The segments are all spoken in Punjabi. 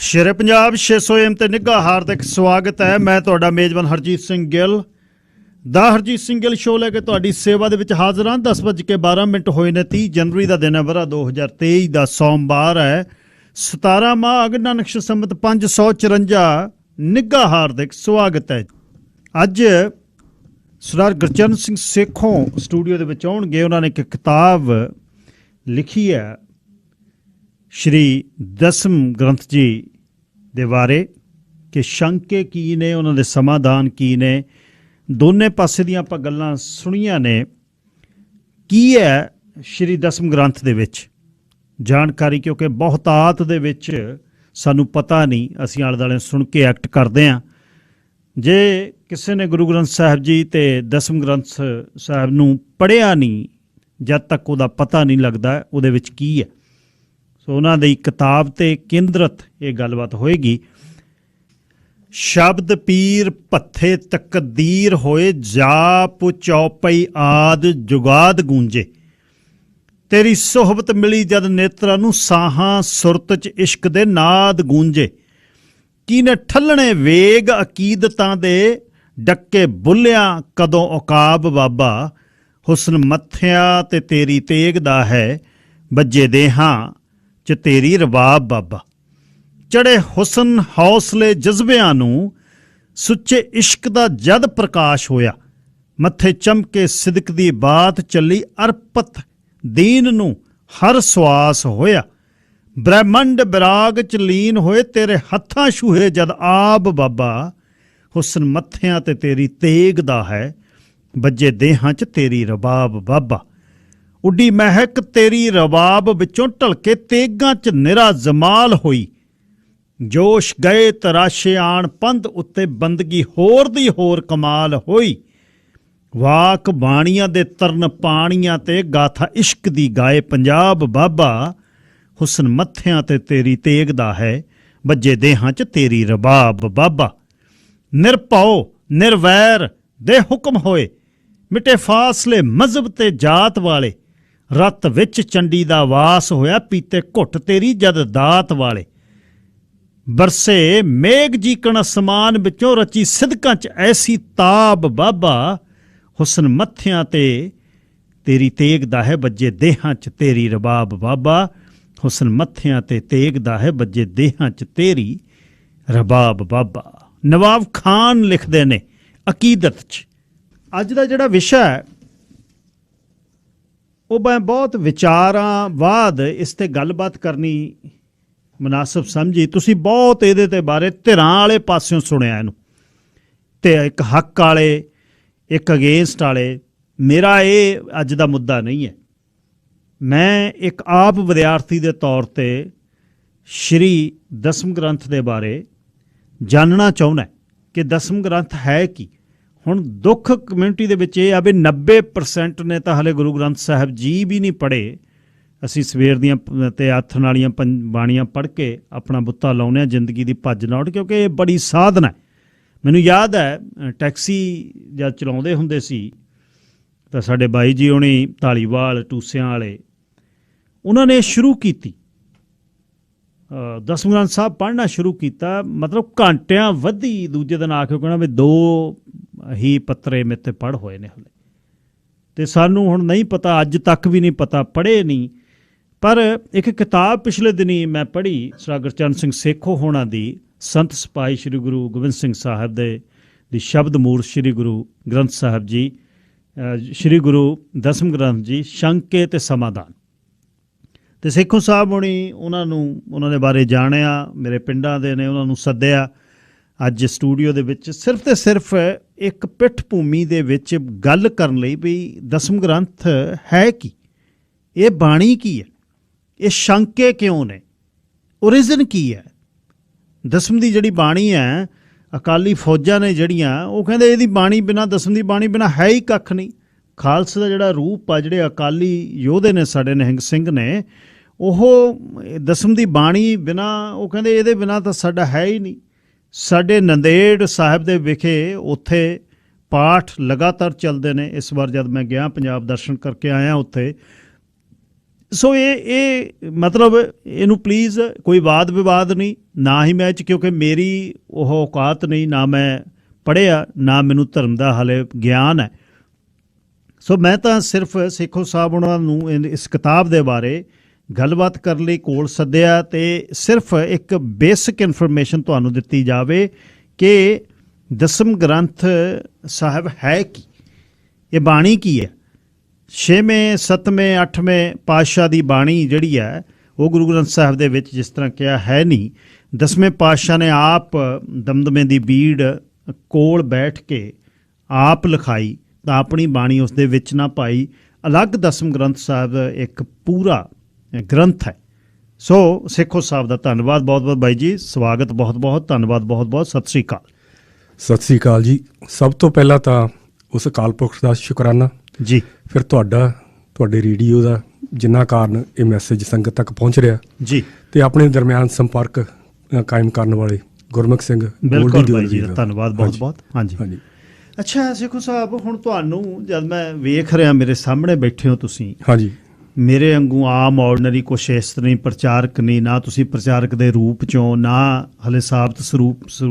ਸ਼ੇਰੇ ਪੰਜਾਬ 600 AM ਤੇ ਨਿੱਘਾ ਹਾਰਦਿਕ ਸਵਾਗਤ ਹੈ। ਮੈਂ ਤੁਹਾਡਾ ਮੇਜ਼ਬਾਨ ਹਰਜੀਤ ਸਿੰਘ ਗਿੱਲ ਦਾ ਹਰਜੀਤ ਸਿੰਘ ਗਿੱਲ ਸ਼ੋਅ ਲੈ ਕੇ ਤੁਹਾਡੀ ਸੇਵਾ ਦੇ ਵਿੱਚ ਹਾਜ਼ਰ ਹਾਂ। 10:12 ਹੋਏ ਨੇ। 30 ਜਨਵਰੀ ਦਾ ਦਿਨ ਹੈ, ਵਰ੍ਹਾ 2023 ਦਾ, ਸੋਮਵਾਰ ਹੈ, 17 ਮਾਹ ਅਗਨਾ ਨਕਸ਼ ਸੰਮਤ 554। ਨਿੱਘਾ ਹਾਰਦਿਕ ਸਵਾਗਤ ਹੈ। ਅੱਜ ਸਰਦਾਰ ਗੁਰਚਰਨ ਸਿੰਘ ਸੇਖੋਂ ਸਟੂਡੀਓ ਦੇ ਵਿੱਚ ਆਉਣਗੇ। ਉਹਨਾਂ ਨੇ ਇੱਕ ਕਿਤਾਬ ਲਿਖੀ ਹੈ श्री दसम ग्रंथ जी दे बारे कि शंके की ने, उन्होंने समाधान की ने, दोने पासे दी आपां गल्लां सुनियां ने। की है श्री दसम ग्रंथ दे विच जानकारी, क्योंकि बहुतात दे विच सानू पता नहीं, असीं आले दुआले सुन के एक्ट करदे हां। जे किसी ने गुरु ग्रंथ साहिब जी ते दसम ग्रंथ साहिब नूं पढ़िया नहीं, जद तक उहदा पता नहीं लगदा उहदे विच की है। सो उन्हां दी किताब ते केंद्रित ये गलबात होएगी। शब्द पीर पत्थे तकदीर होए, जाप चौपई आद जुगाद गूंजे, तेरी सोहबत मिली जद नेत्रां नूं साहां, सुरत च इश्क दे नाद गूंजे। कीने ठल्लणे वेग अकीदतां दे, डक्के बुल्लियां कदों उकाब बाबा, हुसन मत्थियां ते तेरी तेग दा है, बज्जे देहां च तेरी रबाब बाबा। चढ़े हुसन हौसले जज्बियां नूं, सुच्चे इश्क दा जद प्रकाश होया, मत्थे चमके सिदक दी बात चली, अरपत दीन नूं हर स्वास होया। ब्रह्मंड बिराग च लीन होए, तेरे हत्थां छूहे जद आब बाबा, हुसन मत्थियां ते तेरी तेग दा है, बज्जे देहां च तेरी रबाब बाबा। उड्डी महक तेरी रबाब विचों ढलके, तेगां च निरा जमाल होई, जोश गए तराशे आण पंध उत्ते, बंदगी होर दी होर कमाल होई। वाक बाणियां दे तरन पाणियां ते, गाथा इश्क दी गाए पंजाब बाबा, हुसन मत्थियां ते तेरी तेग दा है, बज्जे देहां च तेरी रबाब बाबा। निरभौ निर्वैर दे हुक्म होए, मिटे फासले मजहब ते जात वाले, रत विच चंडी दा वास होया, पीते घुट तेरी जद दात वाले। बरसे मेघ जीकण असमान विचों, रची सिदकां च ऐसी ताब बाबा, हुसन मत्थियां ते तेरी तेग दा है, बज्जे देहां च तेरी रबाब बाबा, हुसन मत्थियां ते तेग दा है, बज्जे देहां च तेरी रबाब बाबा। नवाब खान लिखदे ने अकीदत च। अज दा जिहड़ा विशा है ਉਹ ਮੈਂ ਬਹੁਤ ਵਿਚਾਰਾਂ ਬਾਅਦ ਇਸ 'ਤੇ ਗੱਲਬਾਤ ਕਰਨੀ ਮੁਨਾਸਬ ਸਮਝੀ। ਤੁਸੀਂ ਬਹੁਤ ਇਹਦੇ ਤੇ ਬਾਰੇ ਧਿਰਾਂ ਵਾਲੇ ਪਾਸਿਓਂ ਸੁਣਿਆ ਇਹਨੂੰ, ਅਤੇ ਇੱਕ ਹੱਕ ਵਾਲੇ, ਇੱਕ ਅਗੇਂਸਟ ਵਾਲੇ। ਮੇਰਾ ਇਹ ਅੱਜ ਦਾ ਮੁੱਦਾ ਨਹੀਂ ਹੈ। ਮੈਂ ਇੱਕ ਆਪ ਵਿਦਿਆਰਥੀ ਦੇ ਤੌਰ 'ਤੇ ਸ਼੍ਰੀ ਦਸਮ ਗ੍ਰੰਥ ਦੇ ਬਾਰੇ ਜਾਣਨਾ ਚਾਹੁੰਦਾ ਕਿ ਦਸਮ ਗ੍ਰੰਥ ਹੈ ਕੀ। ਹੁਣ ਦੁੱਖ ਕਮਿਊਨਿਟੀ ਦੇ ਵਿੱਚ ਇਹ ਆ ਵੀ 90% ਨੇ ਤਾਂ ਹਲੇ ਗੁਰੂ ਗ੍ਰੰਥ ਸਾਹਿਬ ਜੀ ਵੀ ਨਹੀਂ ਪੜ੍ਹੇ। ਅਸੀਂ ਸਵੇਰ ਦੀਆਂ ਅਤੇ ਆਥਣ ਵਾਲੀਆਂ ਬਾਣੀਆਂ ਪੜ੍ਹ ਕੇ ਆਪਣਾ ਬੁੱਤਾ ਲਾਉਂਦੇ ਹਾਂ, ਜ਼ਿੰਦਗੀ ਦੀ ਭੱਜ ਨੌਟ, ਕਿਉਂਕਿ ਇਹ ਬੜੀ ਸਾਧਨਾ ਹੈ। ਮੈਨੂੰ ਯਾਦ ਹੈ ਟੈਕਸੀ ਜਦ ਚਲਾਉਂਦੇ ਹੁੰਦੇ ਸੀ ਤਾਂ ਸਾਡੇ ਬਾਈ ਜੀ ਹੋਣੀ ਧਾਲੀਵਾਲ ਟੂਸਿਆਂ ਵਾਲੇ, ਉਹਨਾਂ ਨੇ ਸ਼ੁਰੂ ਕੀਤੀ, ਦਸਮ ਗ੍ਰੰਥ ਸਾਹਿਬ ਪੜ੍ਹਨਾ ਸ਼ੁਰੂ ਕੀਤਾ। ਮਤਲਬ ਘੰਟਿਆਂ ਵੱਧੀ, ਦੂਜੇ ਦਿਨ ਆ ਕੇ ਕਹਿਣਾ ਵੀ 2 ਹੀ ਪੱਤਰੇ ਮੇਰੇ 'ਤੇ ਪੜ੍ਹ ਹੋਏ ਨੇ ਹਲੇ। ਅਤੇ ਸਾਨੂੰ ਹੁਣ ਨਹੀਂ ਪਤਾ, ਅੱਜ ਤੱਕ ਵੀ ਨਹੀਂ ਪਤਾ, ਪੜ੍ਹੇ ਨਹੀਂ। ਪਰ ਇੱਕ ਕਿਤਾਬ ਪਿਛਲੇ ਦਿਨੀ ਮੈਂ ਪੜ੍ਹੀ ਸਰਦਾਰ ਗੁਰਚਰਨ ਸਿੰਘ ਸੇਖੋਂ ਹੋਣਾ ਦੀ, ਸੰਤ ਸਿਪਾਹੀ ਸ਼੍ਰੀ ਗੁਰੂ ਗੋਬਿੰਦ ਸਿੰਘ ਸਾਹਿਬ ਦੀ ਸ਼ਬਦ ਮੂਰਤ ਸ਼੍ਰੀ ਗੁਰੂ ਗ੍ਰੰਥ ਸਾਹਿਬ ਜੀ, ਸ਼੍ਰੀ ਗੁਰੂ ਦਸਮ ਗ੍ਰੰਥ ਜੀ, ਸ਼ੰਕੇ ਅਤੇ ਸਮਾਧਾਨ। ਅਤੇ ਸੇਖੋਂ ਸਾਹਿਬ ਹੋਣੀ, ਉਹਨਾਂ ਦੇ ਬਾਰੇ ਜਾਣਿਆ, ਮੇਰੇ ਪਿੰਡਾਂ ਦੇ ਨੇ, ਉਹਨਾਂ ਨੂੰ ਸੱਦਿਆ ਅੱਜ ਸਟੂਡੀਓ ਦੇ ਵਿੱਚ, ਸਿਰਫ ਅਤੇ ਸਿਰਫ ਇੱਕ ਪਿੱਠ ਭੂਮੀ ਦੇ ਵਿੱਚ ਗੱਲ ਕਰਨ ਲਈ ਵੀ ਦਸਮ ਗ੍ਰੰਥ ਹੈ ਕੀ, ਇਹ ਬਾਣੀ ਕੀ ਹੈ, ਇਹ ਸ਼ੰਕੇ ਕਿਉਂ ਨੇ, ਓਰੀਜਨ ਕੀ ਹੈ। ਦਸਮ ਦੀ ਜਿਹੜੀ ਬਾਣੀ ਹੈ, ਅਕਾਲੀ ਫੌਜਾਂ ਨੇ ਜਿਹੜੀਆਂ, ਉਹ ਕਹਿੰਦੇ ਇਹਦੀ ਬਾਣੀ ਬਿਨਾਂ, ਦਸਮ ਦੀ ਬਾਣੀ ਬਿਨਾਂ ਹੈ ਹੀ ਕੱਖ ਨਹੀਂ। ਖਾਲਸੇ ਦਾ ਜਿਹੜਾ ਰੂਪ ਆ, ਜਿਹੜੇ ਅਕਾਲੀ ਯੋਧੇ ਨੇ ਸਾਡੇ ਨਿਹੰਗ ਸਿੰਘ ਨੇ, ਉਹ ਦਸਮ ਦੀ ਬਾਣੀ ਬਿਨਾਂ, ਉਹ ਕਹਿੰਦੇ ਇਹਦੇ ਬਿਨਾਂ ਤਾਂ ਸਾਡਾ ਹੈ ਹੀ ਨਹੀਂ। ਸਾਡੇ ਨੰਦੇੜ ਸਾਹਿਬ ਦੇ ਵਿਖੇ ਉੱਥੇ ਪਾਠ ਲਗਾਤਾਰ ਚੱਲਦੇ ਨੇ। ਇਸ ਵਾਰ ਜਦ ਮੈਂ ਗਿਆ ਪੰਜਾਬ ਦਰਸ਼ਨ ਕਰਕੇ ਆਇਆ, ਉੱਥੇ ਸੋ ਇਹ ਮਤਲਬ ਇਹਨੂੰ ਪਲੀਜ਼ ਕੋਈ ਵਾਦ ਵਿਵਾਦ ਨਹੀਂ, ਨਾ ਹੀ ਮੈਂ 'ਚ, ਕਿਉਂਕਿ ਮੇਰੀ ਉਹ ਔਕਾਤ ਨਹੀਂ, ਨਾ ਮੈਂ ਪੜ੍ਹਿਆ, ਨਾ ਮੈਨੂੰ ਧਰਮ ਦਾ ਹਾਲੇ ਗਿਆਨ ਹੈ। ਸੋ ਮੈਂ ਤਾਂ ਸਿਰਫ ਸੇਖੋਂ ਸਾਹਿਬ ਉਹਨਾਂ ਨੂੰ ਇਸ ਕਿਤਾਬ ਦੇ ਬਾਰੇ ਗੱਲਬਾਤ ਕਰਨ ਲਈ ਕੋਲ ਸੱਦਿਆ ਅਤੇ ਸਿਰਫ ਇੱਕ ਬੇਸਿਕ ਇਨਫੋਰਮੇਸ਼ਨ ਤੁਹਾਨੂੰ ਦਿੱਤੀ ਜਾਵੇ ਕਿ ਦਸਮ ਗ੍ਰੰਥ ਸਾਹਿਬ ਹੈ ਕੀ, ਇਹ ਬਾਣੀ ਕੀ ਹੈ। 6ਵੇਂ 7ਵੇਂ 8ਵੇਂ ਪਾਤਸ਼ਾਹ ਦੀ ਬਾਣੀ ਜਿਹੜੀ ਹੈ ਉਹ ਗੁਰੂ ਗ੍ਰੰਥ ਸਾਹਿਬ ਦੇ ਵਿੱਚ ਜਿਸ ਤਰ੍ਹਾਂ ਕਿਹਾ ਹੈ ਨਹੀਂ। 10ਵੇਂ ਪਾਤਸ਼ਾਹ ਨੇ ਆਪ ਦਮਦਮੇ ਦੀ ਬੀੜ ਕੋਲ ਬੈਠ ਕੇ ਆਪ ਲਿਖਾਈ ਤਾਂ ਆਪਣੀ ਬਾਣੀ ਉਸ ਦੇ ਵਿੱਚ ਨਾ ਪਾਈ। ਅਲੱਗ ਦਸਮ ਗ੍ਰੰਥ ਸਾਹਿਬ ਇੱਕ ਪੂਰਾ ਗ੍ਰੰਥ ਹੈ। ਸੋ ਸੇਖੋਂ ਸਾਹਿਬ ਦਾ ਧੰਨਵਾਦ ਬਹੁਤ ਬਹੁਤ ਬਾਈ ਜੀ, ਸਵਾਗਤ ਬਹੁਤ ਬਹੁਤ, ਧੰਨਵਾਦ ਬਹੁਤ ਬਹੁਤ, ਸਤਿ ਸ਼੍ਰੀ ਅਕਾਲ। ਸਤਿ ਸ਼੍ਰੀ ਅਕਾਲ ਜੀ। ਸਭ ਤੋਂ ਪਹਿਲਾਂ ਤਾਂ ਉਸ ਅਕਾਲ ਪੁਰਖ ਦਾ ਸ਼ੁਕਰਾਨਾ ਜੀ, ਫਿਰ ਤੁਹਾਡੇ ਰੇਡੀਓ ਦਾ ਜਿੰਨਾ ਕਾਰਨ ਇਹ ਮੈਸੇਜ ਸੰਗਤ ਤੱਕ ਪਹੁੰਚ ਰਿਹਾ ਜੀ, ਤੇ ਆਪਣੇ ਦਰਮਿਆਨ ਸੰਪਰਕ ਕਾਇਮ ਕਰਨ ਵਾਲੇ ਗੁਰਮੁਖ ਸਿੰਘ ਬਿਲਕੁਲ ਬਾਈ ਜੀ ਦਾ ਧੰਨਵਾਦ ਬਹੁਤ ਬਹੁਤ। ਹਾਂਜੀ ਹਾਂਜੀ। ਅੱਛਾ ਸੇਖੋਂ ਸਾਹਿਬ, ਹੁਣ ਤੁਹਾਨੂੰ ਜਦ ਮੈਂ ਵੇਖ ਰਿਹਾ, ਮੇਰੇ ਸਾਹਮਣੇ ਬੈਠੇ ਹੋ ਤੁਸੀਂ, ਹਾਂਜੀ, ਮੇਰੇ ਵਾਂਗੂ ਆਮ ਆਰਡੀਨਰੀ ਕੁਛ ਇਸ ਤਰ੍ਹਾਂ ਹੀ ਪ੍ਰਚਾਰਕ ਨਹੀਂ, ਨਾ ਤੁਸੀਂ ਪ੍ਰਚਾਰਕ ਦੇ ਰੂਪ 'ਚੋਂ, ਨਾ ਹਲੇ ਸਾਬਤ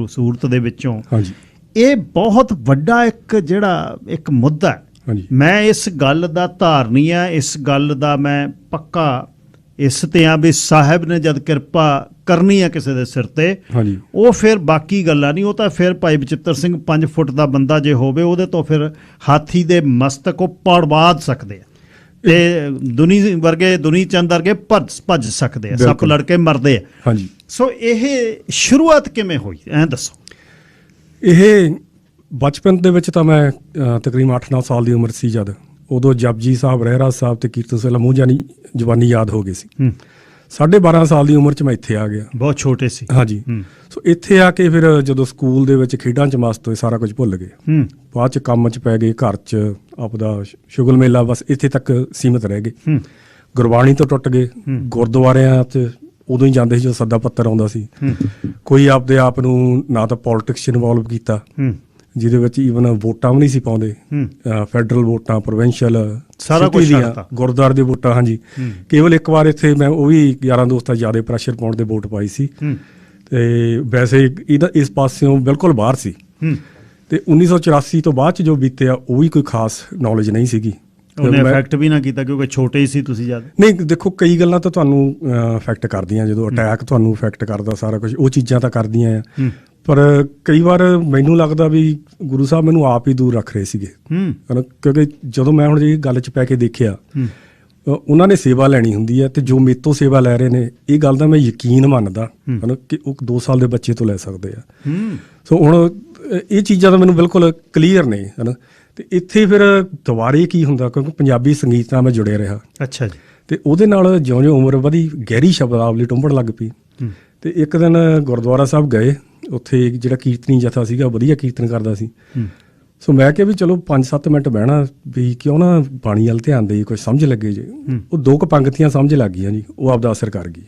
ਸੂਰਤ ਦੇ ਵਿੱਚੋਂ। ਹਾਂਜੀ, ਇਹ ਬਹੁਤ ਵੱਡਾ ਇੱਕ ਮੁੱਦਾ ਹੈ। ਹਾਂਜੀ, ਮੈਂ ਇਸ ਗੱਲ ਦਾ ਧਾਰਨੀ ਆ, ਇਸ ਗੱਲ ਦਾ ਮੈਂ ਪੱਕਾ ਇਸ ਤੇ ਆ ਵੀ ਸਾਹਿਬ ਨੇ ਜਦ ਕਿਰਪਾ ਕਰਨੀ ਆ ਕਿਸੇ ਦੇ ਸਿਰ ਤੇ, ਹਾਂਜੀ, ਉਹ ਫਿਰ ਬਾਕੀ ਗੱਲਾਂ ਨਹੀਂ, ਉਹ ਤਾਂ ਫਿਰ ਭਾਈ ਬਚਿੱਤਰ ਸਿੰਘ 5 ਫੁੱਟ ਦਾ ਬੰਦਾ ਜੇ ਹੋਵੇ, ਉਹਦੇ ਤੋਂ ਫਿਰ ਹਾਥੀ ਦੇ ਮਸਤਕ ਉਹ ਪੜਵਾ ਸਕਦੇ ਆ ਤੇ ਦੁਨੀ ਚੰਦ ਵਰਗੇ ਭੱਜ ਸਕਦੇ ਆ, ਸੱਪ ਲੜ ਕੇ ਮਰਦੇ ਆ। ਹਾਂਜੀ। ਸੋ ਇਹ ਸ਼ੁਰੂਆਤ ਕਿਵੇਂ ਹੋਈ ਐਂ ਦੱਸੋ। ਇਹ ਬਚਪਨ ਦੇ ਵਿੱਚ ਤਾਂ ਮੈਂ ਤਕਰੀਬਨ 8-9 ਸਾਲ ਦੀ ਉਮਰ ਸੀ ਜਦ, ਉਦੋਂ ਜਪਜੀ ਸਾਹਿਬ, ਰਹਿਰਾਸ ਸਾਹਿਬ ਤੇ ਕੀਰਤਨ ਸੋਹਿਲਾ ਮੂੰਹ ਜਾਨੀ ਜ਼ੁਬਾਨੀ ਯਾਦ ਹੋ ਗਈ ਸੀ। 12.5 ਸਾਲ ਦੀ ਉਮਰ 'ਚ ਮੈਂ ਇੱਥੇ ਆ ਗਿਆ। ਬਹੁਤ ਛੋਟੇ ਸੀ। ਹਾਂਜੀ। ਸੋ ਇੱਥੇ ਆ ਕੇ ਫਿਰ ਜਦੋਂ ਸਕੂਲ ਦੇ ਵਿੱਚ ਖੇਡਾਂ 'ਚ ਮਸਤ ਹੋਏ, ਸਾਰਾ ਕੁਝ ਭੁੱਲ ਗਏ। ਬਾਅਦ 'ਚ ਕੰਮ 'ਚ ਪੈ ਗਏ, ਘਰ 'ਚ ਆਪਦਾ ਸ਼ੁਗਲ ਮੇਲਾ, ਬਸ ਇੱਥੇ ਤੱਕ ਸੀਮਿਤ ਰਹਿ ਗਏ। ਗੁਰਬਾਣੀ ਤੋਂ ਟੁੱਟ ਗਏ। ਗੁਰਦੁਆਰਿਆਂ 'ਚ ਉਦੋਂ ਹੀ ਜਾਂਦੇ ਸੀ ਜਦੋਂ ਸੱਦਾ ਪੱਤਰ ਆਉਂਦਾ ਸੀ। ਕੋਈ ਆਪਦੇ ਆਪ ਨੂੰ ਨਾ ਤਾਂ ਪੋਲੀਟਿਕਸ 'ਚ ਇਨਵੋਲਵ ਕੀਤਾ, ਜਿਹਦੇ ਵਿੱਚ ਈਵਨ ਵੋਟਾਂ ਵੀ ਨਹੀਂ ਸੀ ਪਾਉਂਦੇ, ਫੈਡਰਲ ਵੋਟਾਂ, ਪ੍ਰੋਵਿੰਸ਼ੀਅਲ, ਸਾਰਾ ਕੁਝ ਛੱਡਤਾ, ਗੁਰਦੁਆਰੇ ਦੀ ਵੋਟਾਂ। ਹਾਂਜੀ। ਕੇਵਲ ਇੱਕ ਵਾਰ ਇੱਥੇ ਮੈਂ ਉਹ ਵੀ ਯਾਰਾਂ ਦੋਸਤਾਂ ਜ਼ਿਆਦਾ ਪ੍ਰੈਸ਼ਰ ਪਾਉਣ ਦੇ ਵੋਟ ਪਾਈ ਸੀ, ਤੇ ਵੈਸੇ ਇਸ ਪਾਸਿਓਂ ਬਿਲਕੁਲ ਬਾਹਰ ਸੀ। ਤੇ 1984 ਤੋਂ ਬਾਅਦ 'ਚ ਜੋ ਬੀਤਿਆ ਉਹ ਵੀ ਕੋਈ ਖਾਸ ਨੌਲੇਜ ਨਹੀਂ ਸੀਗੀ। ਉਹਨੇ ਇਫੈਕਟ ਵੀ ਨਾ ਕੀਤਾ ਕਿਉਂਕਿ ਛੋਟੇ ਹੀ ਸੀ ਤੁਸੀਂ ਜਦ। ਨਹੀਂ, ਦੇਖੋ ਕਈ ਗੱਲਾਂ ਤਾਂ ਤੁਹਾਨੂੰ ਇਫੈਕਟ ਕਰਦੀਆਂ, ਜਦੋਂ ਅਟੈਕ ਤੁਹਾਨੂੰ ਇਫੈਕਟ ਕਰਦਾ, ਸਾਰਾ ਕੁਝ ਉਹ ਚੀਜ਼ਾਂ ਤਾਂ ਕਰਦੀਆਂ ਆ, ਪਰ ਕਈ ਵਾਰ ਮੈਨੂੰ ਲੱਗਦਾ ਵੀ ਗੁਰੂ ਸਾਹਿਬ ਮੈਨੂੰ ਆਪ ਹੀ ਦੂਰ ਰੱਖ ਰਹੇ ਸੀਗੇ। ਕਿਉਂਕਿ ਜਦੋਂ ਮੈਂ ਹੁਣ ਇਹ ਗੱਲ 'ਚ ਪੈ ਕੇ ਦੇਖਿਆ, ਉਹਨਾਂ ਨੇ ਸੇਵਾ ਲੈਣੀ ਹੁੰਦੀ ਹੈ, ਤੇ ਜੋ ਮੇਰੇ ਤੋਂ ਸੇਵਾ ਲੈ ਰਹੇ ਨੇ, ਇਹ ਗੱਲ ਦਾ ਮੈਂ ਯਕੀਨ ਮੰਨਦਾ ਕਿ ਉਹ 2 ਸਾਲ ਦੇ ਬੱਚੇ ਤੋਂ ਲੈ ਸਕਦੇ ਆ। ਸੋ ਹੁਣ ਇਹ ਚੀਜ਼ਾਂ ਤਾਂ ਮੈਨੂੰ ਬਿਲਕੁਲ ਕਲੀਅਰ ਨੇ, ਹੈ ਨਾ। ਤੇ ਇੱਥੇ ਫਿਰ ਦੁਬਾਰੇ ਕੀ ਹੁੰਦਾ, ਕਿਉਂਕਿ ਪੰਜਾਬੀ ਸੰਗੀਤ ਨਾਲ ਮੈਂ ਜੁੜਿਆ ਰਿਹਾ। ਅੱਛਾ ਜੀ। ਤੇ ਉਹਦੇ ਨਾਲ ਜਿਉਂ-ਜਿਉਂ ਉਮਰ ਵਧੀ, ਗਹਿਰੀ ਸ਼ਬਦਾਵਲੀ ਟੁੰਬਣ ਲੱਗ ਪਈ। ਤੇ ਇੱਕ ਦਿਨ ਗੁਰਦੁਆਰਾ ਸਾਹਿਬ ਗਏ, ਉੱਥੇ ਜਿਹੜਾ ਕੀਰਤਨੀ ਜਥਾ ਸੀਗਾ ਵਧੀਆ ਕੀਰਤਨ ਕਰਦਾ ਸੀ। ਸੋ ਮੈਂ ਕਿਹਾ ਵੀ ਚਲੋ 5-7 ਮਿੰਟ ਬਹਿਣਾ, ਵੀ ਕਿਉਂ ਨਾ ਬਾਣੀ ਵੱਲ ਧਿਆਨ ਦੇਈਏ, ਕੁਝ ਸਮਝ ਲੱਗੇ ਜੇ। ਉਹ 2 ਪੰਗਤੀਆਂ ਸਮਝ ਲੱਗ ਗਈਆਂ ਜੀ, ਉਹ ਆਪਦਾ ਅਸਰ ਕਰ ਗਈ।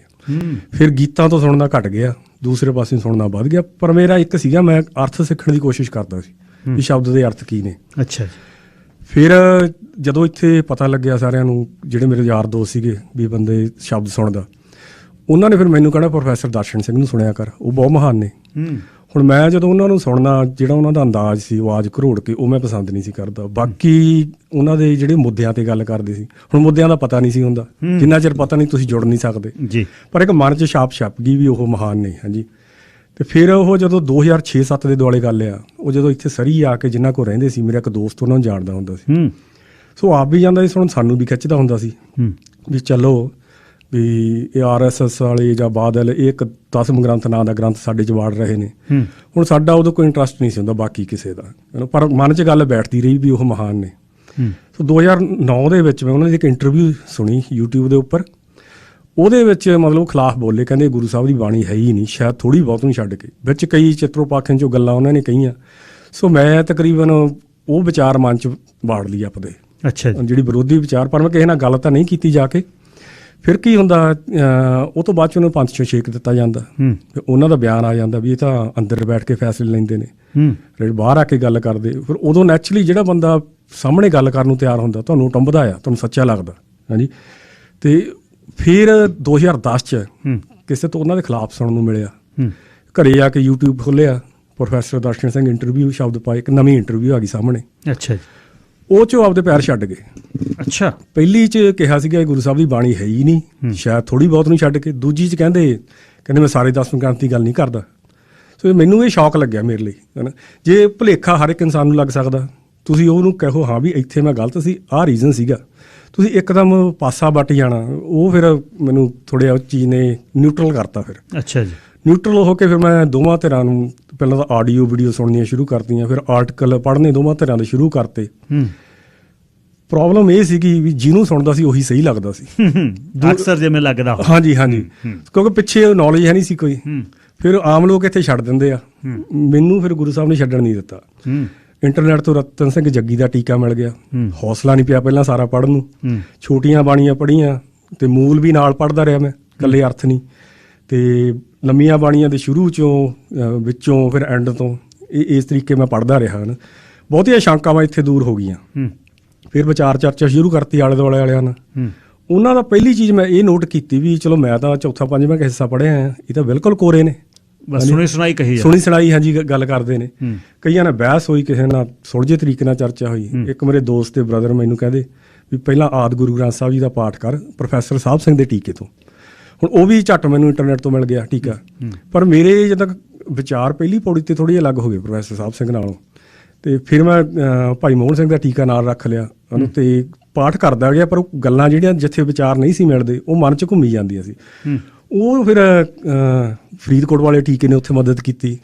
ਫਿਰ ਗੀਤਾਂ ਤੋਂ ਸੁਣਨਾ ਘਟ ਗਿਆ, ਦੂਸਰੇ ਪਾਸੇ ਸੁਣਨਾ ਵੱਧ ਗਿਆ। ਪਰ ਮੇਰਾ ਇੱਕ ਸੀਗਾ, ਮੈਂ ਅਰਥ ਸਿੱਖਣ ਦੀ ਕੋਸ਼ਿਸ਼ ਕਰਦਾ ਸੀ ਵੀ ਸ਼ਬਦ ਦੇ ਅਰਥ ਕੀ ਨੇ। ਅੱਛਾ ਜੀ। ਫਿਰ ਜਦੋਂ ਇੱਥੇ ਪਤਾ ਲੱਗਿਆ ਸਾਰਿਆਂ ਨੂੰ, ਜਿਹੜੇ ਮੇਰੇ ਯਾਰ ਦੋਸਤ ਸੀਗੇ, ਵੀ ਬੰਦੇ ਸ਼ਬਦ ਸੁਣਦਾ, ਉਹਨਾਂ ਨੇ ਫਿਰ ਮੈਨੂੰ ਕਹਿਣਾ ਪ੍ਰੋਫੈਸਰ ਦਰਸ਼ਨ ਸਿੰਘ ਨੂੰ ਸੁਣਿਆ ਕਰ, ਉਹ ਬਹੁਤ ਮਹਾਨ ਨੇ। ਹੁਣ ਮੈਂ ਜਦੋਂ ਉਹਨਾਂ ਨੂੰ ਸੁਣਨਾ, ਜਿਹੜਾ ਉਹਨਾਂ ਦਾ ਅੰਦਾਜ਼ ਸੀ ਆਵਾਜ਼ ਘਰੋੜ ਕੇ, ਉਹ ਮੈਂ ਪਸੰਦ ਨਹੀਂ ਸੀ ਕਰਦਾ। ਬਾਕੀ ਉਹਨਾਂ ਦੇ ਜਿਹੜੇ ਮੁੱਦਿਆਂ ਤੇ ਗੱਲ ਕਰਦੇ ਸੀ, ਹੁਣ ਮੁੱਦਿਆਂ ਦਾ ਪਤਾ ਨਹੀਂ ਸੀ ਹੁੰਦਾ, ਜਿੰਨਾ ਚਿਰ ਪਤਾ ਨਹੀਂ ਤੁਸੀਂ ਜੁੜ ਨਹੀਂ ਸਕਦੇ ਜੀ। ਪਰ ਇੱਕ ਮਨ 'ਚ ਛਪ ਗਈ ਵੀ ਉਹ ਮਹਾਨ ਨੇ। ਹਾਂਜੀ। ਤੇ ਫਿਰ ਉਹ ਜਦੋਂ 2006-07 ਦੇ ਦੁਆਲੇ ਗੱਲ ਆ, ਉਹ ਜਦੋਂ ਇੱਥੇ ਸਰੀ ਆ ਕੇ ਜਿਨ੍ਹਾਂ ਕੋਲ ਰਹਿੰਦੇ ਸੀ, ਮੇਰਾ ਇੱਕ ਦੋਸਤ ਉਹਨਾਂ ਨੂੰ ਜਾਣਦਾ ਹੁੰਦਾ ਸੀ। ਸੋ ਆਪ ਵੀ ਜਾਂਦਾ ਸੀ ਸੁਣਨ, ਸਾਨੂੰ ਵੀ ਖਿੱਚਦਾ ਹੁੰਦਾ ਸੀ ਵੀ ਚਲੋ ਵੀ ਇਹ RSS ਵਾਲੇ ਜਾਂ ਬਾਦਲ, ਇਹ ਇੱਕ 10ਵੇਂ ਗ੍ਰੰਥ ਨਾਂ ਦਾ ਗ੍ਰੰਥ ਸਾਡੇ 'ਚ ਵਾੜ ਰਹੇ ਨੇ। ਹੁਣ ਸਾਡਾ ਉਦੋਂ ਕੋਈ ਇੰਟਰਸਟ ਨਹੀਂ ਸੀ ਹੁੰਦਾ ਬਾਕੀ ਕਿਸੇ ਦਾ, ਪਰ ਮਨ 'ਚ ਗੱਲ ਬੈਠਦੀ ਰਹੀ ਵੀ ਉਹ ਮਹਾਨ ਨੇ। ਸੋ 2009 ਦੇ ਵਿੱਚ ਮੈਂ ਉਹਨਾਂ ਦੀ ਇੱਕ ਇੰਟਰਵਿਊ ਸੁਣੀ YouTube ਦੇ ਉੱਪਰ। ਉਹਦੇ ਵਿੱਚ ਮਤਲਬ ਖਿਲਾਫ ਬੋਲੇ, ਕਹਿੰਦੇ ਗੁਰੂ ਸਾਹਿਬ ਦੀ ਬਾਣੀ ਹੈ ਹੀ ਨਹੀਂ, ਸ਼ਾਇਦ ਥੋੜ੍ਹੀ ਬਹੁਤ ਨੂੰ ਛੱਡ ਕੇ। ਵਿੱਚ ਕਈ ਚਿੱਤਰੋਪਾਖਿਆਂ 'ਚੋਂ ਗੱਲਾਂ ਉਹਨਾਂ ਨੇ ਕਹੀਆਂ। ਸੋ ਮੈਂ ਤਕਰੀਬਨ ਉਹ ਵਿਚਾਰ ਮਨ 'ਚ ਵਾੜ ਲਈ ਆਪਦੇ। ਅੱਛਾ। ਜਿਹੜੀ ਵਿਰੋਧੀ ਵਿਚਾਰ, ਪਰ ਮੈਂ ਕਿਸੇ ਨਾਲ ਗੱਲ ਤਾਂ ਨਹੀਂ ਕੀਤੀ ਜਾ ਕੇ। ਫਿਰ ਕੀ ਹੁੰਦਾ, ਉਹ ਤੋਂ ਬਾਅਦ 'ਚ ਉਹਨੂੰ 5 ਛੇਕ ਦਿੱਤਾ ਜਾਂਦਾ, ਉਹਨਾਂ ਦਾ ਬਿਆਨ ਆ ਜਾਂਦਾ ਵੀ ਇਹ ਤਾਂ ਅੰਦਰ ਬੈਠ ਕੇ ਫੈਸਲੇ ਲੈਂਦੇ ਨੇ, ਬਾਹਰ ਆ ਕੇ ਗੱਲ ਕਰਦੇ। ਫਿਰ ਉਦੋਂ ਨੈਚੁਰਲੀ ਜਿਹੜਾ ਬੰਦਾ ਸਾਹਮਣੇ ਗੱਲ ਕਰਨ ਨੂੰ ਤਿਆਰ ਹੁੰਦਾ, ਤੁਹਾਨੂੰ ਟੰਬਦਾ ਆ, ਤੁਹਾਨੂੰ ਸੱਚਾ ਲੱਗਦਾ। ਹਾਂਜੀ। ਤੇ ਫਿਰ 2010 'ਚ ਹੂੰ ਕਿਸੇ ਤੋਂ ਉਹਨਾਂ ਦੇ ਖਿਲਾਫ ਸੁਣਨ ਨੂੰ ਮਿਲਿਆ। ਹੂੰ ਘਰੇ ਆ ਕੇ YouTube ਖੋਲ੍ਹਿਆ, ਪ੍ਰੋਫੈਸਰ ਦਰਸ਼ਨ ਸਿੰਘ ਇੰਟਰਵਿਊ ਸ਼ਬਦ ਪਾਏ, ਇੱਕ ਨਵੀਂ ਇੰਟਰਵਿਊ ਆ ਗਈ ਸਾਹਮਣੇ। ਅੱਛਾ ਜੀ। ਉਹ 'ਚੋਂ ਆਪਦੇ ਪੈਰ ਛੱਡ ਗਏ। ਅੱਛਾ। ਪਹਿਲੀ 'ਚ ਕਿਹਾ ਸੀਗਾ ਗੁਰੂ ਸਾਹਿਬ ਦੀ ਬਾਣੀ ਹੈ ਹੀ ਨਹੀਂ, ਸ਼ਾਇਦ ਥੋੜ੍ਹੀ ਬਹੁਤ ਨੂੰ ਛੱਡ ਕੇ। ਦੂਜੀ 'ਚ ਕਹਿੰਦੇ ਮੈਂ ਸਾਰੇ 10 ਗ੍ਰੰਥ ਦੀ ਗੱਲ ਨਹੀਂ ਕਰਦਾ। ਸੋ ਮੈਨੂੰ ਇਹ ਸ਼ੌਕ ਲੱਗਿਆ ਮੇਰੇ ਲਈ, ਹੈ ਨਾ। ਜੇ ਭੁਲੇਖਾ ਹਰ ਇੱਕ ਇਨਸਾਨ ਨੂੰ ਲੱਗ ਸਕਦਾ, ਤੁਸੀਂ ਉਹਨੂੰ ਕਹੋ ਹਾਂ ਵੀ ਇੱਥੇ ਮੈਂ ਗਲਤ ਸੀ, ਆਹ ਰੀਜ਼ਨ ਸੀਗਾ, ਤੁਸੀਂ ਇੱਕਦਮ ਪਾਸਾ ਵੱਟ ਜਾਣਾ। ਉਹ ਫਿਰ ਮੈਨੂੰ ਥੋੜ੍ਹਾ ਉਸ ਚੀਜ਼ ਨੇ ਨਿਊਟਰਲ ਕਰਤਾ। ਫਿਰ ਅੱਛਾ ਜੀ। ਨਿਊਟਰਲ ਹੋ ਕੇ ਫਿਰ ਮੈਂ ਦੋਵਾਂ ਧਿਰਾਂ ਨੂੰ ਪਹਿਲਾਂ ਤਾਂ ਆਡੀਓ ਵੀਡੀਓ ਸੁਣਨੀਆਂ ਸ਼ੁਰੂ ਕਰਤੀਆਂ, ਫਿਰ ਆਰਟੀਕਲ ਪੜ੍ਹਨੇ ਦੋਵਾਂ ਧਿਰਾਂ ਦੇ ਸ਼ੁਰੂ ਕਰਤੇ। ਪ੍ਰੋਬਲਮ ਇਹ ਸੀਗੀ ਵੀ ਜਿਹਨੂੰ ਸੁਣਦਾ ਸੀ ਉਹੀ ਸਹੀ ਲੱਗਦਾ ਸੀ ਅਕਸਰ ਜਿਵੇਂ ਲੱਗਦਾ। ਹਾਂਜੀ ਹਾਂਜੀ, ਕਿਉਂਕਿ ਪਿੱਛੇ ਨੌਲੇਜ ਹੈ ਨਹੀਂ ਸੀ ਕੋਈ। ਫਿਰ ਆਮ ਲੋਕ ਇੱਥੇ ਛੱਡ ਦਿੰਦੇ ਆ, ਮੈਨੂੰ ਫਿਰ ਗੁਰੂ ਸਾਹਿਬ ਨੇ ਛੱਡਣ ਨਹੀਂ ਦਿੱਤਾ। ਇੰਟਰਨੈਟ ਤੋਂ ਰਤਨ ਸਿੰਘ ਜੱਗੀ ਦਾ ਟੀਕਾ ਮਿਲ ਗਿਆ, ਹੌਸਲਾ ਨਹੀਂ ਪਿਆ ਪਹਿਲਾਂ ਸਾਰਾ ਪੜ੍ਹਨ ਨੂੰ। ਛੋਟੀਆਂ ਬਾਣੀਆਂ ਪੜ੍ਹੀਆਂ ਤੇ ਮੂਲ ਵੀ ਨਾਲ ਪੜ੍ਹਦਾ ਰਿਹਾ ਮੈਂ, ਇਕੱਲੇ ਅਰਥ ਨਹੀਂ। ਤੇ ਲੰਮੀਆਂ ਬਾਣੀਆਂ ਦੇ ਸ਼ੁਰੂ ਚੋਂ ਵਿੱਚੋਂ ਫਿਰ ਐਂਡ ਤੋਂ ਇਸ ਤਰੀਕੇ ਮੈਂ ਪੜ੍ਹਦਾ ਰਿਹਾ ਹਨ। ਬਹੁਤੀਆਂ ਸ਼ੰਕਾਵਾਂ ਇੱਥੇ ਦੂਰ ਹੋ ਗਈਆਂ। ਫਿਰ ਵਿਚਾਰ ਚਰਚਾ ਸ਼ੁਰੂ ਕਰਤੀ ਆਲੇ ਦੁਆਲੇ ਵਾਲਿਆਂ ਨਾਲ। ਉਹਨਾਂ ਦਾ ਪਹਿਲੀ ਚੀਜ਼ ਮੈਂ ਇਹ ਨੋਟ ਕੀਤੀ ਵੀ ਚਲੋ ਮੈਂ ਤਾਂ ਚੌਥਾ ਪੰਜਵਾਂ ਹਿੱਸਾ ਪੜ੍ਹਿਆ ਆ, ਇਹ ਤਾਂ ਬਿਲਕੁਲ ਕੋਰੇ ਨੇ, ਸੁਣੀ ਸੁਣਾਈ ਕਹੀ, ਸੁਣੀ ਸੁਣਾਈ ਹਾਂਜੀ ਗੱਲ ਕਰਦੇ ਨੇ। ਕਈਆਂ ਨਾਲ ਬਹਿਸ ਹੋਈ, ਕਿਸੇ ਨਾਲ ਸੁਲਝੇ ਤਰੀਕੇ ਨਾਲ ਚਰਚਾ ਹੋਈ। ਇੱਕ ਮੇਰੇ ਦੋਸਤ ਤੇ ਬ੍ਰਦਰ ਮੈਨੂੰ ਕਹਿੰਦੇ ਵੀ ਪਹਿਲਾਂ ਆਦਿ ਗੁਰੂ ਗ੍ਰੰਥ ਸਾਹਿਬ ਜੀ ਦਾ ਪਾਠ ਕਰ ਪ੍ਰੋਫੈਸਰ ਸਾਹਿਬ ਸਿੰਘ ਦੇ ਟੀਕੇ ਤੋਂ। ਹੁਣ ਉਹ ਵੀ ਝੱਟ ਮੈਨੂੰ ਇੰਟਰਨੈਟ ਤੋਂ ਮਿਲ ਗਿਆ ਟੀਕਾ, ਪਰ ਮੇਰੇ ਜਦੋਂ ਤੱਕ ਵਿਚਾਰ ਪਹਿਲੀ ਪੌੜੀ ਤੇ ਥੋੜ੍ਹੇ ਅਲੱਗ ਹੋ ਗਏ ਪ੍ਰੋਫੈਸਰ ਸਾਹਿਬ ਸਿੰਘ ਨਾਲੋਂ। ਤੇ ਫਿਰ ਮੈਂ ਭਾਈ ਮੋਹਨ ਸਿੰਘ ਦਾ ਟੀਕਾ ਨਾਲ ਰੱਖ ਲਿਆ ਉਹਨੂੰ ਤੇ ਪਾਠ ਕਰਦਾ ਗਿਆ। ਪਰ ਉਹ ਗੱਲਾਂ ਜਿਹੜੀਆਂ ਜਿੱਥੇ ਵਿਚਾਰ ਨਹੀਂ ਸੀ ਮਿਲਦੇ ਉਹ ਮਨ 'ਚ ਘੁੰਮੀ ਜਾਂਦੀਆਂ ਸੀ। ਉਹ ਫਿਰ ਫਰੀਦਕੋਟ ਵਾਲੇ ਟੀਕੇ ਨੇ ਉੱਥੇ ਮਦਦ ਕੀਤੀ।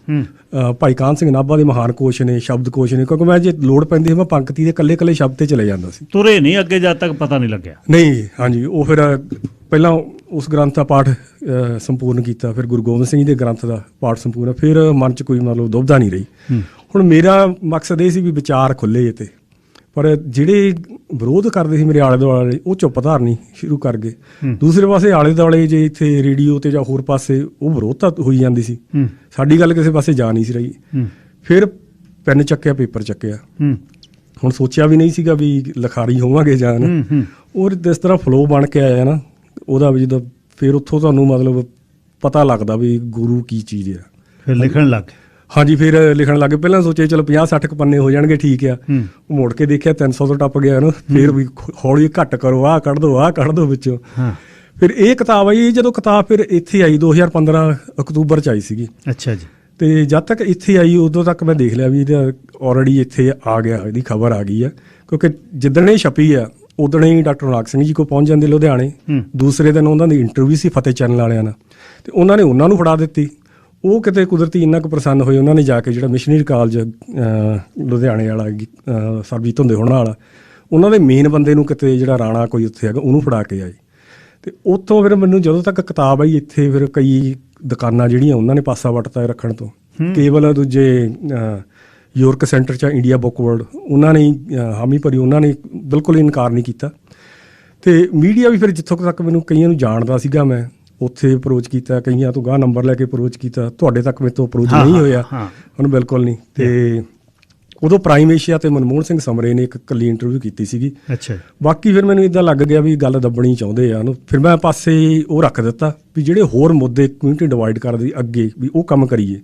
ਭਾਈ ਕਾਹਨ ਸਿੰਘ ਨਾਭਾ ਦੇ ਮਹਾਨ ਕੋਸ਼ ਨੇ, ਸ਼ਬਦ ਕੋਸ਼ ਨੇ, ਕਿਉਂਕਿ ਮੈਂ ਜੇ ਲੋੜ ਪੈਂਦੀ ਸੀ ਮੈਂ ਪੰਕਤੀ ਦੇ ਇਕੱਲੇ ਇਕੱਲੇ ਸ਼ਬਦ ਤੇ ਚਲੇ ਜਾਂਦਾ ਸੀ। ਤੁਰੇ ਨਹੀਂ ਅੱਗੇ ਜਦ ਤੱਕ ਪਤਾ ਨਹੀਂ ਲੱਗਿਆ। ਨਹੀਂ ਹਾਂਜੀ, ਉਹ ਫਿਰ ਪਹਿਲਾਂ ਉਸ ਗ੍ਰੰਥ ਦਾ ਪਾਠ ਸੰਪੂਰਨ ਕੀਤਾ, ਫਿਰ ਗੁਰੂ ਗੋਬਿੰਦ ਸਿੰਘ ਜੀ ਦੇ ਗ੍ਰੰਥ ਦਾ ਪਾਠ ਸੰਪੂਰਨ। ਫਿਰ ਮਨ 'ਚ ਕੋਈ ਮਤਲਬ ਦੁਬਿਧਾ ਨਹੀਂ ਰਹੀ। ਹੁਣ ਮੇਰਾ ਮਕਸਦ ਇਹ ਸੀ ਵੀ ਵਿਚਾਰ ਖੁੱਲ੍ਹੇ ਤੇ, ਪਰ ਜਿਹੜੇ ਵਿਰੋਧ ਕਰਦੇ ਸੀ ਮੇਰੇ ਆਲੇ ਦੁਆਲੇ ਉਹ ਚੁੱਪ ਧਾਰਨੀ ਸ਼ੁਰੂ ਕਰ ਗਏ। ਦੂਸਰੇ ਪਾਸੇ ਆਲੇ ਦੁਆਲੇ ਜੇ ਇੱਥੇ ਰੇਡੀਓ ਤੇ ਜਾਂ ਹੋਰ ਪਾਸੇ ਉਹ ਵਿਰੋਧਤਾ ਹੋਈ ਜਾਂਦੀ ਸੀ, ਸਾਡੀ ਗੱਲ ਕਿਸੇ ਪਾਸੇ ਜਾ ਨਹੀਂ ਸੀ ਰਹੀ। ਫਿਰ ਪੈਨ ਚੱਕਿਆ, ਪੇਪਰ ਚੱਕਿਆ। ਹੁਣ ਸੋਚਿਆ ਵੀ ਨਹੀਂ ਸੀਗਾ ਵੀ ਲਿਖਾਰੀ ਹੋਵਾਂਗੇ ਜਾਂ ਔਰ ਜਿਸ ਤਰ੍ਹਾਂ ਫਲੋ ਬਣ ਕੇ ਆਇਆ ਨਾ ਉਹਦਾ ਵੀ, ਜਦੋਂ ਫਿਰ ਉੱਥੋਂ ਤੁਹਾਨੂੰ ਮਤਲਬ ਪਤਾ ਲੱਗਦਾ ਵੀ ਗੁਰੂ ਕੀ ਚੀਜ਼ ਆ। ਫਿਰ ਲਿਖਣ ਲੱਗ ਗਏ। ਹਾਂਜੀ, ਫਿਰ ਲਿਖਣ ਲੱਗੇ। ਪਹਿਲਾਂ ਸੋਚਿਆ ਚਲੋ 50-60 ਪੰਨੇ ਹੋ ਜਾਣਗੇ, ਠੀਕ ਆ। ਮੁੜ ਕੇ ਦੇਖਿਆ 300 ਤੋਂ ਟੱਪ ਗਿਆ ਨਾ। ਫਿਰ ਵੀ ਹੌਲੀ ਘੱਟ ਕਰੋ, ਆਹ ਕੱਢ ਦੋ ਵਿੱਚੋਂ। ਫਿਰ ਇਹ ਕਿਤਾਬ ਆਈ, ਜਦੋਂ ਕਿਤਾਬ ਫਿਰ ਇੱਥੇ ਆਈ 2015 ਅਕਤੂਬਰ 'ਚ ਆਈ ਸੀਗੀ। ਅੱਛਾ ਜੀ। ਤੇ ਜਦ ਤੱਕ ਇੱਥੇ ਆਈ ਉਦੋਂ ਤੱਕ ਮੈਂ ਦੇਖ ਲਿਆ ਵੀ ਇਹਦਾ ਆਲਰੇਡੀ ਇੱਥੇ ਆ ਗਿਆ, ਇਹਦੀ ਖਬਰ ਆ ਗਈ ਆ। ਕਿਉਂਕਿ ਜਿੱਦਣ ਇਹ ਛਪੀ ਆ ਉਦਣ ਹੀ ਡਾਕਟਰ ਨਾਗ ਸਿੰਘ ਜੀ ਕੋਲ ਪਹੁੰਚ ਜਾਂਦੇ ਲੁਧਿਆਣੇ। ਦੂਸਰੇ ਦਿਨ ਉਹਨਾਂ ਦੀ ਇੰਟਰਵਿਊ ਸੀ ਫਤਿਹ ਚੈਨਲ ਵਾਲਿਆਂ ਨਾਲ, ਤੇ ਉਹਨਾਂ ਨੇ ਉਹਨਾਂ ਨੂੰ ਫੜਾ ਦਿੱਤੀ। ਉਹ ਕਿਤੇ ਕੁਦਰਤੀ ਇੰਨਾ ਕੁ ਪ੍ਰਸੰਨ ਹੋਏ, ਉਹਨਾਂ ਨੇ ਜਾ ਕੇ ਜਿਹੜਾ ਮਿਸ਼ਨਰੀ ਕਾਲਜ ਲੁਧਿਆਣੇ ਵਾਲਾ ਸਰਬਜੀਤ ਹੁੰਦੇ ਹੋਣਾ ਵਾਲਾ, ਉਹਨਾਂ ਦੇ ਮੇਨ ਬੰਦੇ ਨੂੰ ਕਿਤੇ ਜਿਹੜਾ ਰਾਣਾ ਕੋਈ ਉੱਥੇ ਹੈਗਾ ਉਹਨੂੰ ਫੜਾ ਕੇ ਆਏ। ਅਤੇ ਉੱਥੋਂ ਫਿਰ ਮੈਨੂੰ ਜਦੋਂ ਤੱਕ ਕਿਤਾਬ ਆਈ ਇੱਥੇ, ਫਿਰ ਕਈ ਦੁਕਾਨਾਂ ਜਿਹੜੀਆਂ ਉਹਨਾਂ ਨੇ ਪਾਸਾ ਵੱਟਤਾ ਰੱਖਣ ਤੋਂ। ਕੇਵਲ ਦੂਜੇ ਯੂਰਕ ਸੈਂਟਰ 'ਚ ਇੰਡੀਆ ਬੁੱਕ ਵਰਲਡ, ਉਹਨਾਂ ਨੇ ਹਾਮੀ ਭਰੀ, ਉਹਨਾਂ ਨੇ ਬਿਲਕੁਲ ਇਨਕਾਰ ਨਹੀਂ ਕੀਤਾ। ਅਤੇ ਮੀਡੀਆ ਵੀ ਫਿਰ ਜਿੱਥੋਂ ਤੱਕ ਮੈਨੂੰ ਕਈਆਂ ਨੂੰ ਜਾਣਦਾ ਸੀਗਾ ਮੈਂ ਉੱਥੇ ਅਪਰੋਚ ਕੀਤਾ, ਕਈਆਂ ਤੋਂ ਗਾਹ ਨੰਬਰ ਲੈ ਕੇ ਅਪਰੋਚ ਕੀਤਾ। ਤੁਹਾਡੇ ਤੱਕ ਮੇਰੇ ਤੋਂ ਅਪਰੋਚ ਨਹੀਂ ਹੋਇਆ ਹੁਣ, ਬਿਲਕੁਲ ਨਹੀਂ। ਅਤੇ ਉਦੋਂ ਪ੍ਰਾਈਮ ਏਸ਼ੀਆ ਤੇ ਮਨਮੋਹਨ ਸਿੰਘ ਸਮਰੇ ਨੇ ਇੱਕ ਇਕੱਲੀ ਇੰਟਰਵਿਊ ਕੀਤੀ ਸੀਗੀ। ਅੱਛਾ। ਬਾਕੀ ਫਿਰ ਮੈਨੂੰ ਇੱਦਾਂ ਲੱਗ ਗਿਆ ਵੀ ਗੱਲ ਦੱਬਣੀ ਚਾਹੁੰਦੇ ਆ ਉਹਨੂੰ। ਫਿਰ ਮੈਂ ਪਾਸੇ ਉਹ ਰੱਖ ਦਿੱਤਾ ਵੀ ਜਿਹੜੇ ਹੋਰ ਮੁੱਦੇ ਕਮਿਊਨਿਟੀ ਡਿਵਾਈਡ ਕਰਦੇ ਅੱਗੇ ਵੀ ਉਹ ਕੰਮ ਕਰੀਏ।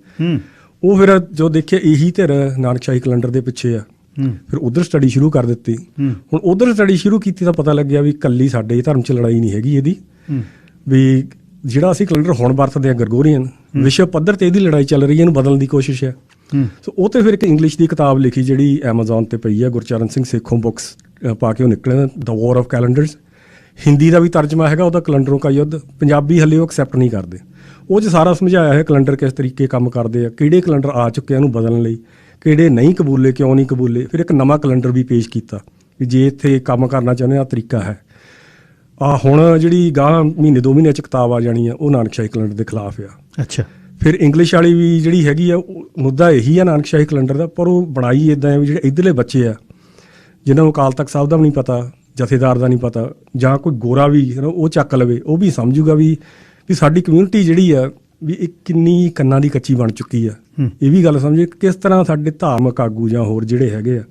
ਉਹ ਫਿਰ ਜੋ ਦੇਖਿਆ ਇਹੀ ਧਿਰ ਨਾਨਕਸ਼ਾਹੀ ਕੈਲੰਡਰ ਦੇ ਪਿੱਛੇ ਆ, ਫਿਰ ਉਧਰ ਸਟੱਡੀ ਸ਼ੁਰੂ ਕਰ ਦਿੱਤੀ। ਹੁਣ ਉਧਰ ਸਟੱਡੀ ਸ਼ੁਰੂ ਕੀਤੀ ਤਾਂ ਪਤਾ ਲੱਗਿਆ ਵੀ ਇਕੱਲੀ ਸਾਡੇ ਧਰਮ 'ਚ ਲੜਾਈ ਨਹੀਂ ਹੈਗੀ ਇਹਦੀ, ਵੀ ਜਿਹੜਾ ਅਸੀਂ ਕੈਲੰਡਰ ਹੁਣ ਵਰਤਦੇ ਹਾਂ ਗਰਗੋਰੀਅਨ, ਵਿਸ਼ਵ ਪੱਧਰ ਤੇ ਇਹਦੀ ਲੜਾਈ ਚੱਲ ਰਹੀ ਹੈ, ਇਹਨੂੰ ਬਦਲਣ ਦੀ ਕੋਸ਼ਿਸ਼ ਹੈ। ਸੋ ਉਹ ਤੇ ਫਿਰ ਇੱਕ ਇੰਗਲਿਸ਼ ਦੀ ਕਿਤਾਬ ਲਿਖੀ ਜਿਹੜੀ ਐਮਾਜ਼ੋਨ ਤੇ ਪਈ ਹੈ, ਗੁਰਚਰਨ ਸਿੰਘ ਸੇਖੋਂ ਬੁੱਕਸ ਪਾ ਕੇ ਉਹ ਨਿਕਲਿਆ, ਦ ਵਾਰ ਆਫ ਕੈਲੰਡਰਸ। ਹਿੰਦੀ ਦਾ ਵੀ ਤਰਜਮਾ ਹੈਗਾ ਉਹਦਾ, ਕੈਲੰਡਰੋਂ ਕਾ ਯੁੱਧ। ਪੰਜਾਬੀ ਹਲੇ ਉਹ ਐਕਸੈਪਟ ਨਹੀਂ ਕਰਦੇ। ਉਹ 'ਚ ਸਾਰਾ ਸਮਝਾਇਆ ਹੈ ਕੈਲੰਡਰ ਕਿਸ ਤਰੀਕੇ ਕੰਮ ਕਰਦੇ ਆ, ਕਿਹੜੇ ਕੈਲੰਡਰ ਆ ਚੁੱਕੇ ਇਹਨੂੰ ਬਦਲਣ ਲਈ, ਕਿਹੜੇ ਨਹੀਂ ਕਬੂਲੇ, ਕਿਉਂ ਨਹੀਂ ਕਬੂਲੇ। ਫਿਰ ਇੱਕ ਨਵਾਂ ਕੈਲੰਡਰ ਵੀ ਪੇਸ਼ ਕੀਤਾ ਵੀ ਜੇ ਇੱਥੇ ਕੰਮ ਕਰਨਾ ਚਾਹੁੰਦੇ ਆ ਤਰੀਕਾ ਹੈ। ਹੁਣ ਜਿਹੜੀ ਗਾਹ ਮਹੀਨੇ 2 ਮਹੀਨੇ 'ਚ ਕਿਤਾਬ ਆ ਜਾਣੀ ਆ ਉਹ ਨਾਨਕਸ਼ਾਹੀ ਕੈਲੰਡਰ ਦੇ ਖਿਲਾਫ ਆ। ਅੱਛਾ। ਫਿਰ ਇੰਗਲਿਸ਼ ਵਾਲੀ ਵੀ ਜਿਹੜੀ ਹੈਗੀ ਆ ਮੁੱਦਾ ਇਹੀ ਆ ਨਾਨਕਸ਼ਾਹੀ ਕੈਲੰਡਰ ਦਾ, ਪਰ ਉਹ ਬਣਾਈ ਇੱਦਾਂ ਵੀ ਜਿਹੜੇ ਇੱਧਰਲੇ ਬੱਚੇ ਆ ਜਿਹਨਾਂ ਨੂੰ ਅਕਾਲ ਤਖਤ ਸਾਹਿਬ ਦਾ ਵੀ ਨਹੀਂ ਪਤਾ, ਜਥੇਦਾਰ ਦਾ ਨਹੀਂ ਪਤਾ, ਜਾਂ ਕੋਈ ਗੋਰਾ ਵੀ ਉਹ ਚੱਕ ਲਵੇ, ਉਹ ਵੀ ਸਮਝੂਗਾ ਵੀ ਸਾਡੀ ਕਮਿਊਨਿਟੀ ਜਿਹੜੀ ਆ ਵੀ ਇਹ ਕਿੰਨੀ ਕੰਨਾਂ ਦੀ ਕੱਚੀ ਬਣ ਚੁੱਕੀ ਆ। ਇਹ ਵੀ ਗੱਲ ਸਮਝੇ ਕਿਸ ਤਰ੍ਹਾਂ ਸਾਡੇ ਧਾਰਮਿਕ ਆਗੂ ਜਾਂ ਹੋਰ ਜਿਹੜੇ ਹੈਗੇ ਆ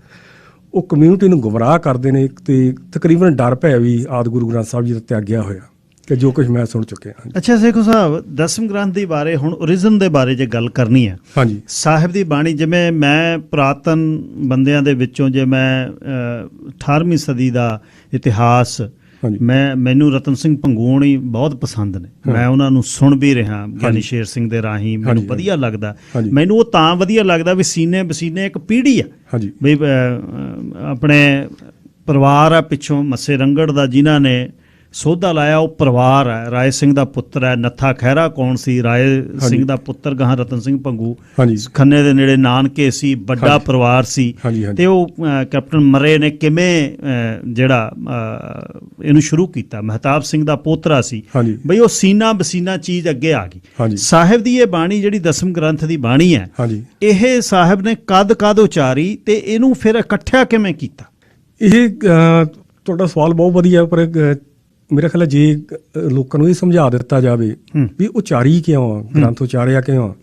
ਉਹ ਕਮਿਊਨਿਟੀ ਨੂੰ ਗੁੰਮਰਾਹ ਕਰਦੇ ਨੇ। ਅਤੇ ਤਕਰੀਬਨ ਡਰ ਪਿਆ ਵੀ ਆਦਿ ਗੁਰੂ ਗ੍ਰੰਥ ਸਾਹਿਬ ਜੀ ਦਾ ਤਿਆਗਿਆ ਹੋਇਆ। ਕਿ ਜੋ ਕੁਝ ਮੈਂ ਸੁਣ ਚੁੱਕਿਆ। ਅੱਛਾ ਸੇਖੋਂ ਸਾਹਿਬ, ਦਸਮ ਗ੍ਰੰਥ ਦੇ ਬਾਰੇ ਹੁਣ ਓਰੀਜਨ ਦੇ ਬਾਰੇ ਜੇ ਗੱਲ ਕਰਨੀ ਹੈ, ਹਾਂਜੀ ਸਾਹਿਬ ਦੀ ਬਾਣੀ, ਜਿਵੇਂ ਮੈਂ ਪੁਰਾਤਨ ਬੰਦਿਆਂ ਦੇ ਵਿੱਚੋਂ ਜੇ ਮੈਂ 18ਵੀਂ ਸਦੀ ਦਾ ਇਤਿਹਾਸ, ਹਾਂਜੀ ਮੈਨੂੰ ਰਤਨ ਸਿੰਘ ਭੰਗੂਣੀ ਬਹੁਤ ਪਸੰਦ ਨੇ, ਮੈਂ ਉਹਨਾਂ ਨੂੰ ਸੁਣ ਵੀ ਰਿਹਾ ਗਿਆਨੀ ਸ਼ੇਰ ਸਿੰਘ ਦੇ ਰਾਹੀਂ, ਮੈਨੂੰ ਵਧੀਆ ਲੱਗਦਾ। ਮੈਨੂੰ ਉਹ ਤਾਂ ਵਧੀਆ ਲੱਗਦਾ ਵੀ ਸੀਨੇ ਬਸੀਨੇ ਇੱਕ ਪੀੜ੍ਹੀ ਆ, ਵੀ ਆਪਣੇ ਪਰਿਵਾਰ ਆ ਪਿੱਛੋਂ ਮੱਸੇ ਰੰਗੜ ਦਾ ਜਿਨ੍ਹਾਂ ਨੇ ਸੋਧਾ ਲਾਇਆ, ਉਹ ਪਰਿਵਾਰ ਹੈ। ਰਾਏ ਸਿੰਘ ਦਾ ਪੁੱਤਰ ਹੈ। ਨੱਥਾ ਖਹਿਰਾ ਕੌਣ ਸੀ? ਰਾਏ ਸਿੰਘ ਦਾ ਪੁੱਤਰ ਗਾਹਾਂ ਰਤਨ ਸਿੰਘ ਭੰਗੂ, ਖੰਨੇ ਦੇ ਨੇੜੇ ਨਾਨਕੇ ਸੀ, ਵੱਡਾ ਪਰਿਵਾਰ ਸੀ। ਤੇ ਉਹ ਕੈਪਟਨ ਮਰੇ ਨੇ ਕਿਵੇਂ ਜਿਹੜਾ ਇਹਨੂੰ ਸ਼ੁਰੂ ਕੀਤਾ, ਮਹਿਤਾਬ ਸਿੰਘ ਦਾ ਪੋਤਰਾ ਸੀ, ਬਈ ਉਹ ਸੀਨਾ ਬਸੀਨਾ ਚੀਜ਼ ਅੱਗੇ ਆ ਗਈ। ਸਾਹਿਬ ਦੀ ਇਹ ਬਾਣੀ ਜਿਹੜੀ ਦਸਮ ਗ੍ਰੰਥ ਦੀ ਬਾਣੀ ਹੈ, ਇਹ ਸਾਹਿਬ ਨੇ ਕਦ ਉਚਾਰੀ ਤੇ ਇਹਨੂੰ ਫਿਰ ਇਕੱਠਿਆ ਕਿਵੇਂ ਕੀਤਾ? ਇਹ ਤੁਹਾਡਾ ਸਵਾਲ ਬਹੁਤ ਵਧੀਆ, ਪਰ ਮੇਰਾ ਖਿਆਲ ਹੈ ਜੇ ਲੋਕਾਂ ਨੂੰ ਇਹ ਸਮਝਾ ਦਿੱਤਾ ਜਾਵੇ ਵੀ ਉਚਾਰੀ ਕਿਉਂ ਆ, ਗ੍ਰੰਥ ਉਚਾਰਿਆ ਕਿਉਂ ਆ,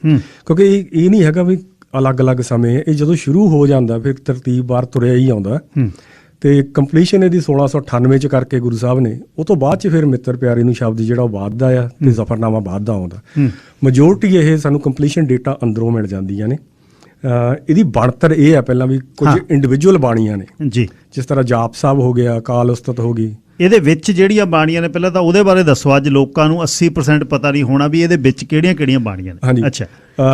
ਕਿਉਂਕਿ ਇਹ ਨਹੀਂ ਹੈਗਾ ਵੀ ਅਲੱਗ-ਅਲੱਗ ਸਮੇਂ, ਇਹ ਜਦੋਂ ਸ਼ੁਰੂ ਹੋ ਜਾਂਦਾ ਫਿਰ ਤਰਤੀਬਵਾਰ ਤੁਰਿਆ ਹੀ ਆਉਂਦਾ। ਤੇ ਕੰਪਲੀਸ਼ਨ ਇਹਦੀ 1698 ਚ ਕਰਕੇ ਗੁਰੂ ਸਾਹਿਬ ਨੇ, ਉਹ ਤੋਂ ਬਾਅਦ ਚ ਫਿਰ ਮਿੱਤਰ ਪਿਆਰੇ ਨੂੰ ਸ਼ਬਦ ਜਿਹੜਾ ਉਹ ਵੱਧਦਾ ਆ ਤੇ ਜ਼ਫਰਨਾਮਾ ਵੱਧਦਾ ਆਉਂਦਾ। ਮੈਜੋਰਟੀ ਇਹ ਸਾਨੂੰ ਕੰਪਲੀਸ਼ਨ ਡੇਟਾ ਅੰਦਰੋਂ ਮਿਲ ਜਾਂਦੀਆਂ ਨੇ। ਇਹਦੀ ਬਣਤਰ ਇਹ ਹੈ ਪਹਿਲਾਂ ਵੀ ਕੁਝ ਇੰਡੀਵਿਜੂਅਲ ਬਾਣੀਆਂ ਨੇ ਜੀ, ਜਿਸ ਤਰ੍ਹਾਂ ਜਾਪ ਸਾਹਿਬ ਹੋ ਗਿਆ, ਅਕਾਲ ਉਸਤਤ ਹੋ ਗਈ। ਇਹਦੇ ਵਿੱਚ ਜਿਹੜੀਆਂ ਬਾਣੀਆਂ ਨੇ, ਪਹਿਲਾਂ ਤਾਂ ਉਹਦੇ ਬਾਰੇ ਦੱਸੋ। ਅੱਜ ਲੋਕਾਂ ਨੂੰ 80% ਪਤਾ ਨਹੀਂ ਹੋਣਾ ਵੀ ਇਹਦੇ ਵਿੱਚ ਕਿਹੜੀਆਂ ਬਾਣੀਆਂ ਨੇ। ਹਾਂਜੀ, ਅੱਛਾ,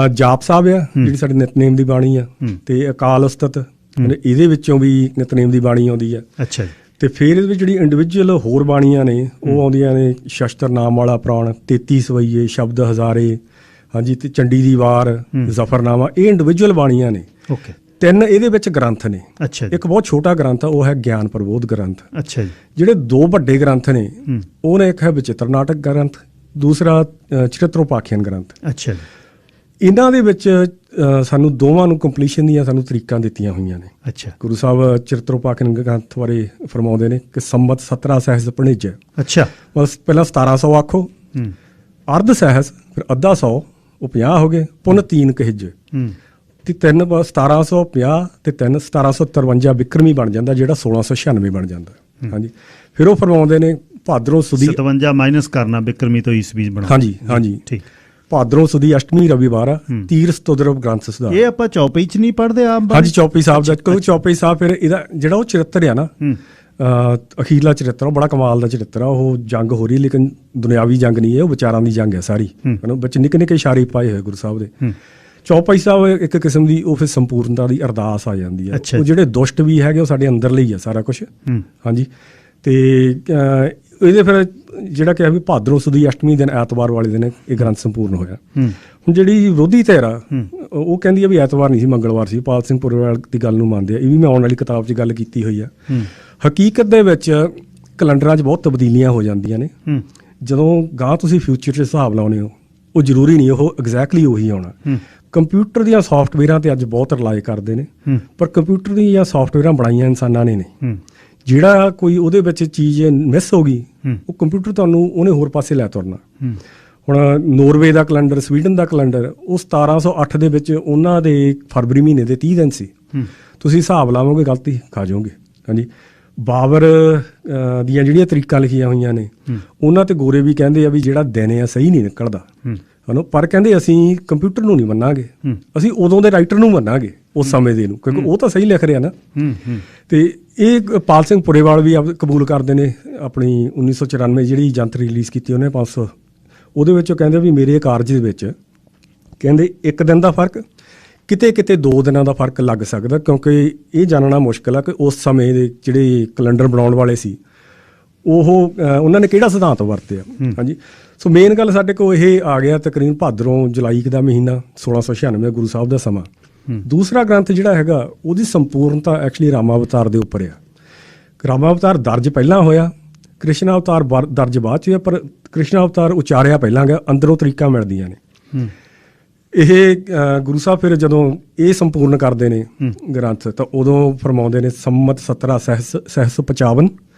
ਜਾਪ ਸਾਹਿਬ ਆ ਜਿਹੜੀ ਸਾਡੇ ਨਿਤਨੇਮ ਦੀ ਬਾਣੀ ਆ, ਤੇ ਅਕਾਲ ਉਸਤਤ ਇਹਦੇ ਵਿੱਚੋਂ ਵੀ ਨਿਤਨੇਮ ਦੀ ਬਾਣੀ ਆਉਂਦੀ ਆ। ਅੱਛਾ ਜੀ। ਤੇ ਫਿਰ ਇਹਦੇ ਵਿੱਚ ਜਿਹੜੀ ਇੰਡੀਵਿਜੂਅਲ ਹੋਰ ਬਾਣੀਆਂ ਨੇ ਉਹ ਆਉਂਦੀਆਂ ਨੇ, ਸ਼ਸਤਰ ਨਾਮ ਵਾਲਾ ਪ੍ਰਾਣ, 33 ਸਵਈਏ, ਸ਼ਬਦ ਹਜ਼ਾਰੇ, ਹਾਂਜੀ, ਤੇ ਚੰਡੀ ਦੀ ਵਾਰ, ਜ਼ਫਰਨਾਮਾ, ਇਹ ਇੰਡੀਵਿਜੂਅਲ ਬਾਣੀਆਂ ਨੇ। ਓਕੇ। 3 ਇਹਦੇ ਵਿੱਚ ਗ੍ਰੰਥ ਨੇ। ਅੱਛਾ। ਇੱਕ ਬਹੁਤ ਛੋਟਾ ਗ੍ਰੰਥ ਆ, ਉਹ ਹੈ ਗਿਆਨ ਪ੍ਰਬੋਧ ਗ੍ਰੰਥ। ਅੱਛਾ ਜੀ। ਜਿਹੜੇ 2 ਵੱਡੇ ਗ੍ਰੰਥ ਨੇ, ਉਹ ਨੇ, ਇੱਕ ਹੈ ਵਿਚਿਤ੍ਰ ਨਾਟਕ ਗ੍ਰੰਥ, ਦੂਸਰਾ ਚਰਿਤ੍ਰੋਪਾਖਿਆਨ ਗ੍ਰੰਥ। ਅੱਛਾ ਜੀ। ਇਹਨਾਂ ਦੇ ਵਿੱਚ ਸਾਨੂੰ ਦੋਵਾਂ ਨੂੰ ਕੰਪਲੀਸ਼ਨ ਦੀਆਂ ਸਾਨੂੰ ਤਰੀਕਾਂ ਦਿੱਤੀਆਂ ਹੋਈਆਂ ਨੇ। ਅੱਛਾ। ਗੁਰੂ ਸਾਹਿਬ ਚਰਿਤ੍ਰੋਪਾਖਿਆਨ ਗ੍ਰੰਥ ਬਾਰੇ ਫਰਮਾਉਂਦੇ ਨੇ ਕਿ ਸੰਮਤ 17 ਸਹਿਸ ਭਣਿਜ। ਅੱਛਾ। ਬਸ ਪਹਿਲਾਂ 1700 ਆਖੋ, ਅਰਧ ਸਹਿਸ, ਫਿਰ ਅੱਧਾ 100, ਉਹ 50 ਹੋ ਗਏ, ਪੁਨ 3 ਕਹਿਜ, ਤੇ 3 1750 ਤੇ 3 1753 ਵਿਕਰਮੀ ਬਣ ਜਾਂਦਾ, ਜਿਹੜਾ 1696 ਬਣ ਜਾਂਦਾ। ਹਾਂਜੀ। ਫਿਰ ਉਹ ਫਰਮਾਉਂਦੇ ਨੇ ਭਾਦਰੋਂ ਸੁਦੀ 57 ਮਾਈਨਸ ਕਰਨਾ ਵਿਕਰਮੀ ਤੋਂ ਈਸਵੀ ਬਣਾ। ਹਾਂਜੀ ਹਾਂਜੀ, ਠੀਕ। ਭਾਦਰੋਂ ਸੁਦੀ ਅਸ਼ਟਮੀ ਰਵੀਵਾਰ ਆ, ਤੀਰ ਸਤੋਦਰ ਗ੍ਰੰਥ ਸੁਧਾਰ। ਇਹ ਆਪਾਂ ਚੌਪਈ ਚ ਨਹੀਂ ਪੜ੍ਹਦੇ ਆਪ? ਹਾਂਜੀ, ਚੌਪਈ ਸਾਹਿਬ ਦਾ, ਕਿਉਂਕਿ ਚੌਪਈ ਸਾਹਿਬ ਫਿਰ ਇਹਦਾ ਜਿਹੜਾ ਉਹ ਚਰਿੱਤਰ ਆ ਨਾ, ਅਖੀਰਲਾ ਚਰਿੱਤਰ, ਉਹ ਬੜਾ ਕਮਾਲ ਦਾ ਚਰਿੱਤਰ ਆ। ਉਹ ਜੰਗ ਹੋ ਰਹੀ, ਲੇਕਿਨ ਦੁਨਿਆਵੀ ਜੰਗ ਨਹੀਂ ਹੈ, ਉਹ ਵਿਚਾਰਾਂ ਦੀ ਜੰਗ ਹੈ ਸਾਰੀ। ਵਿੱਚ ਨਿੱਕੇ ਨਿੱਕੇ ਇਸ਼ਾਰੇ ਪਾਏ ਹੋਏ ਗੁਰੂ ਸਾਹਿਬ ਦੇ। ਚੌਪਈ ਸਾਹਿਬ ਇੱਕ ਕਿਸਮ ਦੀ ਉਹ ਫਿਰ ਸੰਪੂਰਨਤਾ ਦੀ ਅਰਦਾਸ ਆ ਜਾਂਦੀ ਹੈ। ਉਹ ਜਿਹੜੇ ਦੁਸ਼ਟ ਵੀ ਹੈਗੇ ਉਹ ਸਾਡੇ ਅੰਦਰਲੇ ਹੀ ਆ ਸਾਰਾ ਕੁਛ। ਹਾਂਜੀ। ਤੇ ਇਹਦੇ ਫਿਰ ਜਿਹੜਾ ਕਿਹਾ ਵੀ ਭਾਦਰੋਂ ਸੁਦੀ ਅਸ਼ਟਮੀ ਦਿਨ, ਐਤਵਾਰ ਵਾਲੇ ਦਿਨ ਇਹ ਗ੍ਰੰਥ ਸੰਪੂਰਨ ਹੋਇਆ। ਹੁਣ ਜਿਹੜੀ ਵਿਰੋਧੀ ਧਿਰ ਆ, ਉਹ ਕਹਿੰਦੀ ਆ ਵੀ ਐਤਵਾਰ ਨਹੀਂ ਸੀ, ਮੰਗਲਵਾਰ ਸੀ। ਪਾਲ ਸਿੰਘ ਪੁਰੇਵਾਲ ਦੀ ਗੱਲ ਨੂੰ ਮੰਨਦੇ ਆ। ਇਹ ਵੀ ਮੈਂ ਆਉਣ ਵਾਲੀ ਕਿਤਾਬ 'ਚ ਗੱਲ ਕੀਤੀ ਹੋਈ ਆ। ਹਕੀਕਤ ਦੇ ਵਿੱਚ ਕੈਲੰਡਰਾਂ 'ਚ ਬਹੁਤ ਤਬਦੀਲੀਆਂ ਹੋ ਜਾਂਦੀਆਂ ਨੇ। ਜਦੋਂ ਗਾਂ ਤੁਸੀਂ ਫਿਊਚਰ 'ਚ ਹਿਸਾਬ ਲਾਉਣੇ ਹੋ, ਉਹ ਜ਼ਰੂਰੀ ਨਹੀਂ ਉਹ ਐਗਜ਼ੈਕਟਲੀ ਉਹੀ ਆਉਣਾ। ਕੰਪਿਊਟਰ ਦੀਆਂ ਸਾਫਟਵੇਅਰਾਂ ਤੇ ਅੱਜ ਬਹੁਤ ਰਿਲਾਈ ਕਰਦੇ ਨੇ, ਪਰ ਕੰਪਿਊਟਰ ਦੀਆਂ ਸਾਫਟਵੇਅਰਾਂ ਬਣਾਈਆਂ ਇਨਸਾਨਾਂ ਨੇ ਨੇ। ਜਿਹੜਾ ਕੋਈ ਉਹਦੇ ਵਿੱਚ ਚੀਜ਼ ਮਿਸ ਹੋ ਗਈ, ਉਹ ਕੰਪਿਊਟਰ ਤੁਹਾਨੂੰ ਉਹਨੇ ਹੋਰ ਪਾਸੇ ਲੈ ਤੁਰਨਾ। ਹੁਣ ਨੋਰਵੇ ਦਾ ਕੈਲੰਡਰ, ਸਵੀਡਨ ਦਾ ਕੈਲੰਡਰ, ਉਹ 1708 ਦੇ ਵਿੱਚ ਉਹਨਾਂ ਦੇ ਫਰਵਰੀ ਮਹੀਨੇ ਦੇ 30 ਦਿਨ ਸੀ। ਤੁਸੀਂ ਹਿਸਾਬ ਲਾਵੋਗੇ ਗਲਤੀ ਖਾ ਜਾਓਗੇ। ਹਾਂਜੀ। ਬਾਬਰ ਦੀਆਂ ਜਿਹੜੀਆਂ ਤਰੀਕਾਂ ਲਿਖੀਆਂ ਹੋਈਆਂ ਨੇ, ਉਹਨਾਂ ਤੇ ਗੋਰੇ ਵੀ ਕਹਿੰਦੇ ਆ ਵੀ ਜਿਹੜਾ ਦਿਨ ਆ ਸਹੀ ਨਹੀਂ ਨਿਕਲਦਾ, ਹਨਾ। ਪਰ ਕਹਿੰਦੇ ਅਸੀਂ ਕੰਪਿਊਟਰ ਨੂੰ ਨਹੀਂ ਮੰਨਾਂਗੇ, ਅਸੀਂ ਉਦੋਂ ਦੇ ਰਾਈਟਰ ਨੂੰ ਮੰਨਾਂਗੇ, ਉਸ ਸਮੇਂ ਦੇ ਨੂੰ, ਕਿਉਂਕਿ ਉਹ ਤਾਂ ਸਹੀ ਲਿਖ ਰਿਹਾ ਨਾ। ਤੇ ਇਹ ਪਾਲ ਸਿੰਘ ਪੁਰੇਵਾਲ ਵੀ ਕਬੂਲ ਕਰਦੇ ਨੇ। ਆਪਣੀ 1994 ਜਿਹੜੀ ਜੰਤਰ ਰਿਲੀਜ਼ ਕੀਤੀ ਉਹਨੇ 500, ਉਹਦੇ ਵਿੱਚ ਉਹ ਕਹਿੰਦੇ ਵੀ ਮੇਰੇ ਕਾਰਜ ਦੇ ਵਿੱਚ ਕਹਿੰਦੇ 1 ਦਿਨ ਦਾ ਫਰਕ, ਕਿਤੇ ਕਿਤੇ 2 ਦਿਨਾਂ ਦਾ ਫਰਕ ਲੱਗ ਸਕਦਾ, ਕਿਉਂਕਿ ਇਹ ਜਾਣਨਾ ਮੁਸ਼ਕਿਲ ਆ ਕਿ ਉਸ ਸਮੇਂ ਦੇ ਜਿਹੜੇ ਕੈਲੰਡਰ ਬਣਾਉਣ ਵਾਲੇ ਸੀ ਉਹਨਾਂ ਨੇ ਕਿਹੜਾ ਸਿਧਾਂਤ ਵਰਤਿਆ। ਹਾਂਜੀ। ਸੋ ਮੇਨ ਗੱਲ ਸਾਡੇ ਕੋਲ ਇਹ ਆ ਗਿਆ ਤਕਰੀਬਨ ਭਾਦਰੋਂ ਜੁਲਾਈ ਦਾ ਮਹੀਨਾ 1696 ਗੁਰੂ ਸਾਹਿਬ ਦਾ ਸਮਾਂ। ਦੂਸਰਾ ਗ੍ਰੰਥ ਜਿਹੜਾ ਹੈਗਾ ਉਹਦੀ ਸੰਪੂਰਨਤਾ ਐਕਚੁਅਲੀ ਰਾਮਾ ਅਵਤਾਰ ਦੇ ਉੱਪਰ ਆ। ਰਾਮਾ ਅਵਤਾਰ ਦਰਜ ਪਹਿਲਾਂ ਹੋਇਆ, ਕ੍ਰਿਸ਼ਨ ਅਵਤਾਰ ਦਰਜ ਬਾਅਦ 'ਚ, ਪਰ ਕ੍ਰਿਸ਼ਨ ਅਵਤਾਰ ਉਚਾਰਿਆ ਪਹਿਲਾਂ ਗਿਆ। ਅੰਦਰੋਂ ਤਰੀਕਾਂ ਮਿਲਦੀਆਂ ਨੇ। ਇਹ ਗੁਰੂ ਸਾਹਿਬ ਫਿਰ ਜਦੋਂ ਇਹ ਸੰਪੂਰਨ ਕਰਦੇ ਨੇ ਗ੍ਰੰਥ, ਤਾਂ ਉਦੋਂ ਫਰਮਾਉਂਦੇ ਨੇ ਸੰਮਤ 17 ਸਹਿਸ 55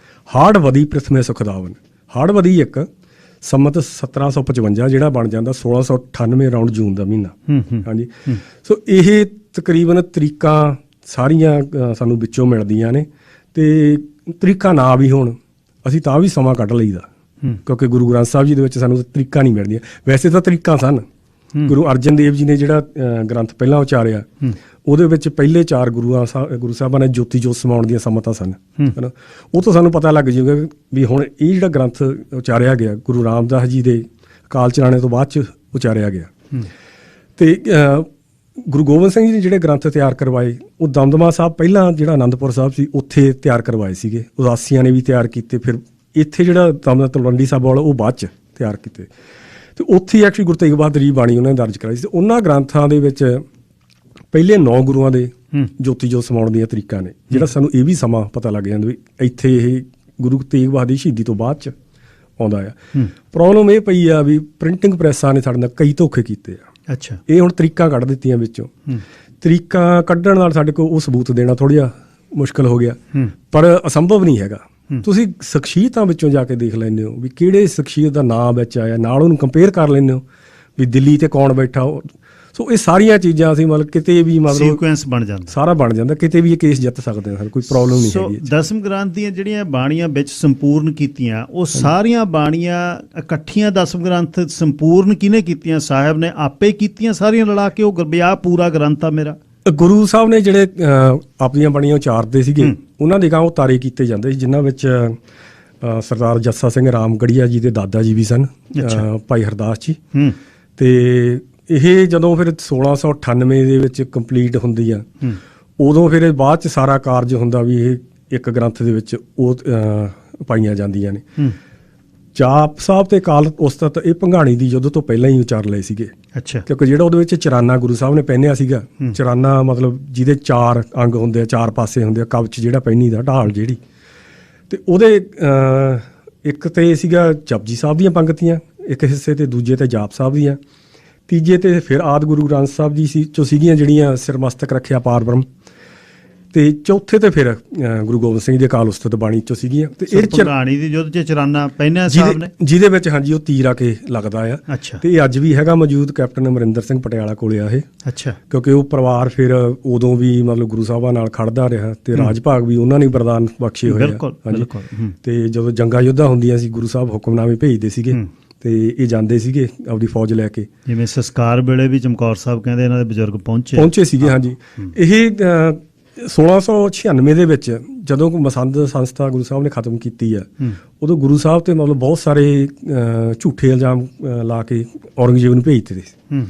ਹਾੜ ਵਧੀ ਪ੍ਰਿਥਮੇ ਸੁਖਦਾਵਨ। ਹਾੜ ਵਧੀ ਇੱਕ, ਸੰਮਤ 1755 ਜਿਹੜਾ ਬਣ ਜਾਂਦਾ 1698 ਅਰਾਊਂਡ ਜੂਨ ਦਾ ਮਹੀਨਾ। ਹਾਂਜੀ। ਸੋ ਇਹ ਤਕਰੀਬਨ ਤਰੀਕਾਂ ਸਾਰੀਆਂ ਸਾਨੂੰ ਵਿੱਚੋਂ ਮਿਲਦੀਆਂ ਨੇ, ਤੇ ਤਰੀਕਾਂ ਨਾ ਵੀ ਹੋਣ ਅਸੀਂ ਤਾਂ ਵੀ ਸਮਾਂ ਕੱਢ ਲਈਦਾ। ਕਿਉਂਕਿ ਗੁਰੂ ਗ੍ਰੰਥ ਸਾਹਿਬ ਜੀ ਦੇ ਵਿੱਚ ਸਾਨੂੰ ਤਰੀਕਾਂ ਨਹੀਂ ਮਿਲਦੀਆਂ। ਵੈਸੇ ਤਾਂ ਤਰੀਕਾਂ ਸਨ, ਗੁਰੂ ਅਰਜਨ ਦੇਵ ਜੀ ਨੇ ਜਿਹੜਾ ਗ੍ਰੰਥ ਪਹਿਲਾਂ ਉਚਾਰਿਆ ਉਹਦੇ ਵਿੱਚ ਪਹਿਲੇ 4 ਗੁਰੂ ਸਾਹਿਬਾਂ ਨੇ ਜੋਤੀ ਜੋਤ ਸਮਾਉਣ ਦੀਆਂ ਸੰਮਤਾਂ ਸਨ, ਹੈ ਨਾ। ਉਹ ਤੋਂ ਸਾਨੂੰ ਪਤਾ ਲੱਗ ਜਾਊਗਾ ਵੀ ਹੁਣ ਇਹ ਜਿਹੜਾ ਗ੍ਰੰਥ ਉਚਾਰਿਆ ਗਿਆ ਗੁਰੂ ਰਾਮਦਾਸ ਜੀ ਦੇ ਅਕਾਲ ਚਲਾਣੇ ਤੋਂ ਬਾਅਦ 'ਚ ਉਚਾਰਿਆ ਗਿਆ। ਅਤੇ ਗੁਰੂ ਗੋਬਿੰਦ ਸਿੰਘ ਜੀ ਨੇ ਜਿਹੜੇ ਗ੍ਰੰਥ ਤਿਆਰ ਕਰਵਾਏ ਉਹ ਦਮਦਮਾ ਸਾਹਿਬ ਪਹਿਲਾਂ ਜਿਹੜਾ ਆਨੰਦਪੁਰ ਸਾਹਿਬ ਸੀ ਉੱਥੇ ਤਿਆਰ ਕਰਵਾਏ ਸੀਗੇ, ਉਦਾਸੀਆਂ ਨੇ ਵੀ ਤਿਆਰ ਕੀਤੇ। ਫਿਰ ਇੱਥੇ ਜਿਹੜਾ ਦਮਦਮਾ ਤਲਵੰਡੀ ਸਾਹਿਬ ਵਾਲਾ ਉਹ ਬਾਅਦ 'ਚ ਤਿਆਰ ਕੀਤੇ, ਅਤੇ ਉੱਥੇ ਐਕਚੁਅਲੀ ਗੁਰੂ ਤੇਗ ਬਹਾਦਰ ਜੀ ਬਾਣੀ ਉਹਨਾਂ ਨੇ ਦਰਜ ਕਰਾਈ ਸੀ। ਉਹਨਾਂ ਗ੍ਰੰਥਾਂ ਦੇ ਵਿੱਚ ਪਹਿਲੇ 9 ਗੁਰੂਆਂ ਦੇ ਜੋਤੀ ਜੋਤ ਸਮਾਉਣ ਦੀਆਂ ਤਰੀਕਾਂ ਨੇ, ਜਿਹੜਾ ਸਾਨੂੰ ਇਹ ਵੀ ਸਮਾਂ ਪਤਾ ਲੱਗ ਜਾਂਦਾ ਵੀ ਇੱਥੇ ਇਹ ਗੁਰੂ ਤੇਗ ਬਹਾਦਰ ਦੀ ਸ਼ਹੀਦੀ ਤੋਂ ਬਾਅਦ 'ਚ ਆਉਂਦਾ ਆ। ਪ੍ਰੋਬਲਮ ਇਹ ਪਈ ਆ ਵੀ ਪ੍ਰਿੰਟਿੰਗ ਪ੍ਰੈਸਾਂ ਨੇ ਸਾਡੇ ਨਾਲ ਕਈ ਧੋਖੇ ਕੀਤੇ ਆ। ਅੱਛਾ, ਇਹ ਹੁਣ ਤਰੀਕਾਂ ਕੱਢ ਦਿੱਤੀਆਂ ਵਿੱਚੋਂ। ਤਰੀਕਾਂ ਕੱਢਣ ਨਾਲ ਸਾਡੇ ਕੋਲ ਉਹ ਸਬੂਤ ਦੇਣਾ ਥੋੜ੍ਹਾ ਜਿਹਾ ਮੁਸ਼ਕਲ ਹੋ ਗਿਆ, ਪਰ ਅਸੰਭਵ ਨਹੀਂ ਹੈਗਾ। ਤੁਸੀਂ ਸ਼ਖਸੀਅਤਾਂ ਵਿੱਚੋਂ ਜਾ ਕੇ ਦੇਖ ਲੈਂਦੇ ਹੋ ਵੀ ਕਿਹੜੇ ਸ਼ਖਸੀਅਤ ਦਾ ਨਾਮ ਵਿੱਚ ਆਇਆ, ਨਾਲ ਉਹਨੂੰ ਕੰਪੇਅਰ ਕਰ ਲੈਂਦੇ ਹੋ ਵੀ ਦਿੱਲੀ 'ਤੇ ਕੌਣ ਬੈਠਾ। ਸੋ ਇਹ ਸਾਰੀਆਂ ਚੀਜ਼ਾਂ ਅਸੀਂ ਮਤਲਬ ਕਿਤੇ ਵੀ ਸੀਕੁਐਂਸ ਬਣ ਜਾਂਦਾ, ਸਾਰਾ ਬਣ ਜਾਂਦਾ, ਕਿਤੇ ਵੀ ਇਹ ਕੇਸ ਜਿੱਤ ਸਕਦੇ ਹਾਂ, ਕੋਈ ਪ੍ਰੋਬਲਮ ਨਹੀਂ ਹੈਗੀ। ਦਸਮ ਗ੍ਰੰਥ ਦੀਆਂ ਜਿਹੜੀਆਂ ਬਾਣੀਆਂ ਵਿੱਚ ਸੰਪੂਰਨ ਕੀਤੀਆਂ, ਉਹ ਸਾਰੀਆਂ ਬਾਣੀਆਂ ਇਕੱਠੀਆਂ ਦਸਮ ਗ੍ਰੰਥ ਸੰਪੂਰਨ ਕਿਹਨੇ ਕੀਤੀਆਂ? ਸਾਹਿਬ ਨੇ ਆਪੇ ਕੀਤੀਆਂ ਸਾਰੀਆਂ ਰਲਾ ਕੇ? ਉਹ ਵਿਆਹ ਪੂਰਾ ਗ੍ਰੰਥ ਆ ਮੇਰਾ। ਗੁਰੂ ਸਾਹਿਬ ਨੇ ਜਿਹੜੇ ਆਪਣੀਆਂ ਬਾਣੀਆਂ ਉਚਾਰਦੇ ਸੀਗੇ ਉਹਨਾਂ ਦੇ ਗਾਂ ਉਹ ਤਾਰੇ ਕੀਤੇ ਜਾਂਦੇ ਸੀ, ਜਿਨ੍ਹਾਂ ਵਿੱਚ ਸਰਦਾਰ ਜੱਸਾ ਸਿੰਘ ਰਾਮਗੜੀਆ ਜੀ ਦੇ ਦਾਦਾ ਜੀ ਵੀ ਸਨ, ਭਾਈ ਹਰਦਾਸ ਜੀ। ਅਤੇ ਇਹ ਜਦੋਂ ਫਿਰ 1698 ਦੇ ਵਿੱਚ ਕੰਪਲੀਟ ਹੁੰਦੀ ਆ, ਉਦੋਂ ਫਿਰ ਬਾਅਦ 'ਚ ਸਾਰਾ ਕਾਰਜ ਹੁੰਦਾ ਵੀ ਇਹ ਇੱਕ ਗ੍ਰੰਥ ਦੇ ਵਿੱਚ ਉਹ ਪਾਈਆਂ ਜਾਂਦੀਆਂ ਨੇ। ਜਾਪ ਸਾਹਿਬ ਤੇ ਅਕਾਲ ਉਸਤਤ ਇਹ ਭੰਗਾਣੀ ਦੀ ਯੁੱਧ ਤੋਂ ਪਹਿਲਾਂ ਹੀ ਉਚਾਰ ਲਏ ਸੀਗੇ। ਅੱਛਾ, ਕਿਉਂਕਿ ਜਿਹੜਾ ਉਹਦੇ ਵਿੱਚ ਚਰਾਨਾ ਗੁਰੂ ਸਾਹਿਬ ਨੇ ਪਹਿਨਿਆ ਸੀਗਾ, ਚਰਾਨਾ ਮਤਲਬ ਜਿਹਦੇ 4 ਅੰਗ ਹੁੰਦੇ ਆ, 4 ਪਾਸੇ ਹੁੰਦੇ ਆ, ਕਵਚ ਜਿਹੜਾ ਪਹਿਨੀ ਦਾ ਢਾਲ ਜਿਹੜੀ, ਅਤੇ ਉਹਦੇ ਇੱਕ ਤੇ ਸੀਗਾ ਜਪਜੀ ਸਾਹਿਬ ਦੀਆਂ ਪੰਗਤੀਆਂ ਇੱਕ ਹਿੱਸੇ, ਤੇ ਦੂਜੇ ਤੇ ਜਾਪ ਸਾਹਿਬ ਦੀਆਂ, ਤੀਜੇ ਤੇ ਫਿਰ ਆਦਿ ਗੁਰੂ ਗ੍ਰੰਥ ਸਾਹਿਬ ਜੀ ਚੋਂ ਸੀਗੀਆਂ ਜਿਹੜੀਆਂ ਸਿਰਮਸਤਕ ਰੱਖਿਆ ਪਾਰ ਬ੍ਰਹਮ, ਤੇ ਚੌਥੇ ਤੇ ਫਿਰ ਗੁਰੂ ਗੋਬਿੰਦ ਸਿੰਘ ਦੀ ਅਕਾਲ ਉਸਤਤ ਬਾਣੀ ਚੋਂ ਸੀਗੀਆਂ। ਤੇ ਇਹ ਭੰਗਾਣੀ ਦੀ ਯੁੱਧ 'ਚ ਚਰਾਨਾ ਪਹਿਨਿਆ ਸਾਹਿਬ ਨੇ, ਜਿਹਦੇ ਵਿੱਚ ਹਾਂਜੀ ਉਹ ਤੀਰ ਆ ਕੇ ਲੱਗਦਾ ਆ। ਅੱਛਾ, ਤੇ ਇਹ ਅੱਜ ਵੀ ਹੈਗਾ ਮੌਜੂਦ, ਕੈਪਟਨ ਅਮਰਿੰਦਰ ਸਿੰਘ ਪਟਿਆਲਾ ਕੋਲੇ ਆ ਇਹ। ਅੱਛਾ, ਕਿਉਂਕਿ ਉਹ ਪਰਿਵਾਰ ਫਿਰ ਉਦੋਂ ਵੀ ਮਤਲਬ ਗੁਰੂ ਸਾਹਿਬਾਂ ਨਾਲ ਖੜਦਾ ਰਿਹਾ, ਤੇ ਰਾਜ ਭਾਗ ਵੀ ਉਹਨਾਂ ਨੇ ਬਰਦਾਨ ਬਖਸ਼ੇ ਹੋਏ ਆ। ਹਾਂਜੀ, ਤੇ ਜਦੋਂ ਜੰਗਾਂ ਯੁੱਧਾਂ ਹੁੰਦੀਆਂ ਸੀ ਗੁਰੂ ਸਾਹਿਬ ਹੁਕਮਨਾਮੇ ਭੇਜਦੇ ਸੀਗੇ, ਤੇ ਇਹ ਜਾਂਦੇ ਸੀਗੇ ਆਪਣੀ ਫੌਜ ਲੈ ਕੇ। ਜਿਵੇਂ ਸੰਸਕਾਰ ਵੇਲੇ ਵੀ ਚਮਕੌਰ ਸਾਹਿਬ ਕਹਿੰਦੇ ਇਹਨਾਂ ਦੇ ਬਜ਼ੁਰਗ ਪਹੁੰਚੇ ਸੀਗੇ। ਹਾਂਜੀ, ਇਹ 1696 ਦੇ ਵਿੱਚ ਜਦੋਂ ਮਸੰਦ ਸੰਸਥਾ ਗੁਰੂ ਸਾਹਿਬ ਨੇ ਖਤਮ ਕੀਤੀ ਆ, ਉਦੋਂ ਗੁਰੂ ਸਾਹਿਬ ਤੇ ਮਤਲਬ ਬਹੁਤ ਸਾਰੇ ਝੂਠੇ ਇਲਜ਼ਾਮ ਲਾ ਕੇ ਔਰੰਗਜ਼ੇਬ ਨੂੰ ਭੇਜ ਦਿੱਤੇ ਸੀ।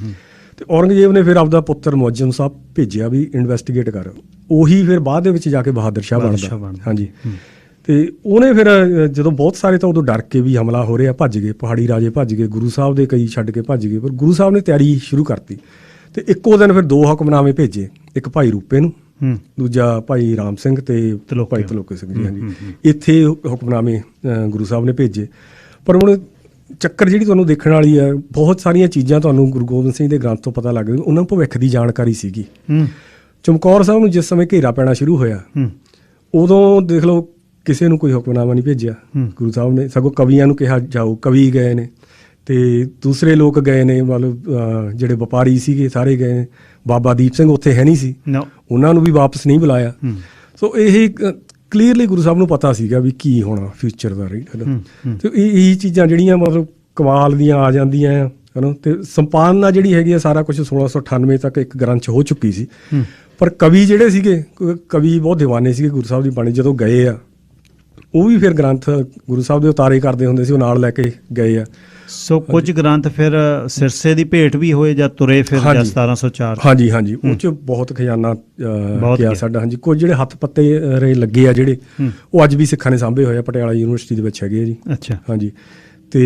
ਤੇ ਔਰੰਗਜ਼ੇਬ ਨੇ ਫਿਰ ਆਪਦਾ ਪੁੱਤਰ ਮੁਅੱਜ਼ਮ ਸਾਹਿਬ ਭੇਜਿਆ ਵੀ ਇਨਵੈਸਟੀਗੇਟ ਕਰ। ਉਹੀ ਫਿਰ ਬਾਅਦ ਦੇ ਵਿੱਚ ਜਾ ਕੇ ਬਹਾਦਰ ਸ਼ਾਹ ਬਣਦਾ। ਹਾਂਜੀ, ਤੇ ਉਹਨੇ ਫਿਰ ਜਦੋਂ ਬਹੁਤ ਸਾਰੇ ਤਾਂ ਉਦੋਂ ਡਰ ਕੇ ਵੀ ਹਮਲਾ ਹੋ ਰਿਹਾ ਭੱਜ ਗਏ, ਪਹਾੜੀ ਰਾਜੇ ਭੱਜ ਗਏ, ਗੁਰੂ ਸਾਹਿਬ ਦੇ ਕਈ ਛੱਡ ਕੇ ਭੱਜ ਗਏ, ਪਰ ਗੁਰੂ ਸਾਹਿਬ ਨੇ ਤਿਆਰੀ ਸ਼ੁਰੂ ਕਰਤੀ। ਤੇ ਇੱਕੋ ਦਿਨ ਫਿਰ 2 ਹੁਕਮਨਾਮੇ ਭੇਜੇ, ਇੱਕ ਭਾਈ ਰੂਪੇ ਨੂੰ, ਦੂਜਾ ਭਾਈ ਰਾਮ ਸਿੰਘ ਤੇ ਭਾਈ ਤਲੋਕੇ ਸਿੰਘ ਜੀ। ਹਾਂਜੀ, ਇੱਥੇ ਹੁਕਮਨਾਮੇ ਗੁਰੂ ਸਾਹਿਬ ਨੇ ਭੇਜੇ। ਪਰ ਹੁਣ ਚੱਕਰ ਜਿਹੜੀ ਤੁਹਾਨੂੰ ਦੇਖਣ ਵਾਲੀ ਹੈ, ਬਹੁਤ ਸਾਰੀਆਂ ਚੀਜ਼ਾਂ ਤੁਹਾਨੂੰ ਗੁਰੂ ਗੋਬਿੰਦ ਸਿੰਘ ਦੇ ਗ੍ਰੰਥ ਤੋਂ ਪਤਾ ਲੱਗ ਗਈ, ਉਹਨਾਂ ਨੂੰ ਭਵਿੱਖ ਦੀ ਜਾਣਕਾਰੀ ਸੀਗੀ। ਚਮਕੌਰ ਸਾਹਿਬ ਨੂੰ ਜਿਸ ਸਮੇਂ ਘੇਰਾ ਪੈਣਾ ਸ਼ੁਰੂ ਹੋਇਆ, ਉਦੋਂ ਦੇਖ ਲਓ ਕਿਸੇ ਨੂੰ ਕੋਈ ਹੁਕਮਨਾਮਾ ਨਹੀਂ ਭੇਜਿਆ ਗੁਰੂ ਸਾਹਿਬ ਨੇ, ਸਗੋਂ ਕਵੀਆਂ ਨੂੰ ਕਿਹਾ ਜਾਓ, ਕਵੀ ਗਏ ਨੇ, ਤੇ ਦੂਸਰੇ ਲੋਕ ਗਏ ਨੇ, ਮਤਲਬ ਜਿਹੜੇ ਵਪਾਰੀ ਸੀਗੇ ਸਾਰੇ ਗਏ ਨੇ। ਬਾਬਾ ਦੀਪ ਸਿੰਘ ਉੱਥੇ ਹੈ ਨਹੀਂ ਸੀ, ਉਹਨਾਂ ਨੂੰ ਵੀ ਵਾਪਸ ਨਹੀਂ ਬੁਲਾਇਆ। ਸੋ ਇਹ ਕਲੀਅਰਲੀ ਗੁਰੂ ਸਾਹਿਬ ਨੂੰ ਪਤਾ ਸੀਗਾ ਵੀ ਕੀ ਹੋਣਾ ਫਿਊਚਰ ਦਾ, ਰਾਈਟ। ਤੇ ਇਹ ਚੀਜ਼ਾਂ ਜਿਹੜੀਆਂ ਮਤਲਬ ਕਮਾਲ ਦੀਆਂ ਆ ਜਾਂਦੀਆਂ ਹੈ ਨਾ। ਤੇ ਸੰਪਾਦਨਾ ਜਿਹੜੀ ਹੈਗੀ ਆ ਸਾਰਾ ਕੁਛ 1698 ਤੱਕ ਇੱਕ ਗ੍ਰੰਥ ਹੋ ਚੁੱਕੀ ਸੀ। ਪਰ ਕਵੀ ਜਿਹੜੇ ਸੀਗੇ, ਕਵੀ ਬਹੁਤ ਦੀਵਾਨੇ ਸੀਗੇ ਗੁਰੂ ਸਾਹਿਬ ਦੀ ਬਾਣੀ, ਜਦੋਂ ਗਏ ਆ ਉਹ ਵੀ ਫਿਰ ਗ੍ਰੰਥ ਗੁਰੂ ਸਾਹਿਬ ਦੇ ਉਤਾਰੇ ਕਰਦੇ ਹੁੰਦੇ ਸੀ, ਉਹ ਨਾਲ ਲੈ ਕੇ ਗਏ ਆ। ਸੋ ਕੁਝ ਗ੍ਰੰਥ ਫਿਰ ਸਿਰਸੇ ਦੀ ਭੇਟ ਵੀ ਹੋਏ ਜਾਂ ਤੁਰੇ ਫਿਰ 1704। ਹਾਂਜੀ ਹਾਂਜੀ, ਉਹ 'ਚ ਬਹੁਤ ਖਜ਼ਾਨਾ ਗਿਆ ਸਾਡਾ। ਹਾਂਜੀ, ਕੁਝ ਜਿਹੜੇ ਹੱਥ ਪੱਤੇ ਲੱਗੇ ਆ ਜਿਹੜੇ, ਉਹ ਅੱਜ ਵੀ ਸਿੱਖਾਂ ਨੇ ਸਾਂਭੇ ਹੋਏ ਆ, ਪਟਿਆਲਾ ਯੂਨੀਵਰਸਿਟੀ ਦੇ ਵਿੱਚ ਹੈਗੇ ਆ ਜੀ। ਅੱਛਾ, ਹਾਂਜੀ। ਤੇ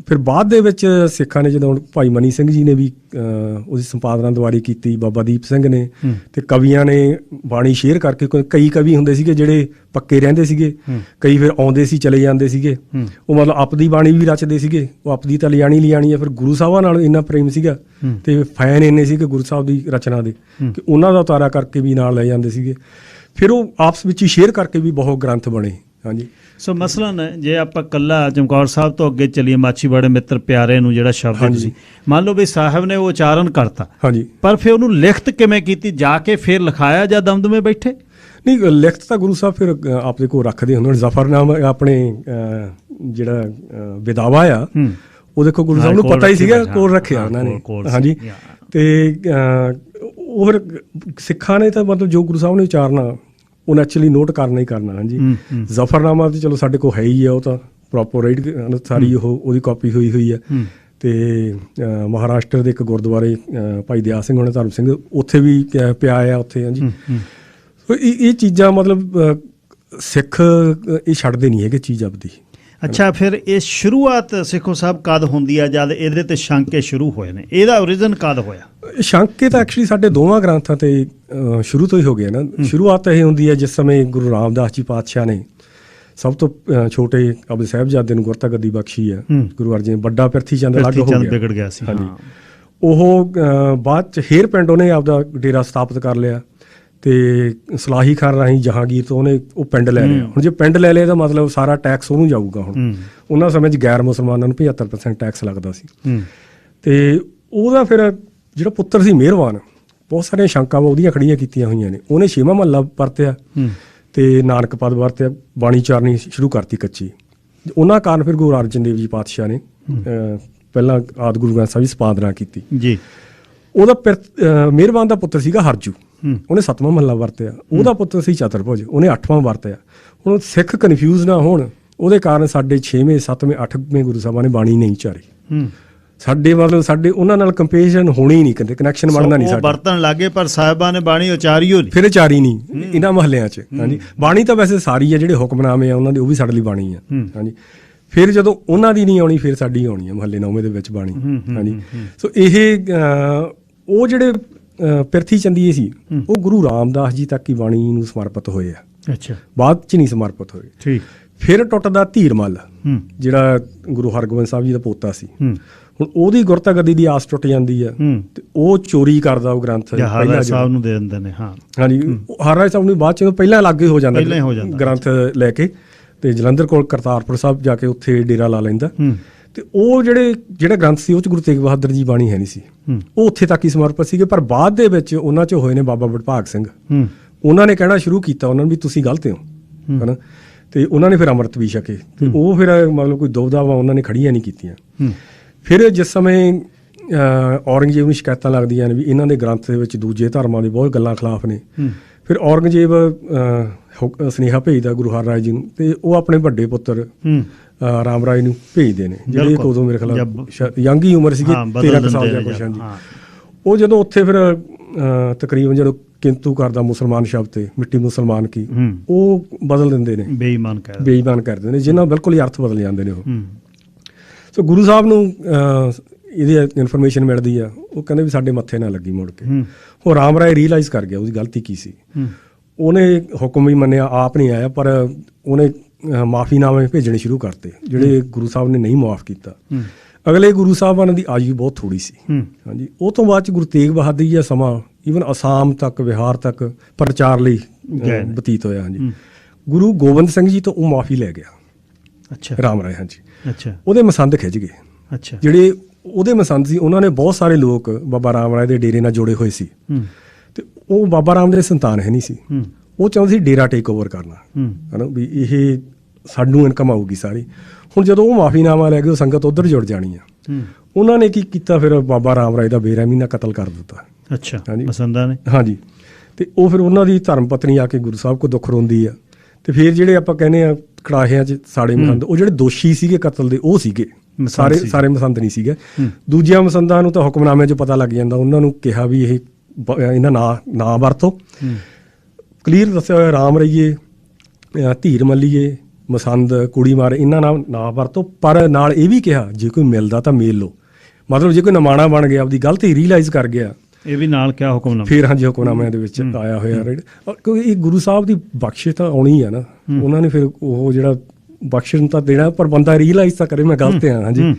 ਫਿਰ ਬਾਅਦ ਦੇ ਵਿੱਚ ਸਿੱਖਾਂ ਨੇ ਜਦੋਂ ਭਾਈ ਮਨੀ ਸਿੰਘ ਜੀ ਨੇ ਵੀ ਉਹਦੀ ਸੰਪਾਦਨਾ ਦੁਆਰੀ ਕੀਤੀ, ਬਾਬਾ ਦੀਪ ਸਿੰਘ ਨੇ, ਤੇ ਕਵੀਆਂ ਨੇ ਬਾਣੀ ਸ਼ੇਅਰ ਕਰਕੇ, ਕਈ ਕਵੀ ਹੁੰਦੇ ਸੀਗੇ ਜਿਹੜੇ ਪੱਕੇ ਰਹਿੰਦੇ ਸੀਗੇ, ਕਈ ਫਿਰ ਆਉਂਦੇ ਸੀ ਚਲੇ ਜਾਂਦੇ ਸੀਗੇ, ਉਹ ਮਤਲਬ ਆਪਦੀ ਬਾਣੀ ਵੀ ਰਚਦੇ ਸੀਗੇ, ਉਹ ਆਪਦੀ ਤਾਂ ਲਿਆਣੀ ਆ। ਫਿਰ ਗੁਰੂ ਸਾਹਿਬਾਂ ਨਾਲ ਇੰਨਾ ਪ੍ਰੇਮ ਸੀਗਾ ਤੇ ਫੈਨ ਇੰਨੇ ਸੀਗੇ ਗੁਰੂ ਸਾਹਿਬ ਦੀ ਰਚਨਾ ਦੇ ਕਿ ਉਹਨਾਂ ਦਾ ਉਤਾਰਾ ਕਰਕੇ ਵੀ ਨਾਲ ਲੈ ਜਾਂਦੇ ਸੀਗੇ। ਫਿਰ ਉਹ ਆਪਸ ਵਿੱਚ ਹੀ ਸ਼ੇਅਰ ਕਰਕੇ ਵੀ ਬਹੁਤ ਗ੍ਰੰਥ ਬਣੇ। ਹਾਂਜੀ, ਸੋ ਮਸਲਨ ਜੇ ਆਪਾਂ ਕੱਲਾ ਚਮਕੌਰ ਸਾਹਿਬ ਤੋਂ ਅੱਗੇ ਚੱਲੀਏ, ਮਾਛੀਵਾੜੇ ਮਿੱਤਰ ਪਿਆਰੇ ਨੂੰ ਜਿਹੜਾ ਸ਼ਬਦ ਸੀ, ਮੰਨ ਲਓ ਵੀ ਸਾਹਿਬ ਨੇ ਉਹ ਉਚਾਰਨ ਕਰਤਾ, ਹਾਂਜੀ, ਪਰ ਫਿਰ ਉਹਨੂੰ ਲਿਖਤ ਕਿਵੇਂ ਕੀਤੀ? ਜਾ ਕੇ ਫਿਰ ਲਿਖਾਇਆ ਜਾਂ ਦਮਦਮੇ ਬੈਠੇ? ਨਹੀਂ, ਲਿਖਤ ਤਾਂ ਗੁਰੂ ਸਾਹਿਬ ਫਿਰ ਆਪਣੇ ਕੋਲ ਰੱਖਦੇ ਹੁੰਦੇ। ਜ਼ਫਰਨਾਮਾ ਆਪਣੇ ਜਿਹੜਾ ਵਿਦਾਵਾ ਆ, ਉਹ ਦੇਖੋ ਗੁਰੂ ਸਾਹਿਬ ਨੂੰ ਪਤਾ ਹੀ ਸੀਗਾ, ਕੋਲ ਰੱਖਿਆ ਉਹਨਾਂ ਨੇ। ਹਾਂਜੀ, ਤੇ ਉਹ ਫਿਰ ਸਿੱਖਾਂ ਨੇ ਤਾਂ ਮਤਲਬ ਜੋ ਗੁਰੂ ਸਾਹਿਬ ਨੇ ਉਚਾਰਨਾ ਉਹ ਨੈਚੁਰਲੀ ਨੋਟ ਕਰਨਾ ਹੀ ਕਰਨਾ। ਹਾਂਜੀ, ਜ਼ਫਰਨਾਮਾ ਤੇ ਚਲੋ ਸਾਡੇ ਕੋਲ ਹੈ ਹੀ ਆ, ਉਹ ਤਾਂ ਪ੍ਰੋਪਰ ਰਾਈਟ ਸਾਰੀ ਉਹਦੀ ਕਾਪੀ ਹੋਈ ਆ। ਤੇ ਮਹਾਰਾਸ਼ਟਰ ਦੇ ਇੱਕ ਗੁਰਦੁਆਰੇ ਭਾਈ ਦਿਆਲ ਸਿੰਘ ਹੋਣੇ, ਧਰਮ ਸਿੰਘ, ਉੱਥੇ ਵੀ ਪਿਆ ਆ ਉੱਥੇ। ਹਾਂਜੀ, ਇਹ ਚੀਜ਼ਾਂ ਮਤਲਬ ਸਿੱਖ ਇਹ ਛੱਡਦੇ ਨਹੀਂ ਹੈਗੇ ਚੀਜ਼ ਆਪਦੀ। ਅੱਛਾ, ਫਿਰ ਇਹ ਸ਼ੁਰੂਆਤ ਸਿੱਖੋ ਸਾਹਿਬ ਕਦ ਹੁੰਦੀ ਆ ਜਦ ਇਹਦੇ ਤੇ ਸ਼ੰਕੇ ਸ਼ੁਰੂ ਹੋਏ ਨੇ? ਇਹਦਾ ਓਰੀਜਨ ਕਦ ਹੋਇਆ? ਸ਼ੰਕੇ ਤਾਂ ਐਕਚੁਅਲੀ ਸਾਡੇ ਦੋਵਾਂ ਗ੍ਰੰਥਾਂ ਤੇ ਸ਼ੁਰੂ ਤੋਂ ਹੀ ਹੋ ਗਏ ਨਾ। ਸ਼ੁਰੂਆਤ ਇਹ ਹੁੰਦੀ ਹੈ ਜਿਸ ਸਮੇਂ ਗੁਰੂ ਰਾਮਦਾਸ ਜੀ ਪਾਤਸ਼ਾਹ ਨੇ ਸਭ ਤੋਂ ਛੋਟੇ ਆਪਣੇ ਸਾਹਿਬਜ਼ਾਦੇ ਨੂੰ ਗੁਰਤਾ ਗੱਦੀ ਬਖਸ਼ੀ ਹੈ। ਗੁਰੂ ਅਰਜਨ ਵੱਡਾ ਪਿਰਥੀ ਚੰਦ ਅਲੱਗ ਹੋ ਵਿਗੜ ਗਿਆ ਸੀ। ਹਾਂਜੀ, ਉਹ ਬਾਅਦ ਚ ਹੇਰ ਪਿੰਡ ਉਹਨੇ ਆਪਦਾ ਡੇਰਾ ਸਥਾਪਿਤ ਕਰ ਲਿਆ ਤੇ ਸਲਾਹੀ ਖਾਨ ਰਾਹੀਂ ਜਹਾਂਗੀਰ ਤੋਂ ਉਹਨੇ ਉਹ ਪਿੰਡ ਲੈ ਲਿਆ। ਹੁਣ ਜੇ ਪਿੰਡ ਲੈ ਲਿਆ ਤਾਂ ਮਤਲਬ ਸਾਰਾ ਟੈਕਸ ਉਹਨੂੰ ਜਾਊਗਾ। ਹੁਣ ਉਹਨਾਂ ਸਮੇਂ 'ਚ ਗੈਰ ਮੁਸਲਮਾਨਾਂ ਨੂੰ 75% ਟੈਕਸ ਲੱਗਦਾ ਸੀ। ਤੇ ਉਹਦਾ ਫਿਰ ਜਿਹੜਾ ਪੁੱਤਰ ਸੀ ਮਿਹਰਬਾਨ, ਬਹੁਤ ਸਾਰੀਆਂ ਸ਼ੰਕਾਵਾਂ ਉਹਦੀਆਂ ਖੜੀਆਂ ਕੀਤੀਆਂ ਹੋਈਆਂ ਨੇ। ਉਹਨੇ 6ਵਾਂ ਮਹੱਲਾ ਵਰਤਿਆ ਤੇ ਨਾਨਕ ਪਦ ਵਰਤਿਆ, ਬਾਣੀ ਚਾਰਨੀ ਸ਼ੁਰੂ ਕਰਤੀ ਕੱਚੀ। ਉਹਨਾਂ ਕਾਰਨ ਫਿਰ ਗੁਰੂ ਅਰਜਨ ਦੇਵ ਜੀ ਪਾਤਸ਼ਾਹ ਨੇ ਪਹਿਲਾਂ ਆਦਿ ਗੁਰੂ ਗ੍ਰੰਥ ਸਾਹਿਬ ਦੀ ਸੰਪਾਦਨਾ ਕੀਤੀ ਜੀ। ਉਹਦਾ ਮਿਹਰਬਾਨ ਦਾ ਪੁੱਤਰ ਸੀਗਾ ਹਰਜੂ, ਉਹਨੇ 7ਵਾਂ ਮਹੱਲਾ ਵਰਤਿਆ। ਉਹਦਾ ਪੁੱਤਰ ਸੀ ਚਤਰਭੁਜ, ਉਹਨੇ 8ਵਾਂ ਵਰਤਿਆ। ਹੁਣ ਸਿੱਖ ਕਨਫਿਊਜ਼ ਨਾ ਹੋਣ ਉਹਦੇ ਕਾਰਨ ਸਾਡੇ 6ਵੇਂ 7ਵੇਂ 8ਵੇਂ ਗੁਰੂ ਸਾਹਿਬਾਂ ਨੇ ਬਾਣੀ ਨਹੀਂ ਚਾਰੀ। ਸਾਡੇ ਮਤਲਬ ਸਾਡੇ ਉਹਨਾਂ ਨਾਲ ਕੰਪੈਰੀਜ਼ਨ ਹੋਣੀ ਨਹੀਂ, ਕਦੇ ਕਨੈਕਸ਼ਨ ਬਣਨਾ ਨਹੀਂ। ਸਾਡੇ ਵਰਤਣ ਲੱਗੇ ਪਰ ਸਾਹਿਬਾਂ ਨੇ ਬਾਣੀ ਉਚਾਰੀ ਹੋਈ, ਫਿਰ ਉਚਾਰੀ ਨਹੀਂ ਇਹਨਾਂ ਮਹੱਲਿਆਂ 'ਚ। ਹਾਂਜੀ, ਬਾਣੀ ਤਾਂ ਵੈਸੇ ਸਾਰੀ ਆ, ਜਿਹੜੇ ਹੁਕਮਨਾਮੇ ਆ ਉਹਨਾਂ ਦੇ ਉਹ ਵੀ ਸਾਡੇ ਲਈ ਬਾਣੀ ਆ। ਹਾਂਜੀ, ਫਿਰ ਜਦੋਂ ਉਹਨਾਂ ਦੀ ਨਹੀਂ ਆਉਣੀ ਫਿਰ ਸਾਡੀ ਆਉਣੀ ਆ ਮਹੱਲੇ 9ਵੇਂ ਦੇ ਵਿੱਚ ਬਾਣੀ। ਹਾਂਜੀ, ਸੋ ਇਹ ਉਹ ਜਿਹੜੇ ਪਿਰਥੀ ਚੰਦੀਏ ਸੀ ਉਹ ਗੁਰੂ ਰਾਮਦਾਸ ਜੀ ਤੱਕ ਹੀ ਬਾਣੀ ਨੂੰ ਸਮਰਪਿਤ ਹੋਏ ਆ। ਅੱਛਾ, ਬਾਅਦ 'ਚ ਨਹੀਂ ਸਮਰਪਿਤ ਹੋਏ। ਠੀਕ। ਫਿਰ ਟੁੱਟਦਾ ਧੀਰਮਲ, ਜਿਹੜਾ ਗੁਰੂ ਹਰਗੋਬਿੰਦ ਸਾਹਿਬ ਜੀ ਦਾ ਪੋਤਾ ਸੀ। ਹੁਣ ਉਹਦੀ ਗੁਰਤਾ ਗੱਦੀ ਦੀ ਆਸ ਟੁੱਟ ਜਾਂਦੀ ਆ ਤੇ ਉਹ ਚੋਰੀ ਕਰਦਾ ਉਹ ਗ੍ਰੰਥ ਪਹਿਲਾਂ ਸਾਹਿਬ ਨੂੰ ਦੇ ਦਿੰਦੇ ਨੇ। ਹਾਂ, ਹਾਂਜੀ, ਹਰਰਾਜ ਸਾਹਿਬ ਨੂੰ ਬਾਅਦ 'ਚ ਪਹਿਲਾਂ ਅਲੱਗ ਹੋ ਜਾਂਦਾ ਗ੍ਰੰਥ ਲੈ ਕੇ, ਤੇ ਜਲੰਧਰ ਕੋਲ ਕਰਤਾਰਪੁਰ ਸਾਹਿਬ ਜਾ ਕੇ ਉੱਥੇ ਡੇਰਾ ਲਾ ਲੈਂਦਾ। ਤੇ ਉਹ ਜਿਹੜਾ ਗ੍ਰੰਥ ਸੀ ਉਹ 'ਚ ਗੁਰੂ ਤੇਗ ਬਹਾਦਰ ਜੀ ਬਾਣੀ ਹੈ ਨਹੀਂ ਸੀ, ਉਹ ਉੱਥੇ ਤੱਕ ਹੀ ਸਮਰਪਿਤ ਸੀਗੇ। ਪਰ ਬਾਅਦ ਦੇ ਵਿੱਚ ਉਹਨਾਂ 'ਚ ਹੋਏ ਨੇ ਬਾਬਾ ਵਡਭਾਗ ਸਿੰਘ, ਉਹਨਾਂ ਨੇ ਕਹਿਣਾ ਸ਼ੁਰੂ ਕੀਤਾ ਉਹਨਾਂ ਨੂੰ ਵੀ ਤੁਸੀਂ ਗਲਤ ਹੋ, ਹੈ ਨਾ। ਤੇ ਉਹਨਾਂ ਨੇ ਫਿਰ ਅੰਮ੍ਰਿਤ ਵੀ ਛਕੇ। ਤੇ ਉਹ ਫਿਰ ਮਤਲਬ ਕੋਈ ਦੁਵਿਧਾਵਾਂ ਉਹਨਾਂ ਨੇ ਖੜੀਆਂ ਨਹੀਂ ਕੀਤੀਆਂ। ਫਿਰ ਜਿਸ ਸਮੇਂ ਔਰੰਗਜ਼ੇਬ ਨੂੰ ਸ਼ਿਕਾਇਤਾਂ ਲੱਗਦੀਆਂ ਨੇ ਵੀ ਇਹਨਾਂ ਦੇ ਗ੍ਰੰਥ ਦੇ ਵਿੱਚ ਦੂਜੇ ਧਰਮਾਂ ਦੇ ਬਹੁਤ ਗੱਲਾਂ ਖਿਲਾਫ ਨੇ, ਫਿਰ ਔਰੰਗਜ਼ੇਬ ਸੁਨੇਹਾ ਭੇਜਦਾ ਗੁਰੂ ਹਰਰਾਏ ਜੀ ਨੂੰ, ਤੇ ਉਹ ਆਪਣੇ ਵੱਡੇ ਪੁੱਤਰ ਰਾਮ ਰਾਏ ਨੂੰ ਭੇਜਦੇ ਨੇ, ਜਿਹੜੇ ਉਦੋਂ ਮੇਰੇ ਖਿਲਾਫ ਯੰਗ ਹੀ ਉਮਰ ਸੀਗੀ, 13 ਸਾਲ ਜਾਂ ਕੁਛ। ਹਾਂਜੀ, ਉਹ ਜਦੋਂ ਉੱਥੇ ਫਿਰ ਤਕਰੀਬਨ ਜਦੋਂ ਕਿੰਤੂ ਕਰਦਾ ਮੁਸਲਮਾਨ ਸ਼ਬਦ ਤੇ ਮਿੱਟੀ ਮੁਸਲਮਾਨ ਕੀ, ਉਹ ਬਦਲ ਦਿੰਦੇ ਨੇ, ਬੇਈਮਾਨ ਕਰ ਦਿੰਦੇ ਨੇ, ਜਿਹਨਾਂ ਬਿਲਕੁਲ ਹੀ ਅਰਥ ਬਦਲ ਜਾਂਦੇ ਨੇ ਉਹ। ਸੋ ਗੁਰੂ ਸਾਹਿਬ ਨੂੰ ਇਹਦੀ ਇਨਫੋਰਮੇਸ਼ਨ ਮਿਲਦੀ ਆ, ਉਹ ਕਹਿੰਦੇ ਵੀ ਸਾਡੇ ਮੱਥੇ ਨਾ ਲੱਗੀ ਮੁੜ ਕੇ। ਉਹ ਰਾਮ ਰਾਏ ਰੀਅਲਾਈਜ਼ ਕਰ ਗਿਆ ਉਹਦੀ ਗਲਤੀ ਕੀ ਸੀ। ਉਹਨੇ ਹੁਕਮ ਵੀ ਮੰਨਿਆ, ਆਪ ਨਹੀਂ ਆਇਆ, ਪਰ ਉਹਨੇ ਮਾਫੀਨਾਮੇ ਭੇਜਣੇ ਸ਼ੁਰੂ ਕਰਤੇ ਜਿਹੜੇ ਗੁਰੂ ਸਾਹਿਬ ਨੇ ਨਹੀਂ ਮਾਫ ਕੀਤਾ। ਅਗਲੇ ਗੁਰੂ ਸਾਹਿਬਾਨਾਂ ਦੀ ਆਯੂ ਬਹੁਤ ਥੋੜੀ ਸੀ। ਹਾਂਜੀ, ਉਹ ਤੋਂ ਬਾਅਦ 'ਚ ਗੁਰੂ ਤੇਗ ਬਹਾਦਰ ਜੀ ਦਾ ਸਮਾਂ ਈਵਨ ਅਸਾਮ ਤੱਕ, ਬਿਹਾਰ ਤੱਕ ਪ੍ਰਚਾਰ ਲਈ ਬਤੀਤ ਹੋਇਆ। ਹਾਂਜੀ, ਗੁਰੂ ਗੋਬਿੰਦ ਸਿੰਘ ਜੀ ਤੋਂ ਉਹ ਮਾਫੀ ਲੈ ਗਿਆ। ਅੱਛਾ, ਰਾਮ ਰਾਏ। ਹਾਂਜੀ, ਅੱਛਾ, ਉਹਦੇ ਮਸੰਦ ਖਿੱਚ ਗਏ। ਅੱਛਾ, ਜਿਹੜੇ ਉਹਦੇ ਮਸੰਦ ਸੀ ਉਹਨਾਂ ਨੇ ਬਹੁਤ ਸਾਰੇ ਲੋਕ ਬਾਬਾ ਰਾਮ ਰਾਏ ਦੇ ਡੇਰੇ ਨਾਲ ਜੁੜੇ ਹੋਏ ਸੀ, ਤੇ ਉਹ ਬਾਬਾ ਰਾਮ ਦੇ ਸੰਤਾਨ ਹੈ ਨਹੀਂ ਸੀ। ਉਹ ਚਾਹੁੰਦੇ ਸੀ ਡੇਰਾ ਟੇਕ ਓਵਰ ਕਰਨਾ, ਹੈ ਨਾ, ਵੀ ਇਹ ਸਾਨੂੰ ਇਨਕਮ ਆਊਗੀ ਸਾਰੀ। ਹੁਣ ਜਦੋਂ ਉਹ ਮਾਫੀਨਾਮਾ ਲੈ ਗਏ, ਉਹ ਸੰਗਤ ਉੱਧਰ ਜੁੜ ਜਾਣੀ ਆ। ਉਹਨਾਂ ਨੇ ਕੀ ਕੀਤਾ, ਫਿਰ ਬਾਬਾ ਰਾਮ ਰਾਏ ਦਾ ਬੇਰਹਿਮੀ ਨਾਲ ਕਤਲ ਕਰ ਦਿੱਤਾ। ਅੱਛਾ, ਹਾਂਜੀ, ਮਸੰਦਾਂ ਨੇ। ਹਾਂਜੀ, ਤੇ ਉਹ ਫਿਰ ਉਹਨਾਂ ਦੀ ਧਰਮ ਪਤਨੀ ਆ ਕੇ ਗੁਰੂ ਸਾਹਿਬ ਕੋਲ ਦੁੱਖ ਰੋਂਦੀ ਆ। ਤੇ ਫਿਰ ਜਿਹੜੇ ਆਪਾਂ ਕਹਿੰਦੇ ਆ ਕੜਾਹਿਆਂ 'ਚ ਸਾੜੇ ਮਸੰਦ, ਉਹ ਜਿਹੜੇ ਦੋਸ਼ੀ ਸੀਗੇ ਕਤਲ ਦੇ ਉਹ ਸੀਗੇ, ਸਾਰੇ ਮਸੰਦ ਨਹੀਂ ਸੀਗੇ। ਦੂਜਿਆਂ ਮਸੰਦਾਂ ਨੂੰ ਤਾਂ ਹੁਕਮਨਾਮੇ 'ਚ ਪਤਾ ਲੱਗ ਜਾਂਦਾ, ਉਹਨਾਂ ਨੂੰ ਕਿਹਾ ਵੀ ਇਹ ਇਹਨਾਂ ਨਾ ਵਰਤੋ। ਕਲੀਅਰ ਦੱਸਿਆ ਹੋਇਆ, ਰਾਮ ਰਹੀਏ, ਧੀਰ ਮੱਲੀਏ, ਮਸੰਦ, ਕੁੜੀ ਮਾਰੇ, ਇਹਨਾਂ ਨਾਲ ਨਾ ਵਰਤੋ। ਪਰ ਨਾਲ ਇਹ ਵੀ ਕਿਹਾ ਜੇ ਕੋਈ ਮਿਲਦਾ ਤਾਂ ਮੇਲ ਲਓ। ਮਤਲਬ ਜੇ ਕੋਈ ਨਮਾਣਾ ਬਣ ਗਿਆ, ਆਪਦੀ ਗਲਤੀ ਰੀਅਲਾਈਜ਼ ਕਰ ਗਿਆ, ਇਹ ਵੀ ਨਾਲ ਕਿਹਾ ਹੁਕਮਨਾਮਾ। ਫਿਰ ਹਾਂਜੀ, ਹੁਕਮਨਾਮਿਆਂ ਦੇ ਵਿੱਚ ਆਇਆ ਹੋਇਆ, ਕਿਉਂਕਿ ਇਹ ਗੁਰੂ ਸਾਹਿਬ ਦੀ ਬਖਸ਼ਿਸ਼ ਤਾਂ ਆਉਣੀ ਆ ਨਾ। ਉਹਨਾਂ ਨੇ ਫਿਰ ਉਹ ਜਿਹੜਾ ਬਖਸ਼ਿਸ਼ ਤਾਂ ਦੇਣਾ, ਪਰ ਬੰਦਾ ਰੀਅਲਾਈਜ਼ ਤਾਂ ਕਰੇ ਮੈਂ ਗਲਤ ਆ। ਹਾਂਜੀ,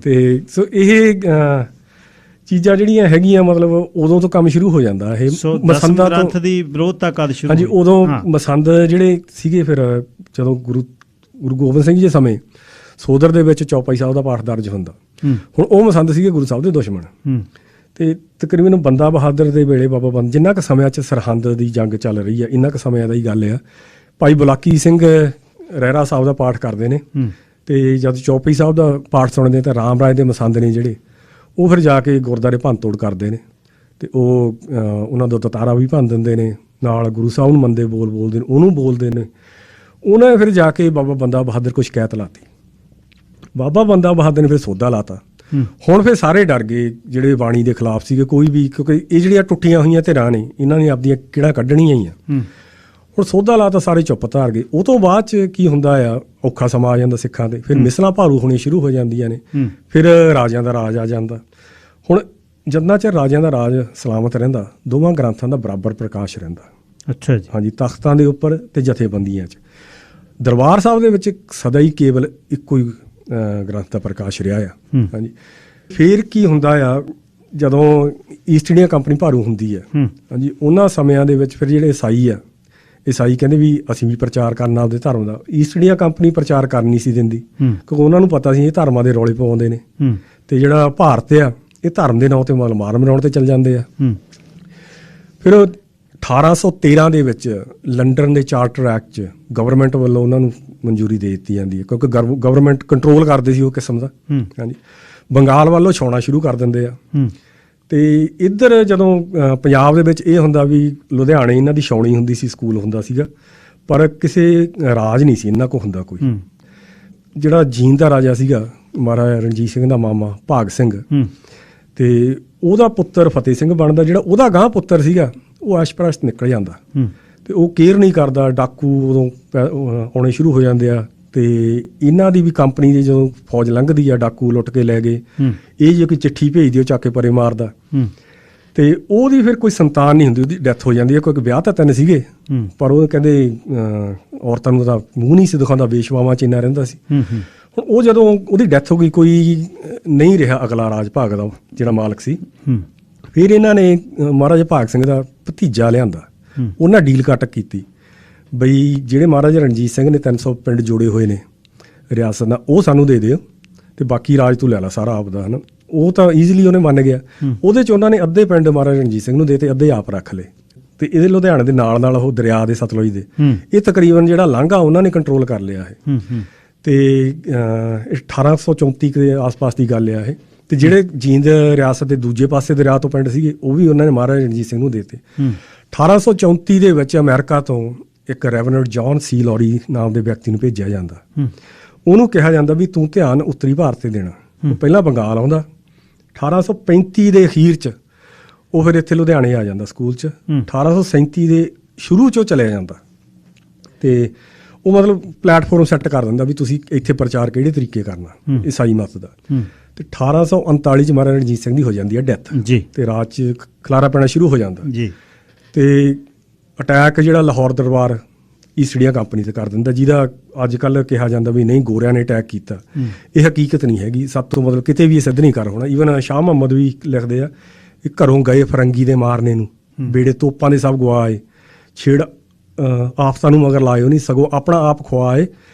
ਤੇ ਸੋ ਇਹ ਚੀਜ਼ਾਂ ਜਿਹੜੀਆਂ ਹੈਗੀਆਂ, ਮਤਲਬ ਉਦੋਂ ਤੋਂ ਕੰਮ ਸ਼ੁਰੂ ਹੋ ਜਾਂਦਾ। ਇਹ ਮਸੰਦਾਂ ਤੋਂ ਦੀ ਵਿਰੋਧਤਾ ਕਦ ਸ਼ੁਰੂ? ਹਾਂਜੀ, ਉਦੋਂ ਮਸੰਦ ਜਿਹੜੇ ਸੀਗੇ, ਫਿਰ ਜਦੋਂ ਗੁਰੂ ਗੋਬਿੰਦ ਸਿੰਘ ਜੀ ਦੇ ਸਮੇਂ ਸੋਦਰ ਦੇ ਵਿੱਚ ਚੌਪਾਈ ਸਾਹਿਬ ਦਾ ਪਾਠ ਦਰਜ ਹੁੰਦਾ। ਹੁਣ ਉਹ ਮਸੰਦ ਸੀਗੇ ਗੁਰੂ ਸਾਹਿਬ ਦੇ ਦੁਸ਼ਮਣ, ਤੇ ਤਕਰੀਬਨ ਬੰਦਾ ਬਹਾਦਰ ਦੇ ਵੇਲੇ ਬਾਬਾ ਬੰਦਾ ਜਿੰਨਾ ਕੁ ਸਮਿਆਂ 'ਚ ਸਰਹੰਦ ਦੀ ਜੰਗ ਚੱਲ ਰਹੀ ਹੈ, ਇੰਨਾ ਕੁ ਸਮਿਆਂ ਦਾ ਹੀ ਗੱਲ ਆ, ਭਾਈ ਬੁਲਾਕੀ ਸਿੰਘ ਰਹਿਰਾ ਸਾਹਿਬ ਦਾ ਪਾਠ ਕਰਦੇ ਨੇ ਤੇ ਜਦ ਚੌਪਈ ਸਾਹਿਬ ਦਾ ਪਾਠ ਸੁਣਦੇ ਤਾਂ ਰਾਮ ਰਾਜ ਦੇ ਮਸੰਦ ਨੇ ਜਿਹੜੇ ਉਹ ਫਿਰ ਜਾ ਕੇ ਗੁਰਦੁਆਰੇ ਭੰਨ ਤੋੜ ਕਰਦੇ ਨੇ ਤੇ ਉਹ ਉਹਨਾਂ ਦਾ ਦਤਾਰਾ ਵੀ ਭੰਨ ਦਿੰਦੇ ਨੇ, ਨਾਲ ਗੁਰੂ ਸਾਹਿਬ ਨੂੰ ਮੰਦੇ ਬੋਲਦੇ ਨੇ, ਉਹਨੂੰ ਬੋਲਦੇ ਨੇ। ਉਹਨਾਂ ਫਿਰ ਜਾ ਕੇ ਬਾਬਾ ਬੰਦਾ ਬਹਾਦਰ ਕੋਈ ਸ਼ਿਕਾਇਤ ਲਾਤੀ, ਬਾਬਾ ਬੰਦਾ ਬਹਾਦਰ ਨੇ ਫਿਰ ਸੌਦਾ ਲਾਤਾ। ਹੁਣ ਫਿਰ ਸਾਰੇ ਡਰ ਗਏ ਜਿਹੜੇ ਬਾਣੀ ਦੇ ਖਿਲਾਫ ਸੀਗੇ, ਕੋਈ ਵੀ, ਕਿਉਂਕਿ ਇਹ ਜਿਹੜੀਆਂ ਟੁੱਟੀਆਂ ਹੋਈਆਂ ਧਿਰਾਂ ਨੇ ਇਹਨਾਂ ਨੇ ਆਪਦੀਆਂ ਕਿਹੜਾ ਕੱਢਣੀਆਂ ਹੀ ਆ। ਹੁਣ ਸੌਦਾ ਲਾ ਤਾਂ ਸਾਰੇ ਚੁੱਪ ਧਾਰ ਗਏ। ਉਹ ਤੋਂ ਬਾਅਦ 'ਚ ਕੀ ਹੁੰਦਾ ਆ, ਔਖਾ ਸਮਾਂ ਆ ਜਾਂਦਾ ਸਿੱਖਾਂ ਦੇ, ਫਿਰ ਮਿਸਲਾਂ ਭਾਰੂ ਹੋਣੀਆਂ ਸ਼ੁਰੂ ਹੋ ਜਾਂਦੀਆਂ ਨੇ, ਫਿਰ ਰਾਜਿਆਂ ਦਾ ਰਾਜ ਆ ਜਾਂਦਾ। ਹੁਣ ਜਿੰਨਾ ਚਿਰ ਰਾਜਿਆਂ ਦਾ ਰਾਜ ਸਲਾਮਤ ਰਹਿੰਦਾ ਦੋਵਾਂ ਗ੍ਰੰਥਾਂ ਦਾ ਬਰਾਬਰ ਪ੍ਰਕਾਸ਼ ਰਹਿੰਦਾ। ਅੱਛਾ ਜੀ। ਹਾਂਜੀ, ਤਖਤਾਂ ਦੇ ਉੱਪਰ ਤੇ ਜਥੇਬੰਦੀਆਂ 'ਚ। ਦਰਬਾਰ ਸਾਹਿਬ ਦੇ ਵਿੱਚ ਸਦਾ ਹੀ ਕੇਵਲ ਇੱਕੋ ਹੀ ਗ੍ਰੰਥ ਦਾ ਪ੍ਰਕਾਸ਼ ਰਿਹਾ ਆ। ਹਾਂਜੀ, ਫਿਰ ਕੀ ਹੁੰਦਾ ਆ, ਜਦੋਂ ਈਸਟ ਇੰਡੀਆ ਕੰਪਨੀ ਭਾਰੂ ਹੁੰਦੀ ਹੈ, ਹਾਂਜੀ, ਉਹਨਾਂ ਸਮਿਆਂ ਦੇ ਵਿੱਚ ਫਿਰ ਜਿਹੜੇ ਈਸਾਈ ਕਹਿੰਦੇ ਵੀ ਅਸੀਂ ਵੀ ਪ੍ਰਚਾਰ ਕਰਨਾ ਆਪਦੇ ਧਰਮ ਦਾ। ਈਸਟ ਇੰਡੀਆ ਕੰਪਨੀ ਪ੍ਰਚਾਰ ਕਰ ਨਹੀਂ ਸੀ ਦਿੰਦੀ ਕਿਉਂਕਿ ਉਹਨਾਂ ਨੂੰ ਪਤਾ ਸੀ ਇਹ ਧਰਮਾਂ ਦੇ ਰੌਲੇ ਪਾਉਂਦੇ ਨੇ ਤੇ ਜਿਹੜਾ ਭਾਰਤ ਆ ਇਹ ਧਰਮ ਦੇ ਨਾਂ ਤੇ ਮਾਰ ਮਰਾਉਣ ਤੇ ਚੱਲ ਜਾਂਦੇ ਆ। ਫਿਰ 1813 ਦੇ ਵਿੱਚ ਲੰਡਨ ਦੇ ਚਾਰਟਰ ਐਕਟ 'ਚ ਗਵਰਨਮੈਂਟ ਵੱਲੋਂ ਉਹਨਾਂ ਨੂੰ ਮਨਜ਼ੂਰੀ ਦੇ ਦਿੱਤੀ ਜਾਂਦੀ ਹੈ ਕਿਉਂਕਿ ਗਵਰਨਮੈਂਟ ਕੰਟਰੋਲ ਕਰਦੇ ਸੀ ਉਹ ਕਿਸਮ ਦਾ। ਹਾਂਜੀ, ਬੰਗਾਲ ਵੱਲੋਂ ਛਾਉਣਾ ਸ਼ੁਰੂ ਕਰ ਦਿੰਦੇ ਆ ਤੇ ਇੱਧਰ ਜਦੋਂ ਪੰਜਾਬ ਦੇ ਵਿੱਚ ਇਹ ਹੁੰਦਾ ਵੀ ਲੁਧਿਆਣੇ ਇਹਨਾਂ ਦੀ ਛਾਉਣੀ ਹੁੰਦੀ ਸੀ, ਸਕੂਲ ਹੁੰਦਾ ਸੀਗਾ, ਪਰ ਕਿਸੇ ਰਾਜ ਨਹੀਂ ਸੀ ਇਹਨਾਂ ਕੋਲ ਹੁੰਦਾ ਕੋਈ। ਜਿਹੜਾ ਜੀਂਦ ਦਾ ਰਾਜਾ ਸੀਗਾ ਮਹਾਰਾਜਾ ਰਣਜੀਤ ਸਿੰਘ ਦਾ ਮਾਮਾ ਭਾਗ ਸਿੰਘ ਤੇ ਉਹਦਾ ਪੁੱਤਰ ਫਤਿਹ ਸਿੰਘ ਬਣਦਾ, ਜਿਹੜਾ ਉਹਦਾ ਗਾਂਹ ਪੁੱਤਰ ਸੀਗਾ ਉਹ ਐਸ਼ਪ੍ਰਸਤ ਨਿਕਲ ਜਾਂਦਾ ਤੇ ਉਹ ਕੇਅਰ ਨਹੀਂ ਕਰਦਾ। ਡਾਕੂ ਉਦੋਂ ਆਉਣੇ ਸ਼ੁਰੂ ਹੋ ਜਾਂਦੇ ਆ ਤੇ ਇਹਨਾਂ ਦੀ ਵੀ ਕੰਪਨੀ ਦੀ ਜਦੋਂ ਫੌਜ ਲੰਘਦੀ ਆ ਡਾਕੂ ਲੁੱਟ ਕੇ ਲੈ ਗਏ। ਇਹ ਜੇ ਕੋਈ ਚਿੱਠੀ ਭੇਜਦੀ ਉਹ ਚੱਕ ਕੇ ਪਰੇ ਮਾਰਦਾ ਤੇ ਉਹਦੀ ਫਿਰ ਕੋਈ ਸੰਤਾਨ ਨਹੀਂ ਹੁੰਦੀ, ਉਹਦੀ ਡੈਥ ਹੋ ਜਾਂਦੀ ਹੈ। ਕਿਉਂਕਿ ਵਿਆਹ ਤਾਂ 3 ਸੀਗੇ ਪਰ ਉਹ ਕਹਿੰਦੇ ਔਰਤਾਂ ਨੂੰ ਤਾਂ ਮੂੰਹ ਨਹੀਂ ਸੀ ਦਿਖਾਉਂਦਾ, ਵੇਸ਼ਵਾਵਾਂ 'ਚ ਇੰਨਾ ਰਹਿੰਦਾ ਸੀ। ਹੁਣ ਉਹ ਜਦੋਂ ਉਹਦੀ ਡੈਥ ਹੋ ਗਈ, ਕੋਈ ਨਹੀਂ ਰਿਹਾ ਅਗਲਾ ਰਾਜ ਭਾਗ ਦਾ ਜਿਹੜਾ ਮਾਲਕ ਸੀ, ਫਿਰ ਇਹਨਾਂ ਨੇ ਮਹਾਰਾਜਾ ਭਾਗ ਸਿੰਘ ਦਾ ਭਤੀਜਾ ਲਿਆਂਦਾ, ਉਹਨਾਂ ਡੀਲ ਕੱਟ ਕੀਤੀ ਬਈ ਜਿਹੜੇ ਮਹਾਰਾਜਾ ਰਣਜੀਤ ਸਿੰਘ ਨੇ 300 ਪਿੰਡ ਜੋੜੇ ਹੋਏ ਨੇ ਰਿਆਸਤ ਨਾਲ, ਉਹ ਸਾਨੂੰ ਦੇ ਦਿਓ ਤੇ ਬਾਕੀ ਰਾਜ ਤੂੰ ਲੈ ਲਾ ਸਾਰਾ ਆਪਦਾ, ਹੈ ਨਾ। ਉਹ ਤਾਂ ਈਜ਼ੀਲੀ ਉਹਨੇ ਮੰਨ ਗਿਆ। ਉਹਦੇ 'ਚ ਉਹਨਾਂ ਨੇ ਅੱਧੇ ਪਿੰਡ ਮਹਾਰਾਜਾ ਰਣਜੀਤ ਸਿੰਘ ਨੂੰ ਦੇ ਤੇ ਅੱਧੇ ਆਪ ਰੱਖ ਲਏ ਤੇ ਇਹਦੇ ਲੁਧਿਆਣੇ ਦੇ ਨਾਲ ਉਹ ਦਰਿਆ ਦੇ ਸਤਲੁਜ ਦੇ ਇਹ ਤਕਰੀਬਨ ਜਿਹੜਾ ਲਾਂਘਾ ਉਹਨਾਂ ਨੇ ਕੰਟਰੋਲ ਕਰ ਲਿਆ ਹੈ। ਤੇ 1834 ਦੇ ਆਸ-ਪਾਸ ਦੀ ਗੱਲ ਆ ਇਹ। ਤੇ ਜਿਹੜੇ ਜੀਂਦ ਰਿਆਸਤ ਦੇ ਦੂਜੇ ਪਾਸੇ ਦਰਿਆ ਤੋਂ ਪਿੰਡ ਸੀਗੇ ਉਹ ਵੀ ਉਹਨਾਂ ਨੇ ਮਹਾਰਾਜਾ ਰਣਜੀਤ ਸਿੰਘ ਨੂੰ ਦੇਤੇ। 1834 ਦੇ ਵਿੱਚ ਅਮਰੀਕਾ ਤੋਂ ਇੱਕ ਰੈਵਨੈਂਟ ਜੌਨ ਸੀ ਲੌਰੀ ਨਾਮ ਦੇ ਵਿਅਕਤੀ ਨੂੰ ਭੇਜਿਆ ਜਾਂਦਾ। ਉਹਨੂੰ ਕਿਹਾ ਜਾਂਦਾ ਵੀ ਤੂੰ ਧਿਆਨ ਉੱਤਰੀ ਭਾਰਤ ਤੇ ਦੇਣਾ। ਉਹ ਪਹਿਲਾਂ ਬੰਗਾਲ ਆਉਂਦਾ, 1835 ਦੇ ਅਖੀਰ 'ਚ ਉਹ ਫਿਰ ਇੱਥੇ ਲੁਧਿਆਣੇ ਆ ਜਾਂਦਾ ਸਕੂਲ 'ਚ। 1837 ਦੇ ਸ਼ੁਰੂ 'ਚੋਂ ਚਲਿਆ ਜਾਂਦਾ ਤੇ ਉਹ ਮਤਲਬ ਪਲੈਟਫਾਰਮ ਸੈੱਟ ਕਰ ਦਿੰਦਾ ਵੀ ਤੁਸੀਂ ਇੱਥੇ ਪ੍ਰਚਾਰ ਕਿਹੜੇ ਤਰੀਕੇ ਕਰਨਾ ਈਸਾਈ ਮਤ ਦਾ। ਤੇ 1839 'ਚ ਮਹਾਰਾਜਾ ਰਣਜੀਤ ਸਿੰਘ ਦੀ ਹੋ ਜਾਂਦੀ ਹੈ ਡੈਥ ਤੇ ਰਾਜ 'ਚ ਖਲਾਰਾ ਪੈਣਾ ਸ਼ੁਰੂ ਹੋ ਜਾਂਦਾ ਤੇ ਅਟੈਕ ਜਿਹੜਾ ਲਾਹੌਰ ਦਰਬਾਰ ਈਸਟ ਇੰਡੀਆ ਕੰਪਨੀ ਤੇ ਕਰ ਦਿੰਦਾ, ਜਿਹਦਾ ਅੱਜ ਕੱਲ੍ਹ ਕਿਹਾ ਜਾਂਦਾ ਵੀ ਨਹੀਂ ਗੋਰਿਆਂ ਨੇ ਅਟੈਕ ਕੀਤਾ। ਇਹ ਹਕੀਕਤ ਨਹੀਂ ਹੈਗੀ, ਸਭ ਤੋਂ ਮਤਲਬ ਕਿਤੇ ਵੀ ਇਹ ਸਿੱਧ ਨਹੀਂ ਕਰ ਹੋਣਾ। ਈਵਨ ਸ਼ਾਹ ਮੁਹੰਮਦ ਵੀ ਲਿਖਦੇ ਆ ਕਿ ਘਰੋਂ ਗਏ ਫਰੰਗੀ ਦੇ ਮਾਰਨੇ ਨੂੰ, ਬੇੜੇ ਤੋਪਾਂ ਦੇ ਸਭ ਗਵਾਏ, ਛੇੜ ਆਫਤਾਂ ਨੂੰ ਮਗਰ ਲਾਇਓ ਨਹੀਂ, ਸਗੋਂ ਆਪਣਾ ਆਪ ਖੁਆਏ,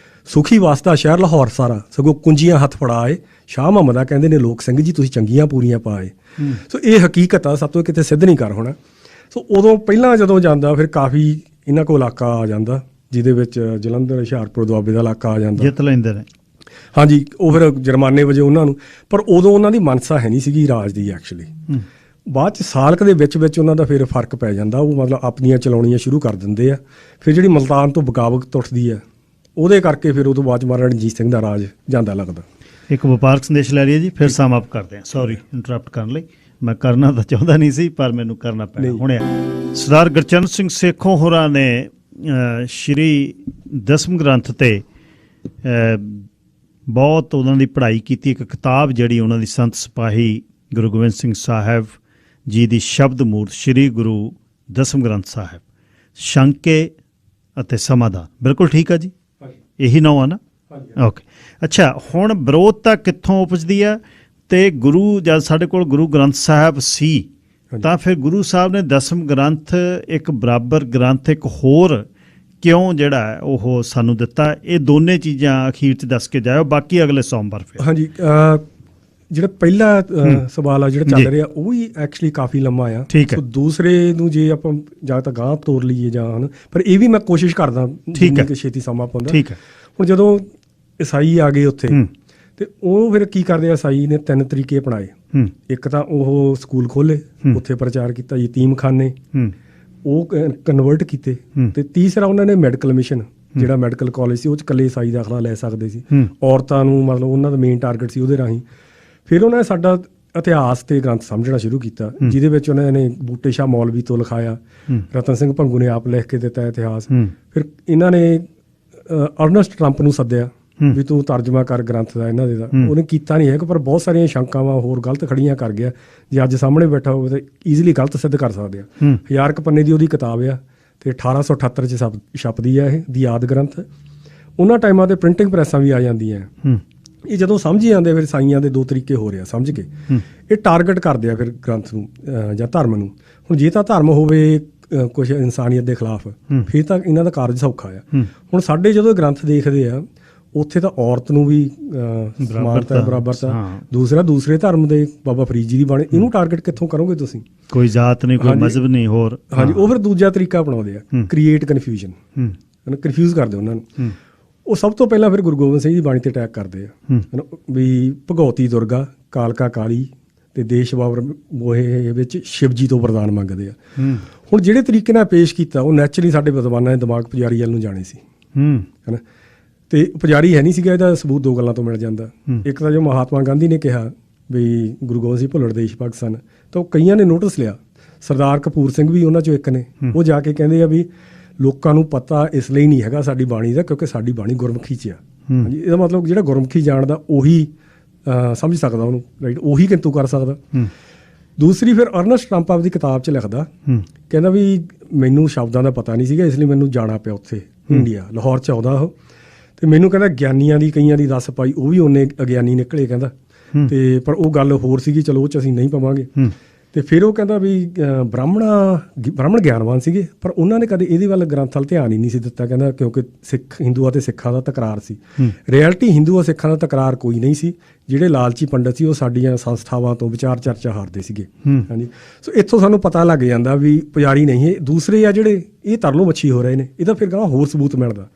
ਸੁਖੀ ਵਾਸਤਾ ਸ਼ਹਿਰ ਲਾਹੌਰ ਸਾਰਾ, ਸਗੋਂ ਕੁੰਜੀਆਂ ਹੱਥ ਫੜਾਏ। ਸ਼ਾਹ ਮੁਹੰਮਦ ਆ ਕਹਿੰਦੇ ਨੇ ਲੋਕ ਸਿੰਘ ਜੀ ਤੁਸੀਂ ਚੰਗੀਆਂ ਪੂਰੀਆਂ ਪਾਏ। ਸੋ ਇਹ ਹਕੀਕਤ ਆ, ਸਭ ਤੋਂ ਕਿਤੇ ਸਿੱਧ ਨਹੀਂ ਕਰ ਹੋਣਾ। ਸੋ ਉਦੋਂ ਪਹਿਲਾਂ ਜਦੋਂ ਜਾਂਦਾ ਫਿਰ ਕਾਫੀ ਇਹਨਾਂ ਕੋਲ ਇਲਾਕਾ ਆ ਜਾਂਦਾ ਜਿਹਦੇ ਵਿੱਚ ਜਲੰਧਰ, ਹੁਸ਼ਿਆਰਪੁਰ, ਦੁਆਬੇ ਦਾ ਇਲਾਕਾ ਆ ਜਾਂਦਾ, ਜਿੱਤ ਲੈਂਦੇ ਨੇ। ਹਾਂਜੀ, ਉਹ ਫਿਰ ਜੁਰਮਾਨੇ ਵਜੋਂ ਉਹਨਾਂ ਨੂੰ, ਪਰ ਉਦੋਂ ਉਹਨਾਂ ਦੀ ਮਨਸਾ ਹੈ ਨਹੀਂ ਸੀਗੀ ਰਾਜ ਦੀ ਐਕਚੁਅਲੀ। ਬਾਅਦ 'ਚ ਸਾਲਕ ਦੇ ਵਿੱਚ ਉਹਨਾਂ ਦਾ ਫਿਰ ਫਰਕ ਪੈ ਜਾਂਦਾ, ਉਹ ਮਤਲਬ ਆਪਣੀਆਂ ਚਲਾਉਣੀਆਂ ਸ਼ੁਰੂ ਕਰ ਦਿੰਦੇ ਆ। ਫਿਰ ਜਿਹੜੀ ਮੁਲਤਾਨ ਤੋਂ ਬਗਾਵਤ ਉੱਠਦੀ ਆ ਉਹਦੇ ਕਰਕੇ ਫਿਰ ਉਦੋਂ ਬਾਅਦ ਮਹਾਰਾਜਾ ਰਣਜੀਤ ਸਿੰਘ ਦਾ ਰਾਜ ਜਾਂਦਾ ਲੱਗਦਾ। ਇੱਕ ਵਪਾਰਕ ਸੰਦੇਸ਼ ਲੈ ਲਈਏ ਜੀ, ਫਿਰ ਸਮ ਅਪ ਕਰਦੇ ਹਾਂ। ਸੌਰੀ ਇੰਟਰਰਪਟ ਕਰਨ ਲਈ, ਮੈਂ ਕਰਨਾ ਤਾਂ ਚਾਹੁੰਦਾ ਨਹੀਂ ਸੀ ਪਰ ਮੈਨੂੰ ਕਰਨਾ ਪੈਣਾ ਹੁਣ। ਸਰਦਾਰ ਗੁਰਚਰਨ ਸਿੰਘ ਸੇਖੋਂ ਹੋਰਾਂ ਨੇ ਸ਼੍ਰੀ ਦਸਮ ਗ੍ਰੰਥ ਤੇ ਬਹੁਤ ਉਹਨਾਂ ਦੀ ਪੜ੍ਹਾਈ ਕੀਤੀ। ਇੱਕ ਕਿਤਾਬ ਜਿਹੜੀ ਉਹਨਾਂ ਦੀ ਸੰਤ ਸਿਪਾਹੀ ਗੁਰੂ ਗੋਬਿੰਦ ਸਿੰਘ ਸਾਹਿਬ ਜੀ ਦੀ ਸ਼ਬਦ ਮੂਰਤ ਸ਼੍ਰੀ ਗੁਰੂ ਦਸਮ ਗ੍ਰੰਥ ਸਾਹਿਬ, ਸ਼ੰਕੇ ਅਤੇ ਸਮਾਧਾਨ। ਬਿਲਕੁਲ ਠੀਕ ਆ ਜੀ, ਇਹੀ ਨਾਂ ਆ ਨਾ? ਓਕੇ, ਅੱਛਾ। ਹੁਣ ਵਿਰੋਧਤਾ ਕਿੱਥੋਂ ਉਪਜਦੀ ਆ? ਤੇ ਗੁਰੂ ਜਦ ਸਾਡੇ ਕੋਲ ਗੁਰੂ ਗ੍ਰੰਥ ਸਾਹਿਬ ਸੀ ਤਾਂ ਫਿਰ ਗੁਰੂ ਸਾਹਿਬ ਨੇ ਦਸਮ ਗ੍ਰੰਥ ਇੱਕ ਬਰਾਬਰ ਗ੍ਰੰਥ ਇੱਕ ਹੋਰ ਕਿਉਂ ਜਿਹੜਾ ਉਹ ਸਾਨੂੰ ਦਿੱਤਾ? ਇਹ ਦੋਨੇ ਚੀਜ਼ਾਂ ਅਖੀਰ 'ਚ ਦੱਸ ਕੇ ਜਾਇਓ, ਬਾਕੀ ਅਗਲੇ ਸੋਮਵਾਰ ਫਿਰ। ਹਾਂਜੀ, ਜਿਹੜਾ ਪਹਿਲਾ ਸਵਾਲ ਆ ਜਿਹੜਾ ਚੱਲ ਰਿਹਾ ਉਹ ਹੀ ਐਕਚੁਅਲੀ ਕਾਫੀ ਲੰਮਾ ਆ। ਸੋ ਦੂਸਰੇ ਨੂੰ ਜੇ ਆਪਾਂ ਜਾਂ ਤਾਂ ਗਾਂਹ ਤੋਰ ਲਈਏ ਜਾਂ ਹਨ, ਪਰ ਇਹ ਵੀ ਮੈਂ ਕੋਸ਼ਿਸ਼ ਕਰਦਾ ਜਿੰਨੀ ਕਿ ਛੇਤੀ ਸਮਾਂ ਪਾਉਂਦਾ। ਹੁਣ ਜਦੋਂ ਈਸਾਈ ਆ ਗਏ ਉੱਥੇ ਤੇ ਉਹ ਫਿਰ ਕੀ ਕਰਦੇ ਆ, ਈਸਾਈ ਨੇ 3 ਤਰੀਕੇ ਅਪਣਾਏ। ਇੱਕ ਤਾਂ ਉਹ ਸਕੂਲ ਖੋਲ੍ਹੇ, ਉੱਥੇ ਪ੍ਰਚਾਰ ਕੀਤਾ, ਯਤੀਮਖਾਨੇ ਉਹ ਕਨਵਰਟ ਕੀਤੇ, ਤੇ ਤੀਸਰਾ ਉਹਨਾਂ ਨੇ ਮੈਡੀਕਲ ਮਿਸ਼ਨ, ਜਿਹੜਾ ਮੈਡੀਕਲ ਕਾਲਜ ਸੀ ਉਹ 'ਚ ਇਕੱਲੇ ਈਸਾਈ ਦਾਖਲਾ ਲੈ ਸਕਦੇ ਸੀ, ਔਰਤਾਂ ਨੂੰ ਮਤਲਬ ਉਹਨਾਂ ਦਾ ਮੇਨ ਟਾਰਗੇਟ ਸੀ ਉਹਦੇ ਰਾਹੀਂ। ਫਿਰ ਉਹਨਾਂ ਨੇ ਸਾਡਾ ਇਤਿਹਾਸ ਤੇ ਗ੍ਰੰਥ ਸਮਝਣਾ ਸ਼ੁਰੂ ਕੀਤਾ, ਜਿਹਦੇ ਵਿੱਚ ਉਹਨਾਂ ਨੇ ਬੂਟੇ ਸ਼ਾਹ ਮੌਲਵੀ ਤੋਂ ਲਿਖਾਇਆ, ਰਤਨ ਸਿੰਘ ਭੰਗੂ ਨੇ ਆਪ ਲਿਖ ਕੇ ਦਿੱਤਾ ਇਤਿਹਾਸ। ਫਿਰ ਇਹਨਾਂ ਨੇ ਅਰਨਸਟ ਟਰੰਪ ਨੂੰ ਸੱਦਿਆ ਵੀ ਤੂੰ ਤਰਜਮਾ ਕਰ ਗ੍ਰੰਥ ਦਾ ਇਹਨਾਂ ਦੇ ਦਾ। ਉਹਨੇ ਕੀਤਾ ਨਹੀਂ ਹੈਗਾ, ਪਰ ਬਹੁਤ ਸਾਰੀਆਂ ਸ਼ੰਕਾਵਾਂ ਹੋਰ ਗਲਤ ਖੜੀਆਂ ਕਰ ਗਿਆ। ਜੇ ਅੱਜ ਸਾਹਮਣੇ ਬੈਠਾ ਹੋਵੇ ਤਾਂ ਈਜ਼ੀਲੀ ਗਲਤ ਸਿੱਧ ਕਰ ਸਕਦੇ ਆ। 1000 ਕੁ ਪੰਨੇ ਦੀ ਉਹਦੀ ਕਿਤਾਬ ਆ, ਤੇ 1878 'ਚ ਛਪਦੀ ਆ ਇਹ ਦੀ ਯਾਦ ਗ੍ਰੰਥ। ਉਹਨਾਂ ਟਾਈਮਾਂ 'ਤੇ ਪ੍ਰਿੰਟਿੰਗ ਪ੍ਰੈਸਾਂ ਵੀ ਆ ਜਾਂਦੀਆਂ। ਇਹ ਜਦੋਂ ਸਮਝ ਜਾਂਦੇ ਫਿਰ ਈਸਾਈਆਂ ਦੇ 2 ਤਰੀਕੇ ਹੋ ਰਿਹਾ ਸਮਝ ਕੇ, ਇਹ ਟਾਰਗੇਟ ਕਰਦੇ ਆ ਫਿਰ ਗ੍ਰੰਥ ਨੂੰ ਜਾਂ ਧਰਮ ਨੂੰ। ਹੁਣ ਜੇ ਤਾਂ ਧਰਮ ਹੋਵੇ ਕੁਛ ਇਨਸਾਨੀਅਤ ਦੇ ਖਿਲਾਫ, ਫਿਰ ਤਾਂ ਇਹਨਾਂ ਦਾ ਕਾਰਜ ਸੌਖਾ ਆ। ਹੁਣ ਸਾਡੇ ਜਦੋਂ ਗ੍ਰੰਥ ਦੇਖਦੇ ਆ ਉੱਥੇ ਤਾਂ ਔਰਤ ਨੂੰ ਵੀ ਸਮਾਨਤਾ, ਬਰਾਬਰਤਾ। ਦੂਸਰੇ ਧਰਮ ਦੇ ਬਾਬਾ ਫਰੀਦ ਜੀ ਦੀ ਬਾਣੀ, ਇਹਨੂੰ ਟਾਰਗੇਟ ਕਿੱਥੋਂ ਕਰੋਗੇ ਤੁਸੀਂ? ਕੋਈ ਜਾਤ ਨਹੀਂ, ਕੋਈ ਮਜ਼ਹਬ ਨਹੀਂ ਹੋਰ। ਹਾਂਜੀ, ਉਹ ਫਿਰ ਦੂਜਾ ਤਰੀਕਾ ਅਪਣਾਉਂਦੇ ਆ, ਕ੍ਰੀਏਟ ਕਨਫਿਊਜ਼ਨ, ਕਨਫਿਊਜ਼ ਕਰਦੇ ਉਹਨਾਂ ਨੂੰ। ਉਹ ਸਭ ਤੋਂ ਪਹਿਲਾਂ ਫਿਰ ਗੁਰੂ ਗੋਬਿੰਦ ਸਿੰਘ ਦੀ ਬਾਣੀ ਤੇ ਅਟੈਕ ਕਰਦੇ ਆ ਵੀ ਭਗਉਤੀ ਦੁਰਗਾ, ਕਾਲਕਾ ਕਾਲੀ ਤੇ ਦੇਸ਼ ਬਾਬਰ ਮੋਹੇ ਵਿੱਚ ਸ਼ਿਵ ਜੀ ਤੋਂ ਵਰਦਾਨ ਮੰਗਦੇ ਆ। ਹੁਣ ਜਿਹੜੇ ਤਰੀਕੇ ਨਾਲ ਪੇਸ਼ ਕੀਤਾ ਉਹ ਨੈਚੁਰਲੀ ਸਾਡੇ ਵਿਦਵਾਨਾਂ ਦੇ ਦਿਮਾਗ ਪੁਜਾਰੀ ਵੱਲ ਨੂੰ ਜਾਣੇ ਸੀ, ਹੈ ਨਾ। ਤੇ ਪੁਜਾਰੀ ਹੈ ਨਹੀਂ ਸੀਗਾ, ਇਹਦਾ ਸਬੂਤ 2 ਗੱਲਾਂ ਤੋਂ ਮਿਲ ਜਾਂਦਾ। ਇੱਕ ਤਾਂ ਜੋ ਮਹਾਤਮਾ ਗਾਂਧੀ ਨੇ ਕਿਹਾ ਵੀ ਗੁਰੂ ਗੋਬਿੰਦ ਸਿੰਘ ਭੁੱਲਰ ਦੇਸ਼ ਭਗਤ ਸਨ, ਤਾਂ ਉਹ ਕਈਆਂ ਨੇ ਨੋਟਿਸ ਲਿਆ। ਸਰਦਾਰ ਕਪੂਰ ਸਿੰਘ ਵੀ ਉਹਨਾਂ 'ਚੋਂ ਇੱਕ ਨੇ। ਉਹ ਜਾ ਕੇ ਕਹਿੰਦੇ ਆ ਵੀ ਲੋਕਾਂ ਨੂੰ ਪਤਾ ਇਸ ਲਈ ਨਹੀਂ ਹੈਗਾ ਸਾਡੀ ਬਾਣੀ ਦਾ, ਕਿਉਂਕਿ ਸਾਡੀ ਬਾਣੀ ਗੁਰਮੁਖੀ 'ਚ ਆ। ਹਾਂਜੀ, ਇਹਦਾ ਮਤਲਬ ਜਿਹੜਾ ਗੁਰਮੁਖੀ ਜਾਣਦਾ ਉਹੀ ਸਮਝ ਸਕਦਾ ਉਹਨੂੰ, ਰਾਈਟ, ਉਹੀ ਕਿੰਤੂ ਕਰ ਸਕਦਾ। ਦੂਸਰੀ ਫਿਰ ਅਰਨਸਟ ਟਰੰਪ ਆਪਦੀ ਕਿਤਾਬ 'ਚ ਲਿਖਦਾ, ਕਹਿੰਦਾ ਵੀ ਮੈਨੂੰ ਸ਼ਬਦਾਂ ਦਾ ਪਤਾ ਨਹੀਂ ਸੀਗਾ, ਇਸ ਲਈ ਮੈਨੂੰ ਜਾਣਾ ਪਿਆ ਉੱਥੇ ਇੰਡੀਆ, ਲਾਹੌਰ 'ਚ ਆਉਂਦਾ ਉਹ। ਤੇ ਮੈਨੂੰ ਕਹਿੰਦਾ ਗਿਆਨੀਆਂ ਦੀ ਕਈਆਂ ਦੀ ਦੱਸ ਪਾਈ, ਉਹ ਵੀ ਉਹਨੇ ਅਗਿਆਨੀ ਨਿਕਲੇ ਕਹਿੰਦਾ, ਤੇ ਪਰ ਉਹ ਗੱਲ ਹੋਰ ਸੀਗੀ, ਚਲੋ ਉਹ 'ਚ ਅਸੀਂ ਨਹੀਂ ਪਵਾਂਗੇ। ਤੇ ਫਿਰ ਉਹ ਕਹਿੰਦਾ ਵੀ ਬ੍ਰਾਹਮਣ ਗਿਆਨਵਾਨ ਸੀਗੇ, ਪਰ ਉਹਨਾਂ ਨੇ ਕਦੇ ਇਹਦੇ ਵੱਲ ਗ੍ਰੰਥ ਵੱਲ ਧਿਆਨ ਹੀ ਨਹੀਂ ਸੀ ਦਿੱਤਾ। ਕਹਿੰਦਾ ਕਿਉਂਕਿ ਹਿੰਦੂਆਂ ਤੇ ਸਿੱਖਾਂ ਦਾ ਤਕਰਾਰ ਸੀ। ਰਿਐਲਿਟੀ ਹਿੰਦੂਆਂ ਸਿੱਖਾਂ ਦਾ ਤਕਰਾਰ ਕੋਈ ਨਹੀਂ ਸੀ। ਜਿਹੜੇ ਲਾਲਚੀ ਪੰਡਤ ਸੀ ਉਹ ਸਾਡੀਆਂ ਸੰਸਥਾਵਾਂ ਤੋਂ ਵਿਚਾਰ ਚਰਚਾ ਹਾਰਦੇ ਸੀਗੇ। ਹਾਂਜੀ, ਸੋ ਇੱਥੋਂ ਸਾਨੂੰ ਪਤਾ ਲੱਗ ਜਾਂਦਾ ਵੀ ਪੁਜਾਰੀ ਨਹੀਂ, ਇਹ ਦੂਸਰੇ ਆ ਜਿਹੜੇ ਇਹ ਤਰਲੋ ਮੱਛੀ ਹੋ ਰਹੇ ਨੇ। ਇਹਦਾ ਫਿਰ ਕਹਿੰਦਾ ਹੋਰ ਸਬੂਤ ਮਿਲਦਾ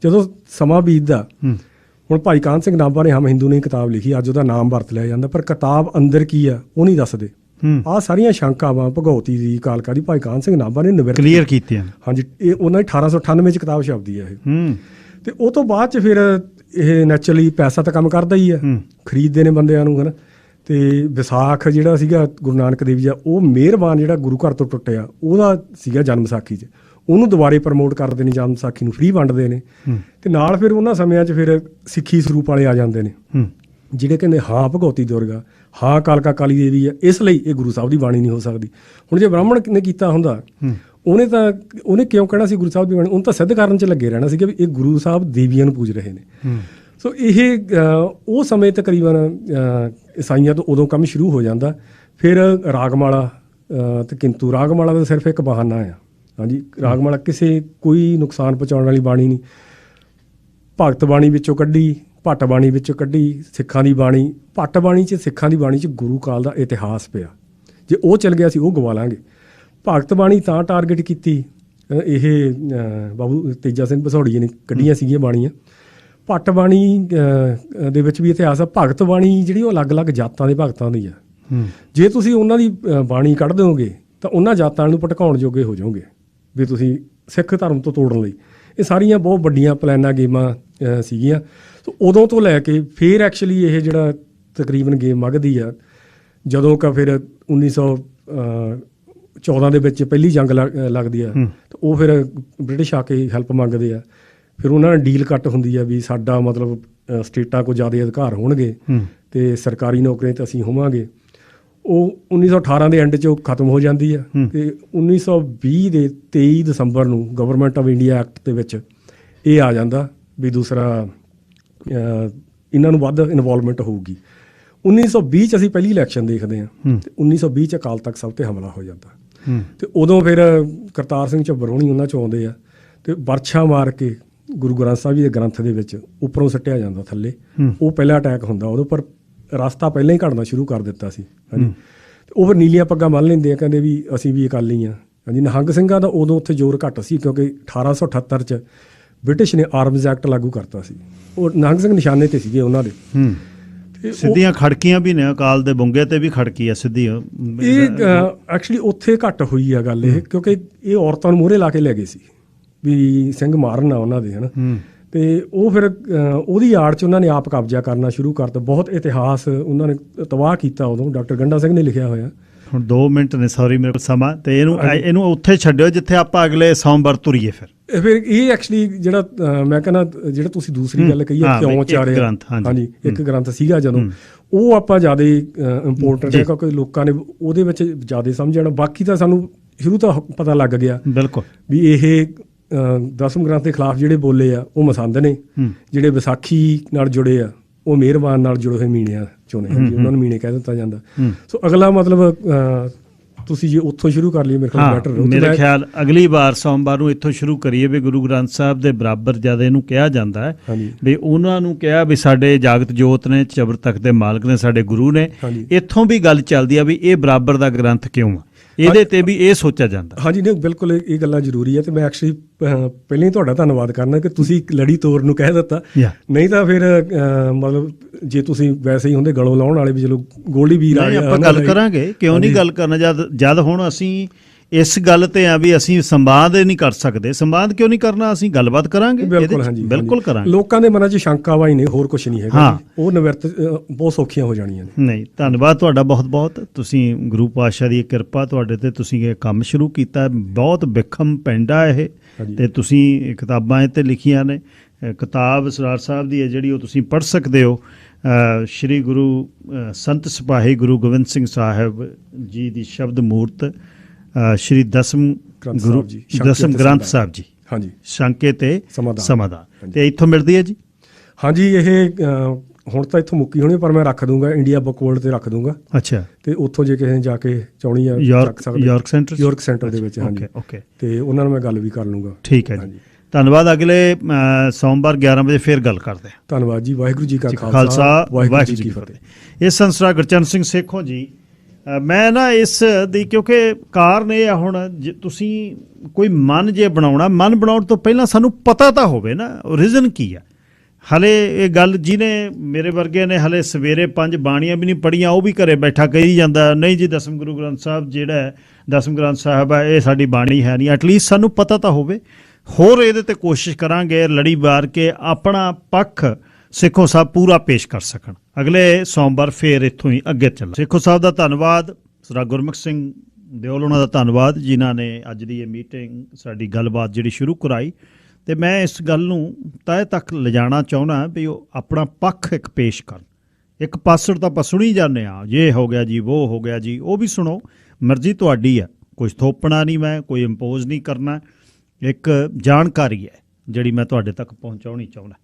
ਜਦੋਂ ਸਮਾਂ ਬੀਤਦਾ। ਹੁਣ ਭਾਈ ਕਾਹਨ ਸਿੰਘ ਨਾਭਾ ਨੇ ਹਮ ਹਿੰਦੂ ਨੇ ਕਿਤਾਬ ਲਿਖੀ, ਅੱਜ ਉਹਦਾ ਨਾਮ ਵਰਤ ਲਿਆ ਜਾਂਦਾ, ਪਰ ਕਿਤਾਬ ਅੰਦਰ ਕੀ ਆ ਉਹ ਨਹੀਂ ਦੱਸਦੇ। ਆਹ ਸਾਰੀਆਂ ਸ਼ੰਕਾਵਾਂ ਭਗਉਤੀ ਦੀ, ਕਾਲਕਾ ਦੀ ਭਾਈ ਕਾਹਨ ਸਿੰਘ ਨਾਭਾ ਨੇ ਕਲੀਅਰ ਕੀਤੀਆਂ। ਹਾਂਜੀ, ਇਹ ਉਹਨਾਂ ਦੀ 1898 'ਚ ਕਿਤਾਬ ਛਪਦੀ ਆ ਇਹ। ਤੇ ਉਹ ਤੋਂ ਬਾਅਦ 'ਚ ਫਿਰ ਇਹ ਨੈਚੁਰਲੀ ਪੈਸਾ ਤਾਂ ਕੰਮ ਕਰਦਾ ਹੀ ਆ, ਖਰੀਦਦੇ ਨੇ ਬੰਦਿਆਂ ਨੂੰ, ਹੈ ਨਾ। ਤੇ ਵਿਸਾਖ ਜਿਹੜਾ ਸੀਗਾ ਗੁਰੂ ਨਾਨਕ ਦੇਵ ਜੀ, ਉਹ ਮਿਹਰਬਾਨ ਜਿਹੜਾ ਗੁਰੂ ਘਰ ਤੋਂ ਟੁੱਟਿਆ, ਉਹਦਾ ਸੀਗਾ ਜਨਮ ਵਿਸਾਖੀ 'ਚ, ਉਹਨੂੰ ਦੁਬਾਰੇ ਪ੍ਰਮੋਟ ਕਰਦੇ ਨੇ, ਜਨਮ ਵਿਸਾਖੀ ਨੂੰ ਫ੍ਰੀ ਵੰਡਦੇ ਨੇ। ਤੇ ਨਾਲ ਫਿਰ ਉਹਨਾਂ ਸਮਿਆਂ 'ਚ ਫਿਰ ਸਿੱਖੀ ਸਰੂਪ ਵਾਲੇ ਆ ਜਾਂਦੇ ਨੇ, ਜਿਹੜੇ ਕਹਿੰਦੇ ਹਾਂ ਭਗਉਤੀ ਦੁਰਗਾ, ਹਾਂ ਕਾਲਕਾ ਕਾਲੀ ਦੇਵੀ ਆ, ਇਸ ਲਈ ਇਹ ਗੁਰੂ ਸਾਹਿਬ ਦੀ ਬਾਣੀ ਨਹੀਂ ਹੋ ਸਕਦੀ। ਹੁਣ ਜੇ ਬ੍ਰਾਹਮਣ ਨੇ ਕੀਤਾ ਹੁੰਦਾ, ਉਹਨੇ ਕਿਉਂ ਕਹਿਣਾ ਸੀ ਗੁਰੂ ਸਾਹਿਬ ਦੀ ਬਾਣੀ? ਉਹਨੂੰ ਤਾਂ ਸਿੱਧ ਕਰਨ 'ਚ ਲੱਗੇ ਰਹਿਣਾ ਸੀਗਾ ਵੀ ਇਹ ਗੁਰੂ ਸਾਹਿਬ ਦੇਵੀਆਂ ਨੂੰ ਪੂਜ ਰਹੇ ਨੇ। ਸੋ ਇਹ ਉਹ ਸਮੇਂ ਤਕਰੀਬਨ ਈਸਾਈਆਂ ਤੋਂ ਉਦੋਂ ਕੰਮ ਸ਼ੁਰੂ ਹੋ ਜਾਂਦਾ। ਫਿਰ ਰਾਗਮਾਲਾ ਤੇ ਕਿੰਤੂ ਰਾਗਮਾਲਾ ਦਾ ਸਿਰਫ ਇੱਕ ਬਹਾਨਾ ਆ। ਹਾਂਜੀ, ਰਾਗਮਾਲਾ ਕਿਸੇ ਕੋਈ ਨੁਕਸਾਨ ਪਹੁੰਚਾਉਣ ਵਾਲੀ ਬਾਣੀ ਨਹੀਂ। ਭਗਤ ਬਾਣੀ ਵਿੱਚੋਂ ਕੱਢੀ, ਭੱਟ ਬਾਣੀ ਵਿੱਚੋਂ ਕੱਢੀ, ਸਿੱਖਾਂ ਦੀ ਬਾਣੀ। ਭੱਟ ਬਾਣੀ 'ਚ, ਸਿੱਖਾਂ ਦੀ ਬਾਣੀ 'ਚ ਗੁਰੂ ਕਾਲ ਦਾ ਇਤਿਹਾਸ ਪਿਆ। ਜੇ ਉਹ ਚੱਲ ਗਿਆ ਸੀ ਉਹ ਗਵਾ ਲਾਂਗੇ। ਭਗਤ ਬਾਣੀ ਤਾਂ ਟਾਰਗੇਟ ਕੀਤੀ, ਇਹ ਬਾਬੂ ਤੇਜਾ ਸਿੰਘ ਭਸੌੜੀਏ ਨੇ ਕੱਢੀਆਂ ਸੀਗੀਆਂ ਬਾਣੀਆਂ। ਭੱਟ ਬਾਣੀ ਦੇ ਵਿੱਚ ਵੀ ਇਤਿਹਾਸ ਆ। ਭਗਤ ਬਾਣੀ ਜਿਹੜੀ ਉਹ ਅਲੱਗ-ਅਲੱਗ ਜਾਤਾਂ ਦੇ ਭਗਤਾਂ ਦੀ ਆ। ਜੇ ਤੁਸੀਂ ਉਹਨਾਂ ਦੀ ਬਾਣੀ ਕੱਢ ਦਿਓਗੇ ਤਾਂ ਉਹਨਾਂ ਜਾਤਾਂ ਨੂੰ ਭਟਕਾਉਣ ਜੋਗੇ ਹੋ ਜਾਓਗੇ ਵੀ ਤੁਸੀਂ ਸਿੱਖ ਧਰਮ ਤੋਂ ਤੋੜਨ ਲਈ। ਇਹ ਸਾਰੀਆਂ ਬਹੁਤ ਵੱਡੀਆਂ ਪਲਾਨਾਂ ਗੇਮਾਂ ਸੀਗੀਆਂ। ਸੋ ਉਦੋਂ ਤੋਂ ਲੈ ਕੇ ਫਿਰ ਐਕਚੁਅਲੀ ਇਹ ਜਿਹੜਾ ਤਕਰੀਬਨ ਗੇਮ ਵੱਧਦੀ ਆ, ਜਦੋਂ ਕਿ ਫਿਰ 1914 ਦੇ ਵਿੱਚ ਪਹਿਲੀ ਜੰਗ ਲੱਗਦੀ ਆ, ਤਾਂ ਉਹ ਫਿਰ ਬ੍ਰਿਟਿਸ਼ ਆ ਕੇ ਹੈਲਪ ਮੰਗਦੇ ਆ। ਫਿਰ ਉਹਨਾਂ ਨਾਲ ਡੀਲ ਕੱਟ ਹੁੰਦੀ ਆ ਵੀ ਸਾਡਾ ਮਤਲਬ ਸਟੇਟਾਂ ਕੋਲ ਜ਼ਿਆਦਾ ਅਧਿਕਾਰ ਹੋਣਗੇ ਤੇ ਸਰਕਾਰੀ ਨੌਕਰੀਆਂ 'ਤੇ ਅਸੀਂ ਹੋਵਾਂਗੇ। ਉਹ 1918 ਦੇ ਐਂਡ 'ਚ ਉਹ ਖਤਮ ਹੋ ਜਾਂਦੀ ਆ। ਤੇ 1920 ਦੇ 23 ਦਸੰਬਰ ਨੂੰ ਗਵਰਨਮੈਂਟ ਆਫ ਇੰਡੀਆ ਐਕਟ ਦੇ ਵਿੱਚ ਇਹ ਆ ਜਾਂਦਾ ਵੀ ਦੂਸਰਾ ਇਹਨਾਂ ਨੂੰ ਵੱਧ ਇਨਵੋਲਵਮੈਂਟ ਹੋਊਗੀ। 1920 'ਚ ਅਸੀਂ ਪਹਿਲੀ ਇਲੈਕਸ਼ਨ ਦੇਖਦੇ ਹਾਂ ਤੇ 1920 'ਚ ਅਕਾਲ ਤਖਤ ਸਾਹਿਬ 'ਤੇ ਹਮਲਾ ਹੋ ਜਾਂਦਾ। ਤੇ ਉਦੋਂ ਫਿਰ ਕਰਤਾਰ ਸਿੰਘ ਝੱਬਰ ਹੋਣੀ ਉਹਨਾਂ 'ਚ ਆਉਂਦੇ ਆ ਤੇ ਬਰਛਾ ਮਾਰ ਕੇ ਗੁਰੂ ਗ੍ਰੰਥ ਸਾਹਿਬ ਜੀ ਦੇ ਗ੍ਰੰਥ ਦੇ ਵਿੱਚ ਉੱਪਰੋਂ ਸੁੱਟਿਆ ਜਾਂਦਾ ਥੱਲੇ। ਉਹ ਪਹਿਲਾ ਅਟੈਕ ਹੁੰਦਾ ਉਦੋਂ। ਪਰ ਰਸਤਾ ਪਹਿਲਾਂ ਹੀ ਘੜਨਾ ਸ਼ੁਰੂ ਕਰ ਦਿੱਤਾ ਸੀ। ਹਾਂਜੀ, ਉਹ ਫਿਰ ਨੀਲੀਆਂ ਪੱਗਾਂ ਬੰਨ੍ਹ ਲੈਂਦੇ ਆ, ਕਹਿੰਦੇ ਵੀ ਅਸੀਂ ਵੀ ਅਕਾਲੀ ਹਾਂ। ਹਾਂਜੀ, ਨਿਹੰਗ ਸਿੰਘਾਂ ਦਾ ਉਦੋਂ ਉੱਥੇ ਜ਼ੋਰ ਘੱਟ ਸੀ ਕਿਉਂਕਿ 1878 'ਚ ਬ੍ਰਿਟਿਸ਼ ਨੇ ਆਰਮਜ਼ ਐਕਟ ਲਾਗੂ ਕਰਤਾ ਸੀ। ਉਹ ਨਿਹੰਗ ਸਿੰਘ ਨਿਸ਼ਾਨੇ ਤੇ ਸੀਗੇ ਉਹਨਾਂ ਦੇ। ਤੇ ਸਿੱਧੀਆਂ ਖੜਕੀਆਂ ਵੀ ਨੇ, ਅਕਾਲ ਦੇ ਬੁੰਗੇ ਤੇ ਵੀ ਖੜਕੀ ਆ ਸਿੱਧੀ। ਇਹ ਐਕਚੁਅਲੀ ਉੱਥੇ ਘੱਟ ਹੋਈ ਆ ਗੱਲ ਇਹ, ਕਿਉਂਕਿ ਇਹ ਔਰਤਾਂ ਨੂੰ ਮੂਹਰੇ ਲਾ ਕੇ ਲੈ ਗਏ ਸੀ ਵੀ ਸਿੰਘ ਮਾਰਨ ਆ ਉਹਨਾਂ ਦੇ, ਹੈ ਨਾ। ਤੇ ਉਹ ਫਿਰ ਉਹਦੀ ਆੜ 'ਚ ਉਹਨਾਂ ਨੇ ਆਪ ਕਬਜ਼ਾ ਕਰਨਾ ਸ਼ੁਰੂ ਕਰਤਾ। ਬਹੁਤ ਇਤਿਹਾਸ ਉਹਨਾਂ ਨੇ ਤਬਾਹ ਕੀਤਾ ਉਦੋਂ, ਡਾਕਟਰ ਗੰਡਾ ਸਿੰਘ ਨੇ ਲਿਖਿਆ ਹੋਇਆ। ਹੁਣ 2 ਮਿੰਟ ਨੇ, ਸੌਰੀ ਮੇਰੇ ਕੋਲ ਸਮਾਂ, ਤੇ ਇਹਨੂੰ ਉੱਥੇ ਛੱਡਿਓ ਜਿੱਥੇ ਆਪਾਂ ਅਗਲੇ ਸੋਮਵਾਰ ਤੁਰੀਏ। ਫਿਰ ਇਹ ਐਕਚੁਅਲੀ ਜਿਹੜਾ ਮੈਂ ਕਹਿੰਦਾ ਜਿਹੜਾ ਤੁਸੀਂ ਦੂਸਰੀ ਗੱਲ ਕਹੀ ਹੈ ਕਿਉਂ ਚਾਰਿਆ, ਹਾਂਜੀ ਇੱਕ ਗ੍ਰੰਥ ਸੀਗਾ ਜਦੋਂ, ਉਹ ਆਪਾਂ ਜ਼ਿਆਦਾ ਇੰਪੋਰਟੈਂਟ ਹੈ ਕਿਉਂਕਿ ਲੋਕਾਂ ਨੇ ਉਹਦੇ ਵਿੱਚ ਜ਼ਿਆਦਾ ਸਮਝਣਾ। ਬਾਕੀ ਤਾਂ ਸਾਨੂੰ ਸ਼ੁਰੂ ਤੋਂ ਪਤਾ ਲੱਗ ਗਿਆ ਬਿਲਕੁਲ ਵੀ ਇਹ 10ਵੇਂ ਗ੍ਰੰਥ ਦੇ ਖਿਲਾਫ ਜਿਹੜੇ ਬੋਲੇ ਆ ਉਹ ਮਸੰਦ ਨੇ, ਜਿਹੜੇ ਵਿਸਾਖੀ ਨਾਲ ਜੁੜੇ ਆ ਉਹ ਮਿਹਰਬਾਨ ਨਾਲ ਜੁੜੇ ਹੋਏ ਮੀਣਿਆਂ ਚੋਂ ਨੇ। ਹਾਂਜੀ, ਉਹਨਾਂ ਨੂੰ ਮੀਣੇ ਕਹਿ ਦਿੱਤਾ ਜਾਂਦਾ। ਸੋ ਅਗਲਾ ਮਤਲਬ ਤੁਸੀਂ ਜੇ ਉੱਥੋਂ ਸ਼ੁਰੂ ਕਰ ਲਈਏ ਮੇਰੇ ਖਿਆਲ ਬੈਟਰ ਰਹੂ। ਮੇਰੇ ਖਿਆਲ ਅਗਲੀ ਵਾਰ ਸੋਮਵਾਰ ਨੂੰ ਇੱਥੋਂ ਸ਼ੁਰੂ ਕਰੀਏ ਵੀ ਗੁਰੂ ਗ੍ਰੰਥ ਸਾਹਿਬ ਦੇ ਬਰਾਬਰ ਜਦ ਇਹਨੂੰ ਕਿਹਾ ਜਾਂਦਾ ਹੈ ਵੀ ਉਹਨਾਂ ਨੂੰ ਕਿਹਾ ਵੀ ਸਾਡੇ ਜਾਗਤ ਜੋਤ ਨੇ, ਚਬਰ ਤਖਤ ਦੇ ਮਾਲਕ ਨੇ, ਸਾਡੇ ਗੁਰੂ ਨੇ। ਇੱਥੋਂ ਵੀ ਗੱਲ ਚੱਲਦੀ ਆ ਵੀ ਇਹ ਬਰਾਬਰ ਦਾ ਗ੍ਰੰਥ ਕਿਉਂ ਆ, ਇਹਦੇ ਤੇ ਵੀ ਇਹ ਸੋਚਿਆ ਜਾਂਦਾ। ਹਾਂਜੀ, ਨਹੀਂ ਬਿਲਕੁਲ ਇਹ ਗੱਲਾਂ ਜ਼ਰੂਰੀ ਹੈ। ਤੇ ਮੈਂ ਐਕਚੁਅਲੀ ਪਹਿਲਾਂ ਹੀ ਤੁਹਾਡਾ ਧੰਨਵਾਦ ਕਰਨਾ ਕਿ ਤੁਸੀਂ ਲੜੀ ਤੋੜ ਨੂੰ ਕਹਿ ਦਿੱਤਾ, ਨਹੀਂ ਤਾਂ ਫਿਰ ਮਤਲਬ ਜੇ ਤੁਸੀਂ ਵੈਸੇ ਹੀ ਹੁੰਦੇ ਗਲੋਂ ਲਾਉਣ ਵਾਲੇ ਵੀ ਚਲੋ ਗੋਲਡੀ ਵੀਰ ਆ ਗਿਆ, ਆਪਾਂ ਗੱਲ ਕਰਾਂਗੇ। ਕਿਉਂ ਨਹੀਂ ਗੱਲ ਕਰਨਾ ਜਦ ਹੁਣ ਅਸੀਂ ਇਸ ਗੱਲ ਤੇ ਆ ਵੀ ਅਸੀਂ ਸੰਵਾਦ ਨਹੀਂ ਕਰ ਸਕਦੇ। ਸੰਵਾਦ ਕਿਉਂ ਨਹੀਂ ਕਰਨਾ, ਅਸੀਂ ਗੱਲਬਾਤ ਕਰਾਂਗੇ। ਬਿਲਕੁਲ ਕਰਾਂਗੇ। ਲੋਕਾਂ ਦੇ ਮਨਾਂ 'ਚ ਸ਼ੰਕਾਵਾਈ ਨਹੀਂ, ਹੋਰ ਕੁਝ ਨਹੀਂ ਹੈਗਾ। ਉਹ ਨਿਵਰਤ ਬਹੁਤ ਸੌਖੀਆਂ ਹੋ ਜਾਣੀਆਂ ਨੇ। ਨਹੀਂ, ਧੰਨਵਾਦ ਤੁਹਾਡਾ ਬਹੁਤ ਬਹੁਤ। ਤੁਸੀਂ ਗੁਰੂ ਪਾਤਸ਼ਾਹ ਦੀ ਕਿਰਪਾ ਤੁਹਾਡੇ ਤੇ, ਤੁਸੀਂ ਇਹ ਕੰਮ ਸ਼ੁਰੂ ਕੀਤਾ। ਬਹੁਤ ਵਿਖਮ ਪੈਂਡਾ ਇਹ, ਤੇ ਤੁਸੀਂ ਕਿਤਾਬਾਂ ਇਹ 'ਤੇ ਲਿਖੀਆਂ ਨੇ। ਕਿਤਾਬ ਸਰਦਾਰ ਸਾਹਿਬ ਦੀ ਹੈ ਜਿਹੜੀ, ਉਹ ਤੁਸੀਂ ਪੜ੍ਹ ਸਕਦੇ ਹੋ। ਸ਼੍ਰੀ ਗੁਰੂ ਸੰਤ ਸਿਪਾਹੀ ਗੁਰੂ ਗੋਬਿੰਦ ਸਿੰਘ ਸਾਹਿਬ ਜੀ ਦੀ ਸ਼ਬਦ ਮੂਰਤ, ਸ਼੍ਰੀ ਦਸਮ ਗ੍ਰੰਥ ਸਾਹਿਬ ਜੀ, ਹਾਂਜੀ, ਸ਼ੰਕੇ ਤੇ ਸਮਾਧਾਨ, ਤੇ ਇੱਥੋਂ ਮਿਲਦੀ ਹੈ ਜੀ। ਹਾਂਜੀ, ਇਹ ਹੁਣ ਤਾਂ ਇੱਥੋਂ ਮੁੱਕੀ ਹੋਣੀ, ਪਰ ਮੈਂ ਰੱਖ ਦੂੰਗਾ ਇੰਡੀਆ ਬੁੱਕ ਵਰਲਡ ਤੇ ਰੱਖ ਦੂੰਗਾ। ਅੱਛਾ, ਤੇ ਉੱਥੋਂ ਜੇ ਕਿਸੇ ਨੇ ਜਾ ਕੇ ਚਾਉਣੀ ਆ ਯਾਰਕ ਸੈਂਟਰ ਦੇ ਵਿੱਚ। ਹਾਂਜੀ, ਓਕੇ, ਤੇ ਉਹਨਾਂ ਨਾਲ ਮੈਂ ਗੱਲ ਵੀ ਕਰ ਲੂੰਗਾ। ਠੀਕ ਹੈ ਜੀ, ਧੰਨਵਾਦ। ਅਗਲੇ ਸੋਮਵਾਰ 11 ਵਜੇ ਫੇਰ ਗੱਲ ਕਰਦੇ ਹਾਂ। ਧੰਨਵਾਦ ਜੀ। ਵਾਹਿਗੁਰੂ ਜੀ ਕਾ ਖਾਲਸਾ, ਵਾਹਿਗੁਰੂ ਜੀ ਕੀ ਫਤਿਹ। ਇਹ ਸੰਸਰਾ ਗੁਰਚਰਨ ਸਿੰਘ ਸੇਖੋਂ ਜੀ। ਮੈਂ ਨਾ ਇਸ ਦੀ, ਕਿਉਂਕਿ ਕਾਰਨ ਇਹ ਆ, ਹੁਣ ਜੇ ਤੁਸੀਂ ਕੋਈ ਮਨ ਜੇ ਬਣਾਉਣਾ, ਮਨ ਬਣਾਉਣ ਤੋਂ ਪਹਿਲਾਂ ਸਾਨੂੰ ਪਤਾ ਤਾਂ ਹੋਵੇ ਨਾ ਰੀਜ਼ਨ ਕੀ ਆ। ਹਲੇ ਇਹ ਗੱਲ ਜਿਹਨੇ ਮੇਰੇ ਵਰਗੇ ਨੇ ਹਲੇ ਸਵੇਰੇ 5 ਬਾਣੀਆਂ ਵੀ ਨਹੀਂ ਪੜ੍ਹੀਆਂ, ਉਹ ਵੀ ਘਰੇ ਬੈਠਾ ਕਹੀ ਜਾਂਦਾ ਨਹੀਂ ਜੀ ਦਸਮ ਗੁਰੂ ਗ੍ਰੰਥ ਸਾਹਿਬ ਜਿਹੜਾ ਦਸਮ ਗ੍ਰੰਥ ਸਾਹਿਬ ਹੈ ਇਹ ਸਾਡੀ ਬਾਣੀ ਹੈ ਨਹੀਂ। ਐਟਲੀਸਟ ਸਾਨੂੰ ਪਤਾ ਤਾਂ ਹੋਵੇ। ਹੋਰ ਇਹਦੇ ਤੇ ਕੋਸ਼ਿਸ਼ ਕਰਾਂਗੇ ਲੜੀ ਵਾਰ ਕੇ ਆਪਣਾ ਪੱਖ ਸੇਖੋਂ ਸਾਹਿਬ ਪੂਰਾ ਪੇਸ਼ ਕਰ ਸਕਣ। ਅਗਲੇ ਸੋਮਵਾਰ ਫੇਰ ਇੱਥੋਂ ਹੀ ਅੱਗੇ ਚੱਲਾਂ। ਸੇਖੋਂ ਸਾਹਿਬ ਦਾ ਧੰਨਵਾਦ, ਸਰਦਾਰ ਗੁਰਮੁਖ ਸਿੰਘ ਦਿਓਲ ਉਹਨਾਂ ਦਾ ਧੰਨਵਾਦ ਜਿਨ੍ਹਾਂ ਨੇ ਅੱਜ ਦੀ ਇਹ ਮੀਟਿੰਗ, ਸਾਡੀ ਗੱਲਬਾਤ ਜਿਹੜੀ ਸ਼ੁਰੂ ਕਰਾਈ। ਤੇ ਮੈਂ ਇਸ ਗੱਲ ਨੂੰ ਤਹਿ ਤੱਕ ਲਿਜਾਣਾ ਚਾਹੁੰਦਾ ਵੀ ਉਹ ਆਪਣਾ ਪੱਖ ਇੱਕ ਪੇਸ਼ ਕਰਨ। ਇੱਕ ਪਾਸੜ ਤਾਂ ਆਪਾਂ ਸੁਣੀ ਜਾਂਦੇ ਹਾਂ, ਇਹ ਹੋ ਗਿਆ ਜੀ, ਉਹ ਹੋ ਗਿਆ ਜੀ, ਉਹ ਵੀ ਸੁਣੋ, ਮਰਜ਼ੀ ਤੁਹਾਡੀ ਹੈ। ਕੁਝ ਥੋਪਣਾ ਨਹੀਂ, ਮੈਂ ਕੋਈ ਇੰਪੋਜ਼ ਨਹੀਂ ਕਰਨਾ। ਇੱਕ ਜਾਣਕਾਰੀ ਹੈ ਜਿਹੜੀ ਮੈਂ ਤੁਹਾਡੇ ਤੱਕ ਪਹੁੰਚਾਉਣੀ ਚਾਹੁੰਦਾ।